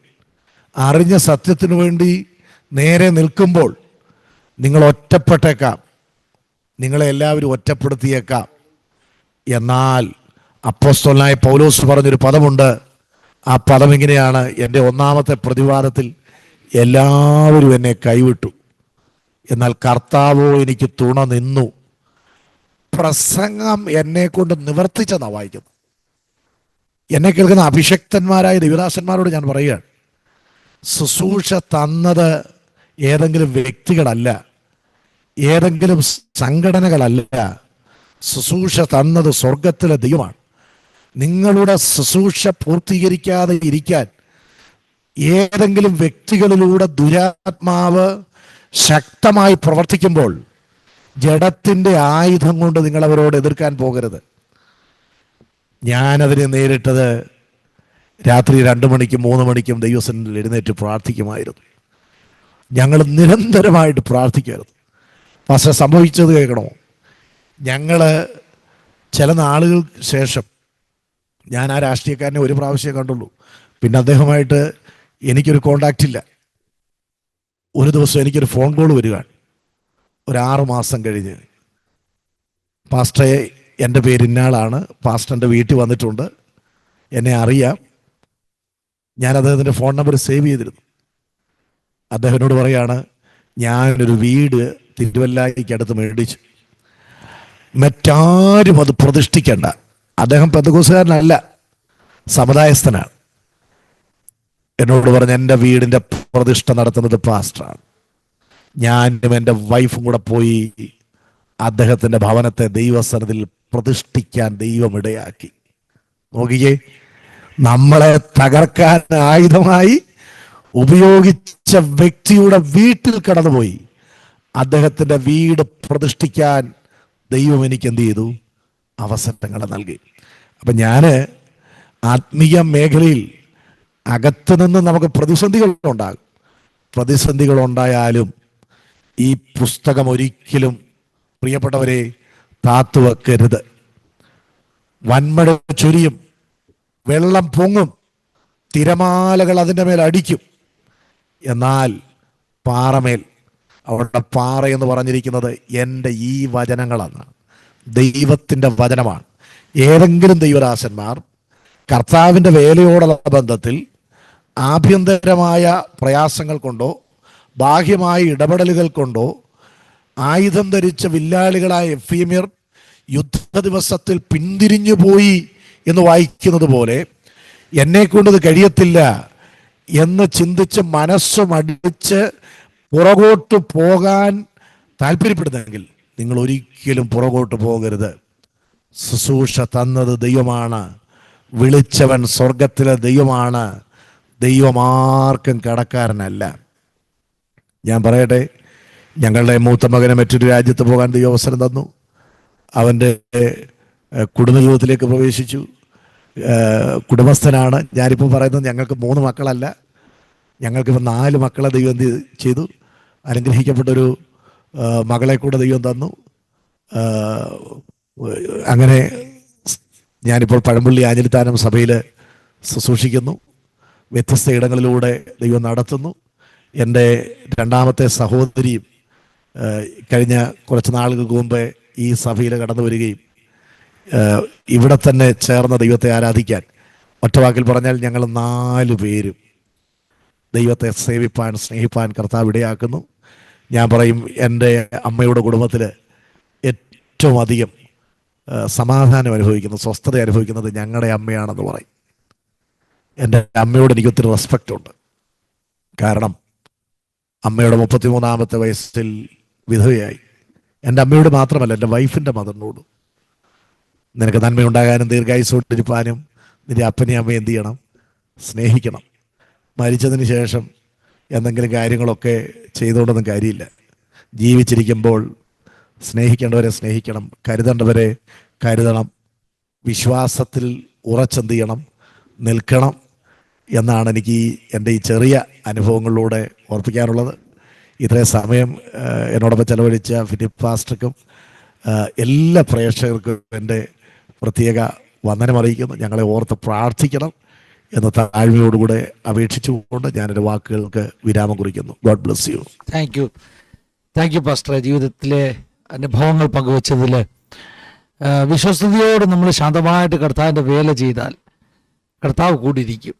അറിഞ്ഞ സത്യത്തിനു വേണ്ടി നേരെ നിൽക്കുമ്പോൾ നിങ്ങൾ ഒറ്റപ്പെട്ടേക്കാം, നിങ്ങളെ എല്ലാവരും ഒറ്റപ്പെടുത്തിയേക്കാം. എന്നാൽ അപ്പോസ്തലനായ പൗലോസ് പറഞ്ഞൊരു പദമുണ്ട്. ആ പദം ഇങ്ങനെയാണ്: എൻ്റെ ഒന്നാമത്തെ പ്രതിവാദത്തിൽ എല്ലാവരും എന്നെ കൈവിട്ടു, എന്നാൽ കർത്താവോ എനിക്ക് തുണ നിന്നു. പ്രസംഗം എന്നെ കൊണ്ട് നിവർത്തിച്ചെന്നാണ് വായിക്കുന്നത്. എന്നെ കേൾക്കുന്ന അഭിഷക്തന്മാരായ ദൈവദാസന്മാരോട് ഞാൻ പറയുകയാണ്, ശുശ്രൂഷ തന്നത് ഏതെങ്കിലും വ്യക്തികളല്ല, ഏതെങ്കിലും സംഘടനകളല്ല. ശുശ്രൂഷ തന്നത് സ്വർഗത്തിലെ ദൈവമാണ്. നിങ്ങളുടെ ശുശ്രൂഷ പൂർത്തീകരിക്കാതെ ഇരിക്കാൻ ഏതെങ്കിലും വ്യക്തികളിലൂടെ ദുരാത്മാവ് ശക്തമായി പ്രവർത്തിക്കുമ്പോൾ ജഡത്തിൻ്റെ ആയുധം കൊണ്ട് നിങ്ങൾ അവരോട് എതിർക്കാൻ പോകരുത്. ഞാനതിനെ നേരിട്ടത് രാത്രി 2 മണിക്കും 3 മണിക്കും ദൈവസന്നിധിയിൽ എഴുന്നേറ്റ് പ്രാർത്ഥിക്കുമായിരുന്നു. ഞങ്ങൾ നിരന്തരമായിട്ട് പ്രാർത്ഥിക്കുമായിരുന്നു. പക്ഷെ സംഭവിച്ചത് കേൾക്കണോ? ഞങ്ങൾ ചില നാളുകൾക്ക് ശേഷം, ഞാൻ ആ രാഷ്ട്രീയക്കാരനെ ഒരു പ്രാവശ്യമേ കണ്ടുള്ളൂ, പിന്നെ അദ്ദേഹമായിട്ട് എനിക്കൊരു കോണ്ടാക്റ്റ് ഇല്ല. ഒരു ദിവസം എനിക്കൊരു ഫോൺ കോൾ വരികയാണ്. ഒരു 6 മാസം കഴിഞ്ഞ്, പാസ്റ്ററെ, എൻ്റെ പേര് ഇന്നാളാണ്, പാസ്റ്ററിൻ്റെ വീട്ടിൽ വന്നിട്ടുണ്ട്, എന്നെ അറിയാം, ഞാൻ അദ്ദേഹത്തിൻ്റെ ഫോൺ നമ്പർ സേവ് ചെയ്തിരുന്നു. അദ്ദേഹം എന്നോട് പറയാണ്, ഞാനൊരു വീട് തിരുവല്ലായ്ക്കടുത്ത് മേടിച്ചു, മറ്റാരും അത് പ്രതിഷ്ഠിക്കണ്ട. അദ്ദേഹം പെന്തക്കോസ്തുകാരനല്ല, സമുദായസ്ഥനാണ്. എന്നോട് പറഞ്ഞ, എൻ്റെ വീടിൻ്റെ പ്രതിഷ്ഠ നടത്തുന്നത് പാസ്റ്ററാണ്. ഞാനും എൻ്റെ വൈഫും കൂടെ പോയി അദ്ദേഹത്തിൻ്റെ ഭവനത്തെ ദൈവസന്നിധിയിൽ പ്രതിഷ്ഠിക്കാൻ ദൈവം ഇടയാക്കി. നോക്കിയേ, നമ്മളെ തകർക്കാൻ ആയുധമായി ഉപയോഗിച്ച വ്യക്തിയുടെ വീട്ടിൽ കടന്നുപോയി അദ്ദേഹത്തിൻ്റെ വീട് പ്രതിഷ്ഠിക്കാൻ ദൈവം എനിക്ക് എന്ത് ചെയ്തു? അവസരങ്ങൾ നൽകി. അപ്പം ഞാൻ ആത്മീയ മേഖലയിൽ അകത്ത് നിന്ന് നമുക്ക് പ്രതിസന്ധികളുണ്ടാകും. പ്രതിസന്ധികളുണ്ടായാലും ഈ പുസ്തകം ഒരിക്കലും, പ്രിയപ്പെട്ടവരെ, താത്തുവെക്കരുത്. വൻമഴ ചൊരിയും, വെള്ളം പൊങ്ങും, തിരമാലകൾ അതിൻ്റെ മേൽ അടിക്കും. എന്നാൽ പാറമേൽ, അവരുടെ പാറ എന്ന് പറഞ്ഞിരിക്കുന്നത് എൻ്റെ ഈ വചനങ്ങളെന്നാണ്, ദൈവത്തിൻ്റെ വചനമാണ്. ഏതെങ്കിലും ദൈവദാസന്മാർ കർത്താവിൻ്റെ വേലയോടുള്ള ബന്ധത്തിൽ ആഭ്യന്തരമായ പ്രയാസങ്ങൾ കൊണ്ടോ ബാഹ്യമായ ഇടപെടലുകൾ കൊണ്ടോ ആയുധം ധരിച്ച വില്ലാളികളായ എഫീമ്യർ യുദ്ധ ദിവസത്തിൽ പിന്തിരിഞ്ഞു പോയി എന്ന് വായിക്കുന്നത് പോലെ എന്നെക്കൊണ്ടത് കഴിയത്തില്ല എന്ന് ചിന്തിച്ച് മനസ്സ് മടിച്ച് പുറകോട്ട് പോകാൻ താല്പര്യപ്പെടുന്നെങ്കിൽ നിങ്ങൾ ഒരിക്കലും പുറകോട്ട് പോകരുത്. ശുശ്രൂഷ തന്നത് ദൈവമാണ്, വിളിച്ചവൻ സ്വർഗത്തിലെ ദൈവമാണ്, ദൈവമാർക്കും കടക്കാരനല്ല. ഞാൻ പറയട്ടെ, ഞങ്ങളുടെ മൂത്ത മകനെ മറ്റൊരു രാജ്യത്ത് പോകാൻ ദൈവം അവസരം തന്നു. അവൻ്റെ കുടുംബജീവിതത്തിലേക്ക് പ്രവേശിച്ചു. കുടുംബസ്ഥനാണ്. ഞാനിപ്പോൾ പറയുന്നത് ഞങ്ങൾക്ക് 3 മക്കളല്ല, ഞങ്ങൾക്കിപ്പോൾ 4 മക്കളെ ദൈവം എന്ത് ചെയ്തു? അനുഗ്രഹിക്കപ്പെട്ടൊരു മകളെ കൂടെ ദൈവം തന്നു. അങ്ങനെ ഞാനിപ്പോൾ പഴമ്പള്ളി ആഞ്ഞിലിത്താനം സഭയിൽ ശുശ്രൂഷിക്കുന്നു. വ്യത്യസ്ത ഇടങ്ങളിലൂടെ ദൈവം നടത്തുന്നു. എൻ്റെ രണ്ടാമത്തെ സഹോദരിയും കഴിഞ്ഞ കുറച്ച് നാളുകൾക്ക് മുമ്പേ ഈ സഭയിൽ കടന്നു വരികയും ഇവിടെ തന്നെ ചേർന്ന ദൈവത്തെ ആരാധിക്കാൻ, ഒറ്റവാക്കിൽ പറഞ്ഞാൽ ഞങ്ങൾ 4 പേരും ദൈവത്തെ സേവിപ്പാൻ, സ്നേഹിപ്പാൻ കർത്താവ് ഇടയാക്കുന്നു. ഞാൻ പറയും, എൻ്റെ അമ്മയുടെ കുടുംബത്തിൽ ഏറ്റവും അധികം സമാധാനം അനുഭവിക്കുന്നത്, സ്വസ്ഥത അനുഭവിക്കുന്നത് ഞങ്ങളുടെ അമ്മയാണെന്ന് പറയും. എൻ്റെ അമ്മയോട് എനിക്ക് ഒത്തിരി റെസ്പെക്റ്റ് ഉണ്ട്. കാരണം അമ്മയുടെ 33-ാമത്തെ വയസ്സിൽ വിധവയായി. എൻ്റെ അമ്മയോട് മാത്രമല്ല, എൻ്റെ വൈഫിൻ്റെ മദറിനോടും. നിനക്ക് നന്മയുണ്ടാകാനും ദീർഘായുസ്സോട്ടിരിപ്പാനും നിന്റെ അപ്പനെയും അമ്മയും എന്ത് ചെയ്യണം? സ്നേഹിക്കണം. മരിച്ചതിന് ശേഷം എന്തെങ്കിലും കാര്യങ്ങളൊക്കെ ചെയ്തുകൊണ്ടൊന്നും കാര്യമില്ല. ജീവിച്ചിരിക്കുമ്പോൾ സ്നേഹിക്കേണ്ടവരെ സ്നേഹിക്കണം, കരുതേണ്ടവരെ കരുതണം, വിശ്വാസത്തിൽ ഉറച്ചെന്ത് ചെയ്യണം? നിൽക്കണം എന്നാണ് എനിക്ക് എൻ്റെ ഈ ചെറിയ അനുഭവങ്ങളിലൂടെ ഓർപ്പിക്കാനുള്ളത്. ഇത്രയും സമയം എന്നോടൊപ്പം ചെലവഴിച്ച ഫിലിപ്പ് പാസ്റ്റർക്കും എല്ലാ പ്രേക്ഷകർക്കും എൻ്റെ പ്രത്യേക വന്ദനം അറിയിക്കുന്നു. ഞങ്ങളെ ഓർത്ത് പ്രാർത്ഥിക്കണം എന്ന താഴ്മയോടുകൂടെ അപേക്ഷിച്ചുകൊണ്ട് ഞാനെൻ്റെ വാക്കുകൾക്ക് വിരാമം കുറിക്കുന്നു. God bless you. Thank you pastor. ജീവിതത്തിലെ അനുഭവങ്ങൾ പങ്കുവച്ചതിൽ വിശ്വസ്തയോട് നമ്മൾ ശാന്തമായിട്ട് കർത്താവിൻ്റെ വേല ചെയ്താൽ കർത്താവ് കൂടിയിരിക്കും.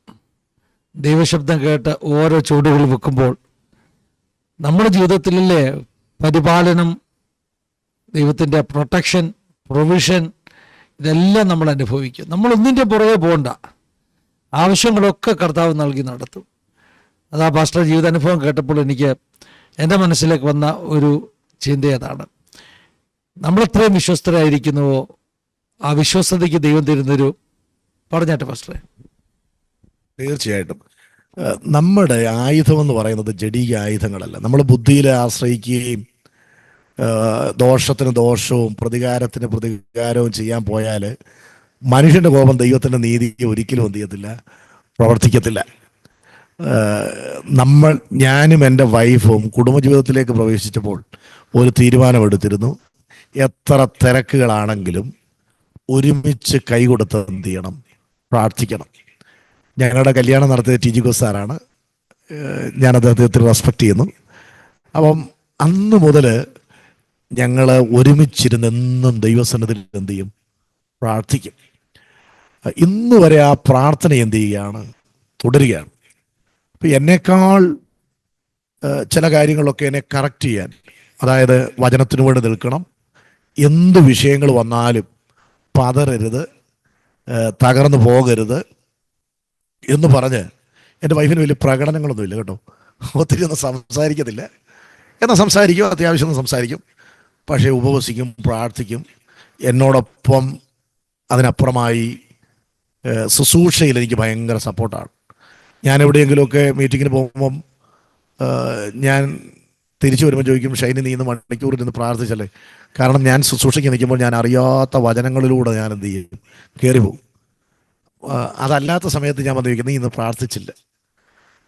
ദൈവശബ്ദം കേട്ട് ഓരോ ചുവടുകൾ വെക്കുമ്പോൾ നമ്മുടെ ജീവിതത്തിലെ പരിപാലനം, ദൈവത്തിൻ്റെ പ്രൊട്ടക്ഷൻ, പ്രൊവിഷൻ, ഇതെല്ലാം നമ്മൾ അനുഭവിക്കും. നമ്മളൊന്നിൻ്റെ പുറകെ പോകണ്ട, ആവശ്യങ്ങളൊക്കെ കർത്താവ് നൽകി നടത്തും. അതാ പാസ്റ്റർ ജീവിതാനുഭവം കേട്ടപ്പോൾ എനിക്ക് എൻ്റെ മനസ്സിലേക്ക് വന്ന ഒരു ചിന്ത അതാണ്. നമ്മളെത്രയും വിശ്വസ്തരായിരിക്കുന്നുവോ ആ വിശ്വസ്തതയ്ക്ക് ദൈവം തരുന്നൊരു പറഞ്ഞാട്ടെ പാസ്റ്ററെ. തീർച്ചയായിട്ടും നമ്മുടെ ആയുധമെന്ന് പറയുന്നത് ജഡീക ആയുധങ്ങളല്ല. നമ്മൾ ബുദ്ധിയിൽ ആശ്രയിക്കുകയും ദോഷത്തിന് ദോഷവും പ്രതികാരത്തിന് പ്രതികാരവും ചെയ്യാൻ പോയാൽ മനുഷ്യൻ്റെ കോപം ദൈവത്തിൻ്റെ നീതി ഒരിക്കലും എന്ത് ചെയ്യത്തില്ല, പ്രവർത്തിക്കത്തില്ല. ഞാനും എൻ്റെ വൈഫും കുടുംബജീവിതത്തിലേക്ക് പ്രവേശിച്ചപ്പോൾ ഒരു തീരുമാനമെടുത്തിരുന്നു. എത്ര തിരക്കുകളാണെങ്കിലും ഒരുമിച്ച് കൈകൊടുത്ത് എന്ത് ചെയ്യണം, പ്രാർത്ഥിക്കണം. ഞങ്ങളുടെ കല്യാണം നടത്തിയ ടി ജി ഗോ സാറാണ്. ഞാൻ അദ്ദേഹത്തെ റെസ്പെക്റ്റ് ചെയ്യുന്നു. അപ്പം അന്ന് മുതൽ ഞങ്ങൾ ഒരുമിച്ചിരുന്ന് എന്നും ദൈവസന്നിധിയിൽ എന്ത് ചെയ്യും, പ്രാർത്ഥിക്കും. ഇന്ന് വരെ ആ പ്രാർത്ഥന എന്ത് ചെയ്യുകയാണ്, തുടരുകയാണ്. അപ്പം എന്നേക്കാൾ ചില കാര്യങ്ങളൊക്കെ എന്നെ കറക്റ്റ് ചെയ്യാൻ, അതായത് വചനത്തിനു വേണ്ടി നിൽക്കണം, എന്ത് വിഷയങ്ങൾ വന്നാലും പതറരുത്, തകർന്നു പോകരുത് എന്ന് പറഞ്ഞ്, എൻ്റെ വൈഫിന് വലിയ പ്രകടനങ്ങളൊന്നുമില്ല കേട്ടോ, ഒത്തിരി ഒന്നും സംസാരിക്കത്തില്ല. എന്നാൽ സംസാരിക്കും, അത്യാവശ്യം ഒന്നും സംസാരിക്കും. പക്ഷേ ഉപവസിക്കും, പ്രാർത്ഥിക്കും. എന്നോടൊപ്പം അതിനപ്പുറമായി ശുശ്രൂഷയിൽ എനിക്ക് ഭയങ്കര സപ്പോർട്ടാണ്. ഞാൻ എവിടെയെങ്കിലുമൊക്കെ മീറ്റിങ്ങിന് പോകുമ്പം ഞാൻ തിരിച്ചു വരുമ്പോൾ ചോദിക്കും, ഷൈനി നീ ഇന്ന് മണിക്കൂറിൽ നിന്ന് പ്രാർത്ഥിച്ചല്ലേ? കാരണം ഞാൻ ശുശ്രൂഷയ്ക്ക് നിൽക്കുമ്പോൾ ഞാൻ അറിയാത്ത വചനങ്ങളിലൂടെ ഞാൻ എന്ത് ചെയ്യും, കയറി പോകും. അതല്ലാത്ത സമയത്ത് ഞാൻ വന്ന് ചോദിക്കും, നീ ഇന്ന് പ്രാർത്ഥിച്ചില്ല.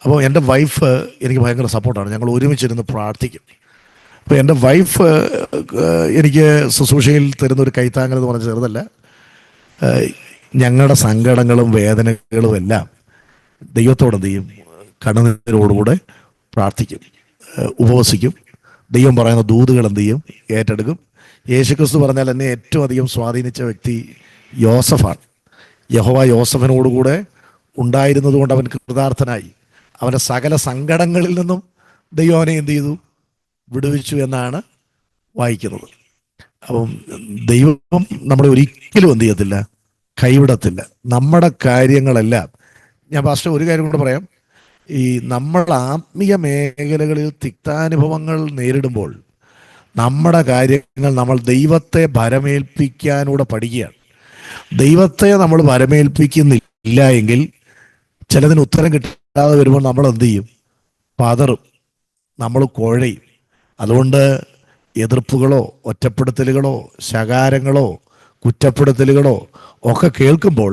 അപ്പോൾ എൻ്റെ വൈഫ് എനിക്ക് ഭയങ്കര സപ്പോർട്ടാണ്. ഞങ്ങൾ ഒരുമിച്ചിരുന്ന് പ്രാർത്ഥിക്കും. അപ്പോൾ എൻ്റെ വൈഫ് എനിക്ക് ശുശ്രൂഷയിൽ തരുന്നൊരു കൈത്താങ്ങൽ എന്ന് പറഞ്ഞാൽ ചെറുതല്ല. ഞങ്ങളുടെ സങ്കടങ്ങളും വേദനകളും എല്ലാം ദൈവത്തോട് എന്ത് ചെയ്യും, കണ്ണുനീരോടുകൂടെ പ്രാർത്ഥിക്കും, ഉപവസിക്കും. ദൈവം പറയുന്ന ദൂതുകൾ എന്ത് ചെയ്യും, ഏറ്റെടുക്കും. യേശുക്രിസ്തു പറഞ്ഞാൽ എന്നെ ഏറ്റവും അധികം സ്വാധീനിച്ച വ്യക്തി യോസഫാണ്. യഹോവ യോസഫിനോടുകൂടെ ഉണ്ടായിരുന്നത് കൊണ്ട് അവൻ കൃതാർത്ഥനായി. അവൻ്റെ സകല സങ്കടങ്ങളിൽ നിന്നും ദൈവം അവനെ എന്ത് ചെയ്തു, വിടുവിച്ചു എന്നാണ് വായിക്കുന്നത്. അപ്പം ദൈവം നമ്മളെ ഒരിക്കലും എന്ത് ചെയ്യത്തില്ല, കൈവിടത്തില്ല. നമ്മുടെ കാര്യങ്ങളെല്ലാം, ഞാൻ പാസ്റ്റർ ഒരു കാര്യം കൂടെ പറയാം, ഈ നമ്മൾ ആത്മീയ മേഖലകളിൽ തിക്താനുഭവങ്ങൾ നേരിടുമ്പോൾ നമ്മുടെ കാര്യങ്ങൾ നമ്മൾ ദൈവത്തെ ഭരമേൽപ്പിക്കാനൂടെ പഠിക്കുകയാണ്. ദൈവത്തെ നമ്മൾ ഭരമേൽപ്പിക്കുന്നില്ല എങ്കിൽ ചിലതിന് ഉത്തരം കിട്ടാതെ വരുമ്പോൾ നമ്മൾ എന്ത് ചെയ്യും, പതറും, നമ്മൾ കുഴയും. അതുകൊണ്ട് എതിർപ്പുകളോ ഒറ്റപ്പെടുത്തലുകളോ ശകാരങ്ങളോ കുറ്റപ്പെടുത്തലുകളോ ഒക്കെ കേൾക്കുമ്പോൾ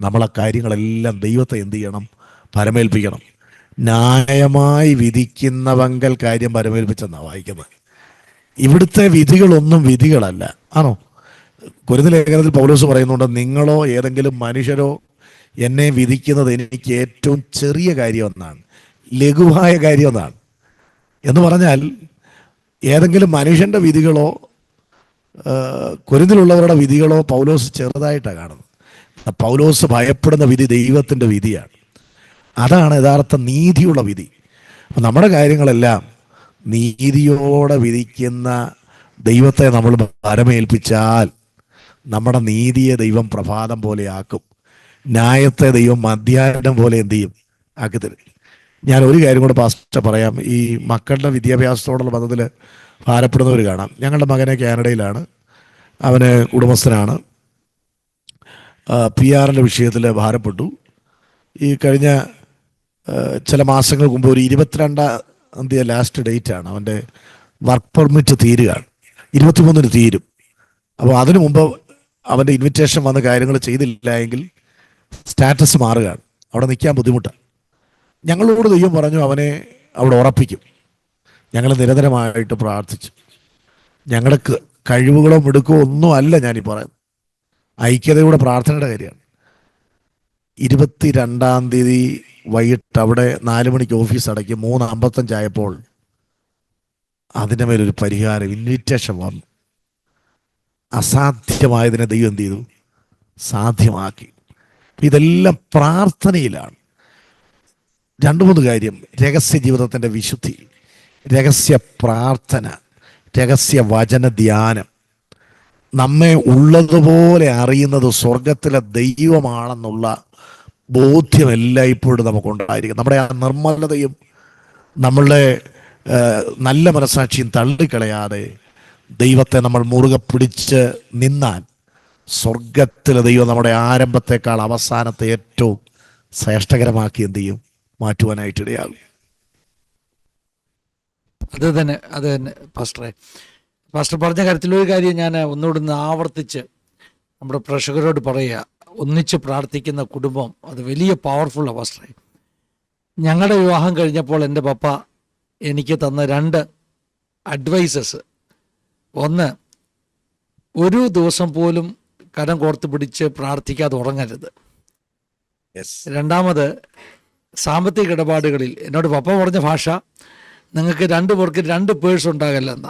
നമ്മളെ കാര്യങ്ങളെല്ലാം ദൈവത്തെ എന്ത് ചെയ്യണം, പരമേൽപ്പിക്കണം. ന്യായമായി വിധിക്കുന്നവങ്കൽ കാര്യം പരമേൽപ്പിച്ചെന്നാണ് വായിക്കുന്നത്. ഇവിടുത്തെ വിധികളൊന്നും വിധികളല്ല, ആണോ? കൊരിന്ത്യർ ലേഖനത്തിൽ പൗലോസ് പറയുന്നുണ്ട്, നിങ്ങളോ ഏതെങ്കിലും മനുഷ്യരോ എന്നെ വിധിക്കുന്നത് എനിക്ക് ഏറ്റവും ചെറിയ കാര്യമെന്നാണ്, ലഘുവായ കാര്യമെന്നാണ്. എന്ന് പറഞ്ഞാൽ ഏതെങ്കിലും മനുഷ്യൻ്റെ വിധികളോ കൊരിന്ത്യയിലുള്ളവരുടെ വിധികളോ പൗലോസ് ചെറുതായിട്ടാണ് കാണുന്നത്. പൗലോസ് ഭയപ്പെടുന്ന വിധി ദൈവത്തിൻ്റെ വിധിയാണ്. അതാണ് യഥാർത്ഥ നീതിയുള്ള വിധി. അപ്പം നമ്മുടെ കാര്യങ്ങളെല്ലാം നീതിയോടെ വിധിക്കുന്ന ദൈവത്തെ നമ്മൾ ഭരമേൽപ്പിച്ചാൽ നമ്മുടെ നീതിയെ ദൈവം പ്രഭാതം പോലെ ആക്കും, ന്യായത്തെ ദൈവം മധ്യാഹ്നം പോലെ എന്ത് ചെയ്യും, ആക്കി തരും. ഞാൻ ഒരു കാര്യം കൂടെ പാസ്റ്റർ പറയാം. ഈ മക്കളുടെ വിദ്യാഭ്യാസത്തോടുള്ള ബന്ധത്തിൽ ഭാരപ്പെടുന്നവർ കാണാം. ഞങ്ങളുടെ മകനെ കാനഡയിലാണ്, അവന് കുടുംബസ്ഥനാണ്. PR-ൻ്റെ വിഷയത്തിൽ ഭാരപ്പെട്ടു. ഈ കഴിഞ്ഞ ചില മാസങ്ങൾക്ക് മുമ്പ് ഒരു 22-ാം തീയതി ലാസ്റ്റ് ഡേറ്റാണ് അവൻ്റെ വർക്ക് പെർമിറ്റ് തീരുകയാണ്. 23-ന് തീരും. അപ്പോൾ അതിനു മുമ്പ് അവൻ്റെ ഇൻവിറ്റേഷൻ വന്ന കാര്യങ്ങൾ ചെയ്തില്ല എങ്കിൽ സ്റ്റാറ്റസ് മാറുകയാണ്, അവിടെ നിൽക്കാൻ ബുദ്ധിമുട്ടാണ്. ഞങ്ങളോട് ദൈവം പറഞ്ഞു അവനെ അവിടെ ഉറപ്പിക്കും. ഞങ്ങൾ നിരന്തരമായിട്ട് പ്രാർത്ഥിച്ചു. ഞങ്ങളുടെ കഴിവുകളോ മിടുക്കോ ഒന്നും അല്ല ഞാനീ പറയുന്നത്. ഐക്യതയുടെ പ്രാർത്ഥനയുടെ കാര്യമാണ്. 22-ാം തീയതി വൈകിട്ട് അവിടെ 4 മണിക്ക് ഓഫീസ് അടയ്ക്കും. 3:55 ആയപ്പോൾ അതിൻ്റെ മേലൊരു പരിഹാരം, ഇൻവിറ്റേഷൻ വന്നു. അസാധ്യമായതിനെ ദൈവം എന്ത് ചെയ്തു? സാധ്യമാക്കി. ഇതെല്ലാം പ്രാർത്ഥനയിലാണ്. 2-3 കാര്യം: രഹസ്യ ജീവിതത്തിൻ്റെ വിശുദ്ധി, രഹസ്യ പ്രാർത്ഥന, രഹസ്യ വചന ധ്യാനം. നമ്മെ ഉള്ളതുപോലെ അറിയുന്നത് സ്വർഗത്തിലെ ദൈവമാണെന്നുള്ള ബോധ്യം എല്ലായ്പ്പോഴും നമുക്കുണ്ടായിരിക്കും. നമ്മുടെ ആ നിർമ്മലതയും നമ്മളുടെ നല്ല മനസാക്ഷിയും തള്ളിക്കളയാതെ ദൈവത്തെ നമ്മൾ മുറുകെ പിടിച്ച് നിന്നാൽ സ്വർഗത്തിലെ ദൈവം നമ്മുടെ ആരംഭത്തെക്കാൾ അവസാനത്തെ ഏറ്റവും ശ്രേഷ്ഠകരമാക്കി എന്ത് ചെയ്യും? മാറ്റുവാനായിട്ടിടയാകും. അത് തന്നെ പാസ്റ്റർ പറഞ്ഞ കാര്യത്തിലൊരു കാര്യം ഞാൻ ഒന്നുകൂടെ ആവർത്തിച്ച് നമ്മുടെ പ്രേക്ഷകരോട് പറയുക. ഒന്നിച്ച് പ്രാർത്ഥിക്കുന്ന കുടുംബം അത് വലിയ പവർഫുള്ളാണ് പാസ്റ്ററെ. ഞങ്ങളുടെ വിവാഹം കഴിഞ്ഞപ്പോൾ എൻ്റെ പപ്പ എനിക്ക് തന്ന 2 അഡ്വൈസസ്: ഒന്ന്, ഒരു ദിവസം പോലും കരം കോർത്ത് പിടിച്ച് പ്രാർത്ഥിക്കാതെ ഉറങ്ങരുത്. രണ്ടാമത്, സാമ്പത്തിക ഇടപാടുകളിൽ എന്നോട് പപ്പ പറഞ്ഞ ഭാഷ, നിങ്ങൾക്ക് 2 പേർക്ക് 2 പേഴ്സ് ഉണ്ടാകല്ലെന്ന.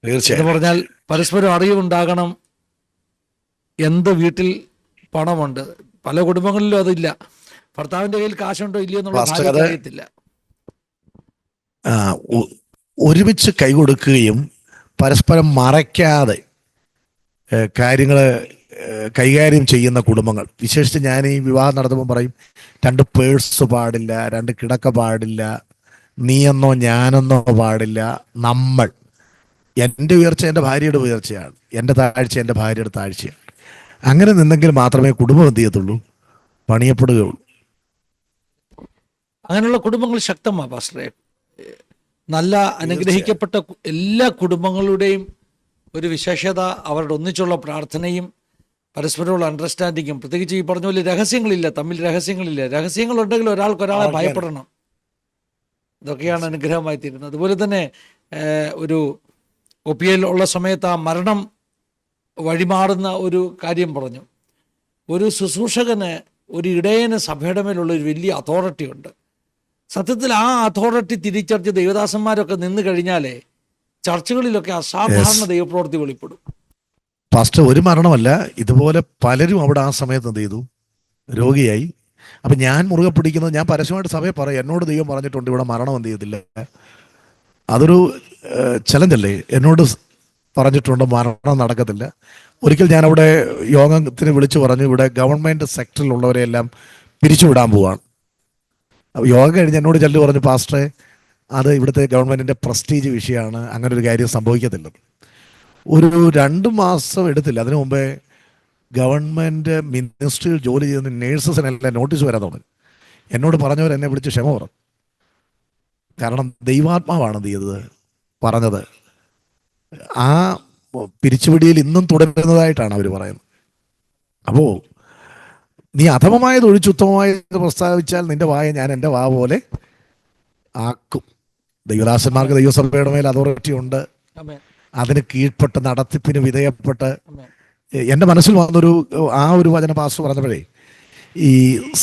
എന്ന് പറഞ്ഞാൽ പരസ്പരം അറിവുണ്ടാകണം. എന്ത് വീട്ടിൽ പണമുണ്ട്, പല കുടുംബങ്ങളിലും അതില്ല. ഭർത്താവിൻ്റെ കയ്യിൽ കാശുണ്ടോ ഇല്ലയോ എന്നുള്ള ഭാര്യയ്ക്ക് അറിയത്തില്ല. ഒരുമിച്ച് കൈകൊടുക്കുകയും പരസ്പരം മറയ്ക്കാതെ കാര്യങ്ങൾ കൈകാര്യം ചെയ്യുന്ന കുടുംബങ്ങൾ, വിശേഷിച്ച് ഞാൻ ഈ വിവാഹം നടത്തുമ്പോൾ പറയും, 2 പേഴ്സ് പാടില്ല, 2 കിടക്ക പാടില്ല, നീയെന്നോ ഞാനെന്നോ പാടില്ല. നമ്മൾ, എൻ്റെ ഉയർച്ച എൻ്റെ ഭാര്യയുടെ ഉയർച്ചയാണ്, എൻ്റെ താഴ്ച എൻ്റെ ഭാര്യയുടെ താഴ്ചയാണ്. അങ്ങനെ നിന്നെങ്കിൽ മാത്രമേ കുടുംബം എന്ത് ചെയ്യത്തുള്ളൂ? പണിയപ്പെടുകയുള്ളൂ. അങ്ങനെയുള്ള കുടുംബങ്ങൾ ശക്തമാണ് പാസ്റ്ററെ. നല്ല അനുഗ്രഹിക്കപ്പെട്ട എല്ലാ കുടുംബങ്ങളുടെയും ഒരു വിശേഷത അവരുടെ ഒന്നിച്ചുള്ള പ്രാർത്ഥനയും പരസ്പരമുള്ള അണ്ടർസ്റ്റാൻഡിങ്ങും. പ്രത്യേകിച്ച് ഈ പറഞ്ഞ പോലെ രഹസ്യങ്ങളില്ല, തമ്മിൽ രഹസ്യങ്ങളില്ല. രഹസ്യങ്ങളുണ്ടെങ്കിൽ ഒരാൾക്ക് ഒരാളെ ഭയപ്പെടണം. ഇതൊക്കെയാണ് അനുഗ്രഹമായി തീരുന്നത്. അതുപോലെ തന്നെ ഒരു ഒപ്പിയയിൽ ഉള്ള സമയത്ത് ആ മരണം വഴിമാറുന്ന ഒരു കാര്യം പറഞ്ഞു. ഒരു ശുശ്രൂഷകന്, ഒരു ഇടയന് സഭയുടെ മേലുള്ള ഒരു വലിയ അതോറിറ്റി ഉണ്ട്. സത്യത്തിൽ ആ അതോറിറ്റി തിരിച്ചറിഞ്ഞ് ദൈവദാസന്മാരൊക്കെ നിന്ന് കഴിഞ്ഞാലേ ചർച്ചകളിലൊക്കെ അസാധാരണ ദൈവപ്രവൃത്തി വെളിപ്പെടും. പാസ്റ്റർ, ഒരു മരണമല്ല, ഇതുപോലെ പലരും അവിടെ ആ സമയത്ത് എന്ത് ചെയ്തു? രോഗിയായി. അപ്പം ഞാൻ മുറുകെ പിടിക്കുന്നത്, ഞാൻ പരസ്യമായിട്ട് സഭയെ പറയാം, എന്നോട് ദൈവം പറഞ്ഞിട്ടുണ്ട് ഇവിടെ മരണം എന്ത് ചെയ്തില്ല. അതൊരു ചലഞ്ചല്ലേ? എന്നോട് പറഞ്ഞിട്ടുണ്ട് മരണം നടക്കത്തില്ല. ഒരിക്കൽ ഞാൻ അവിടെ യോഗത്തിന് വിളിച്ചു പറഞ്ഞു, ഇവിടെ ഗവൺമെൻറ് സെക്ടറിലുള്ളവരെയെല്ലാം പിരിച്ചുവിടാൻ പോവാണ്. യോഗ കഴിഞ്ഞ് എന്നോട് ചെല്ലു പറഞ്ഞു, പാസ്റ്ററെ, അത് ഇവിടുത്തെ ഗവൺമെൻറ്റിൻ്റെ പ്രസ്റ്റീജ് വിഷയമാണ്, അങ്ങനെ ഒരു കാര്യം സംഭവിക്കത്തില്ല. ഒരു 2 മാസം എടുത്തില്ല, അതിനു മുമ്പേ ഗവൺമെൻറ് മിനിസ്ട്രിയിൽ ജോലി ചെയ്യുന്ന നേഴ്സസിനെല്ലാം നോട്ടീസ് വരാൻ തുടങ്ങി. എന്നോട് പറഞ്ഞവർ എന്നെ വിളിച്ച് ക്ഷമ പറഞ്ഞു. കാരണം ദൈവാത്മാവാണ് എന്ത് ചെയ്തത്, പറഞ്ഞത്. ആ പിരിച്ചുപിടിയിൽ ഇന്നും തുടരുന്നതായിട്ടാണ് അവർ പറയുന്നത്. അപ്പോൾ നീ അധമമായത് ഒഴിച്ച് ഉത്തമമായത് പ്രസ്താവിച്ചാൽ നിന്റെ വായ ഞാൻ എൻ്റെ വാ പോലെ ആക്കും. ദൈവദാസന്മാർക്ക് ദൈവസഭയുടെ മേൽ അതോറിറ്റി ഉണ്ട്. അതിന് കീഴ്പ്പെട്ട് നടത്തിപ്പിന് വിധേയപ്പെട്ട്, എൻ്റെ മനസ്സിൽ വന്നൊരു ഒരു വചന പാസ്റ്റർ പറഞ്ഞപ്പോഴേ, ഈ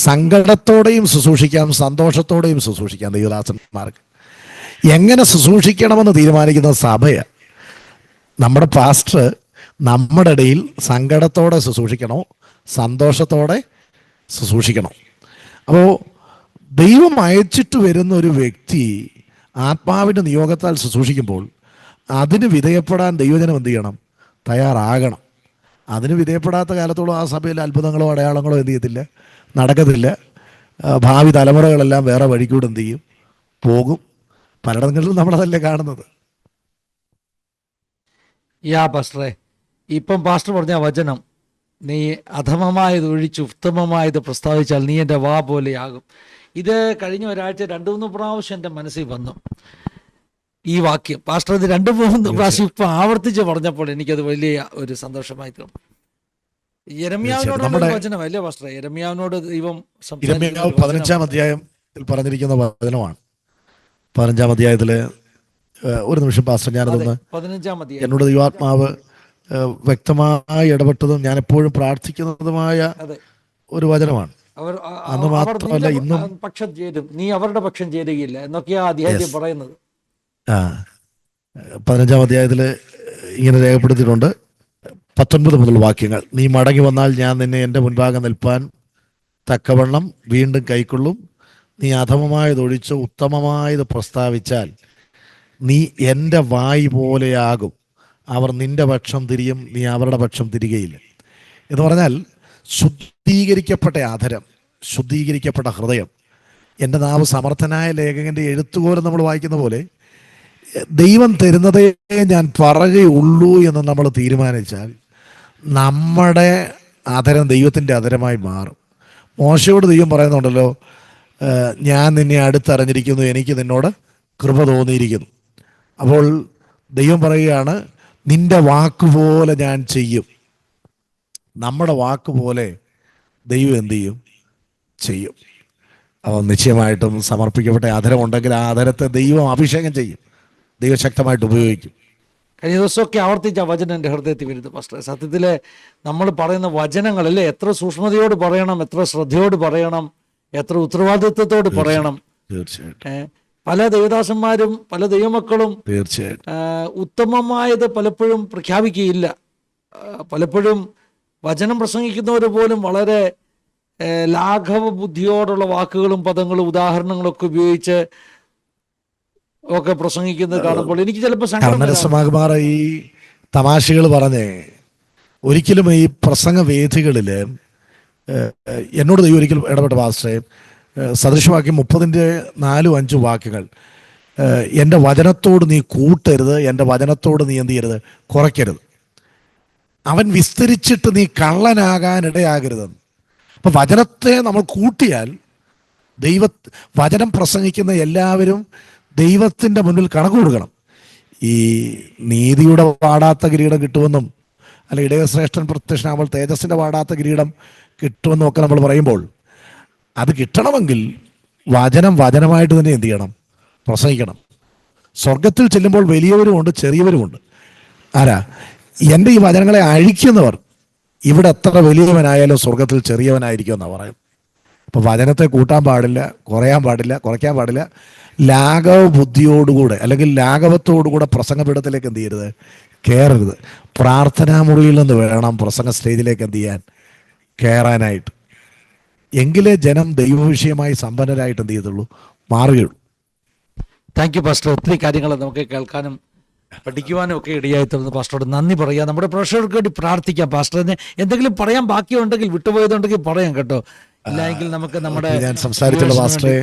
സങ്കടത്തോടെയും ശുശ്രൂഷിക്കാം, സന്തോഷത്തോടെയും ശുശ്രൂഷിക്കാം. ദൈവദാസന്മാർക്ക് എങ്ങനെ ശുശ്രൂഷിക്കണമെന്ന് തീരുമാനിക്കുന്ന സഭയാണ്. നമ്മുടെ പാസ്റ്റർ നമ്മുടെ ഇടയിൽ സങ്കടത്തോടെ ശുശ്രൂഷിക്കണോ, സന്തോഷത്തോടെ ശുശ്രൂഷിക്കണോ? അപ്പോൾ ദൈവം അയച്ചിട്ട് വരുന്ന ഒരു വ്യക്തി ആത്മാവിൻ്റെ നിയോഗത്താൽ ശുശ്രൂഷിക്കുമ്പോൾ അതിന് വിധേയപ്പെടാൻ ദൈവജനം എന്ത് ചെയ്യണം? തയ്യാറാകണം. അതിന് വിധേയപ്പെടാത്ത കാലത്തോളം ആ സഭയിൽ അത്ഭുതങ്ങളോ അടയാളങ്ങളോ എന്ത് ചെയ്യത്തില്ല, നടക്കത്തില്ല. ഭാവി തലമുറകളെല്ലാം വേറെ വഴിക്കൂടെ എന്ത് ചെയ്യും? പോകും. പലയിടങ്ങളിലും നമ്മളതല്ലേ കാണുന്നത്. പാസ്റ്ററെ, ഇപ്പം പാസ്റ്റർ പറഞ്ഞ വചനം, നീ അധമമായത് ഒഴിച്ച് ഉത്തമമായത് പ്രസ്താവിച്ചാൽ നീ എൻ്റെ വാ പോലെയാകും. ഇത് കഴിഞ്ഞ ഒരാഴ്ച 2-3 പ്രാവശ്യം എൻ്റെ മനസ്സിൽ വന്നു ഈ വാക്യം. പാസ്റ്റർ ഇത് 2-3 പ്രാവശ്യം ഇപ്പം ആവർത്തിച്ച് പറഞ്ഞപ്പോൾ എനിക്കത് വലിയ ഒരു സന്തോഷമായി തോന്നി. യെരമ്യാവിനോടുള്ള വചനം അല്ലേ പാസ്റ്റർ? യെരമ്യാവിനോട് ദൈവം 15-ാം അധ്യായത്തിൽ പറഞ്ഞിരിക്കുന്ന വചനമാണ്. 15-ാം അധ്യായത്തില് ഒരു നിമിഷം പാസ്റ്റർ, ഞാനതൊന്ന്, 15-ാം അധ്യായം, എന്നോട് ദൈവാത്മാവ് വ്യക്തമായി ഇടപെട്ടതും ഞാൻ എപ്പോഴും പ്രാർത്ഥിക്കുന്നതുമായ അതെ, ഒരു വചനമാണ്. അവർ അന്ന് അവർ മാത്രമല്ല, നിന്റെ ഇന്നും പക്ഷം ചേരും, നീ അവരുടെ പക്ഷം ചേരുകയില്ല എന്നൊക്കെയാ അധ്യായം Yes. പറയുന്നത്. ആ 15-ാം അധ്യായത്തിൽ ഇങ്ങനെ രേഖപ്പെടുത്തിയിട്ടുണ്ട്, 19 മുതൽ വാക്യങ്ങൾ. നീ മടങ്ങി വന്നാൽ ഞാൻ നിന്നെ എൻ്റെ മുൻപാകെ നിൽപ്പാൻ തക്കവണ്ണം വീണ്ടും കൈക്കൊള്ളും. നീ അധമമായതൊഴിച്ച് ഉത്തമമായത് പ്രസ്താവിച്ചാൽ നീ എൻ്റെ വായ് പോലെയാകും. അവർ നിന്റെ പക്ഷം തിരിയും, നീ അവരുടെ പക്ഷം തിരികയില്ല. എന്ന് പറഞ്ഞാൽ ശുദ്ധീകരിക്കപ്പെട്ട അധരം, ശുദ്ധീകരിക്കപ്പെട്ട ഹൃദയം. എൻ്റെ നാവ് സമർത്ഥനായ ലേഖകൻ്റെ എഴുത്തുപോലും നമ്മൾ വായിക്കുന്ന പോലെ ദൈവം തരുന്നതേ ഞാൻ പറയുകയുള്ളൂ എന്ന് നമ്മൾ തീരുമാനിച്ചാൽ നമ്മുടെ അധരം ദൈവത്തിൻ്റെ അധരമായി മാറും. മോശയോട് ദൈവം പറയുന്നുണ്ടല്ലോ, ഞാൻ നിന്നെ അടുത്തറിഞ്ഞിരിക്കുന്നു, എനിക്ക് നിന്നോട് കൃപ തോന്നിയിരിക്കുന്നു. അപ്പോൾ ദൈവം പറയുകയാണ്, നിന്റെ വാക്കുപോലെ ഞാൻ ചെയ്യും. നമ്മുടെ വാക്കുപോലെ ദൈവം എന്ത് ചെയ്യും? ചെയ്യും. അപ്പോൾ നിശ്ചയമായിട്ടും സമർപ്പിക്കപ്പെട്ട അധരം ഉണ്ടെങ്കിൽ ആ അധരത്തെ ദൈവം അഭിഷേകം ചെയ്യും, ദൈവം ശക്തമായിട്ട് ഉപയോഗിക്കും. കഴിഞ്ഞ ദിവസമൊക്കെ ആവർത്തിച്ച വചനം എൻ്റെ ഹൃദയത്തിൽ വരുന്നത് പാസ്റ്റർ. സത്യത്തിൽ നമ്മൾ പറയുന്ന വചനങ്ങളല്ലേ, എത്ര സൂക്ഷ്മതയോട് പറയണം, എത്ര ശ്രദ്ധയോട് പറയണം, എത്ര ഉത്തരവാദിത്വത്തോട് പറയണം. തീർച്ചയായിട്ടും പല ദൈവദാസന്മാരും പല ദൈവമക്കളും തീർച്ചയായിട്ടും ഉത്തമമായത് പലപ്പോഴും പ്രഖ്യാപിക്കുകയില്ല. പലപ്പോഴും വചനം പ്രസംഗിക്കുന്നവർ പോലും വളരെ ലാഘവ ബുദ്ധിയോടുള്ള വാക്കുകളും പദങ്ങളും ഉദാഹരണങ്ങളൊക്കെ ഉപയോഗിച്ച് ഒക്കെ പ്രസംഗിക്കുന്നത് കാണുമ്പോൾ എനിക്ക് ചിലപ്പോൾ കർണരസമാകുമാറ ഈ തമാശകൾ പറഞ്ഞേ. ഒരിക്കലും ഈ പ്രസംഗ വേദികളിൽ എന്നോട് ദൈവം ഒരിക്കലും ഇടപെട്ട പാസ്റ്ററെ, സദൃശവാക്യം 30-4-5 വാക്യങ്ങൾ, എൻ്റെ വചനത്തോട് നീ കൂട്ടരുത്, എൻ്റെ വചനത്തോട് നീ എന്ത് ചെയ്യരുത്? കുറയ്ക്കരുത്. അവൻ വിസ്തരിച്ചിട്ട് നീ കള്ളനാകാനിടയാകരുതെന്ന്. അപ്പം വചനത്തെ നമ്മൾ കൂട്ടിയാൽ വചനം പ്രസംഗിക്കുന്ന എല്ലാവരും ദൈവത്തിൻ്റെ മുന്നിൽ കണക്ക് കൊടുക്കണം. ഈ നീതിയുടെ വാടാത്ത കിരീടം കിട്ടുമെന്നും അല്ല ഇടയശ്രേഷ്ഠൻ പ്രത്യക്ഷനാകുമ്പോൾ തേജസ്സിൻ്റെ വാടാത്ത കിരീടം കിട്ടുമെന്നും ഒക്കെ നമ്മൾ പറയുമ്പോൾ അത് കിട്ടണമെങ്കിൽ വചനമായിട്ട് തന്നെ എന്ത് ചെയ്യണം? പ്രസംഗിക്കണം. സ്വർഗത്തിൽ ചെല്ലുമ്പോൾ വലിയവരുമുണ്ട് ചെറിയവരുമുണ്ട്. ആരാ? എൻ്റെ ഈ വചനങ്ങളെ അഴിക്കുന്നവർ ഇവിടെ എത്ര വലിയവനായാലും സ്വർഗത്തിൽ ചെറിയവനായിരിക്കും എന്നാണ് പറയും. അപ്പോൾ വചനത്തെ കൂട്ടാൻ പാടില്ല, കുറയ്ക്കാൻ പാടില്ല. ലാഘവ ബുദ്ധിയോടുകൂടെ അല്ലെങ്കിൽ ലാഘവത്തോടുകൂടെ പ്രസംഗപീഠത്തിലേക്ക് എന്ത് ചെയ്യരുത്? കയറരുത്. പ്രാർത്ഥനാ മുറിയിൽ നിന്ന് വേണം പ്രസംഗ സ്റ്റേജിലേക്ക് എന്ത് ചെയ്യാൻ? കയറാനായിട്ട്. എങ്കിലേ ജനം ദൈവവിഷയമായി സമ്പന്നരായിട്ട് എന്ത് ചെയ്തുള്ളൂ? മാറുകയുള്ളൂ. Thank you pastor. ഒത്തിരി കാര്യങ്ങൾ നമുക്ക് കേൾക്കാനും പഠിക്കുവാനും ഒക്കെ ഇടയായി തീർന്നു. പാസ്റ്ററോട് നന്ദി പറയാം. നമ്മുടെ പ്രേക്ഷകർക്ക് വേണ്ടി പ്രാർത്ഥിക്കാം. പാസ്റ്ററിന് എന്തെങ്കിലും പറയാൻ ബാക്കിയുണ്ടെങ്കിൽ, വിട്ടുപോയതുണ്ടെങ്കിൽ പറയാം കേട്ടോ. ഇല്ലെങ്കിൽ നമുക്ക് നമ്മുടെ ഞാൻ സംസാരിച്ചുള്ള പാസ്റ്ററെ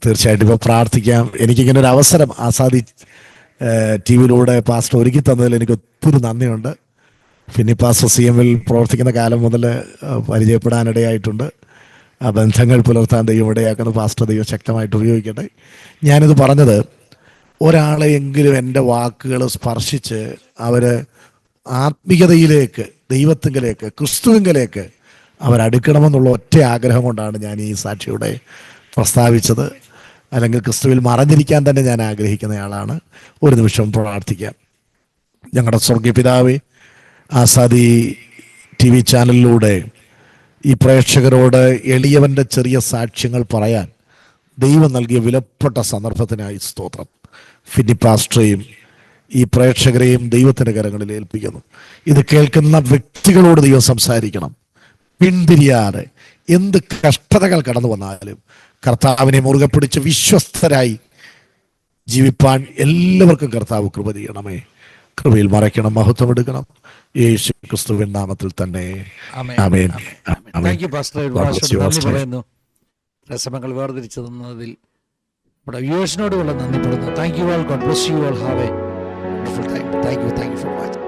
തീർച്ചയായിട്ടും ഇപ്പോൾ പ്രാർത്ഥിക്കാം. എനിക്കിങ്ങനെ ഒരു അവസരം ആസാദി TV-യിലൂടെ പാസ്റ്റർ ഒരുക്കി തന്നതിൽ എനിക്ക് ഒത്തിരി നന്ദിയുണ്ട്. പിന്നെ പാസ്റ്റർ CM-ൽ പ്രവർത്തിക്കുന്ന കാലം മുതൽ പരിചയപ്പെടാനിടയായിട്ടുണ്ട്. ആ ബന്ധങ്ങൾ പുലർത്താൻ ദൈവം ഇടയാക്കുന്ന പാസ്റ്റർ ദൈവം ശക്തമായിട്ട് ഉപയോഗിക്കട്ടെ. ഞാനിത് പറഞ്ഞത് ഒരാളെയെങ്കിലും എൻ്റെ വാക്കുകൾ സ്പർശിച്ച് അവർ ആത്മീയതയിലേക്ക്, ദൈവത്തിങ്കലേക്ക്, ക്രിസ്തുവിങ്കലേക്ക് അവരടുക്കണമെന്നുള്ള ഒറ്റ ആഗ്രഹം കൊണ്ടാണ് ഞാൻ ഈ സാക്ഷിയുടെ പ്രസ്താവിച്ചത്. അല്ലെങ്കിൽ ക്രിസ്തുവിൽ മറഞ്ഞിരിക്കാൻ തന്നെ ഞാൻ ആഗ്രഹിക്കുന്നയാളാണ്. ഒരു നിമിഷം പ്രാർത്ഥിക്കാം. ഞങ്ങളുടെ സ്വർഗീയ പിതാവേ, ആസാദി TV ചാനലിലൂടെ ഈ പ്രേക്ഷകരോട് എളിയവൻ്റെ ചെറിയ സാക്ഷ്യങ്ങൾ പറയാൻ ദൈവം നൽകിയ വിലപ്പെട്ട സന്ദർഭത്തിനായി സ്തോത്രം. ഫിന്നി പാസ്റ്ററെയും ഈ പ്രേക്ഷകരെയും ദൈവത്തിൻ്റെ കരങ്ങളിൽ ഏൽപ്പിക്കുന്നു. ഇത് കേൾക്കുന്ന വ്യക്തികളോട് ദൈവം സംസാരിക്കണം. പിന്തിരിയാതെ എന്ത് കഷ്ടതകൾ കടന്നു വന്നാലും കർത്താവിനെ മുറുകെ പിടിച്ച് വിശ്വസ്തരായി ജീവിപ്പാൻ എല്ലാവർക്കും കർത്താവ് കൃപ ചെയ്യണമേ. കൃപയിൽ മറയ്ക്കണം, മഹത്വം എടുക്കണം. യേശു ക്രിസ്തുവിൻ നാമത്തിൽ തന്നെ ആമേൻ. Thank you pastor. നന്ദി പറയുന്നു. രസമങ്ങൾ വേർതിരിച്ചു തന്നതിൽ നമ്മുടെ വ്യൂവേഴ്സിനോടുള്ള നന്ദി പറയുന്നു. Thank you all. God bless you all. Have A wonderful time. Thank you for watching.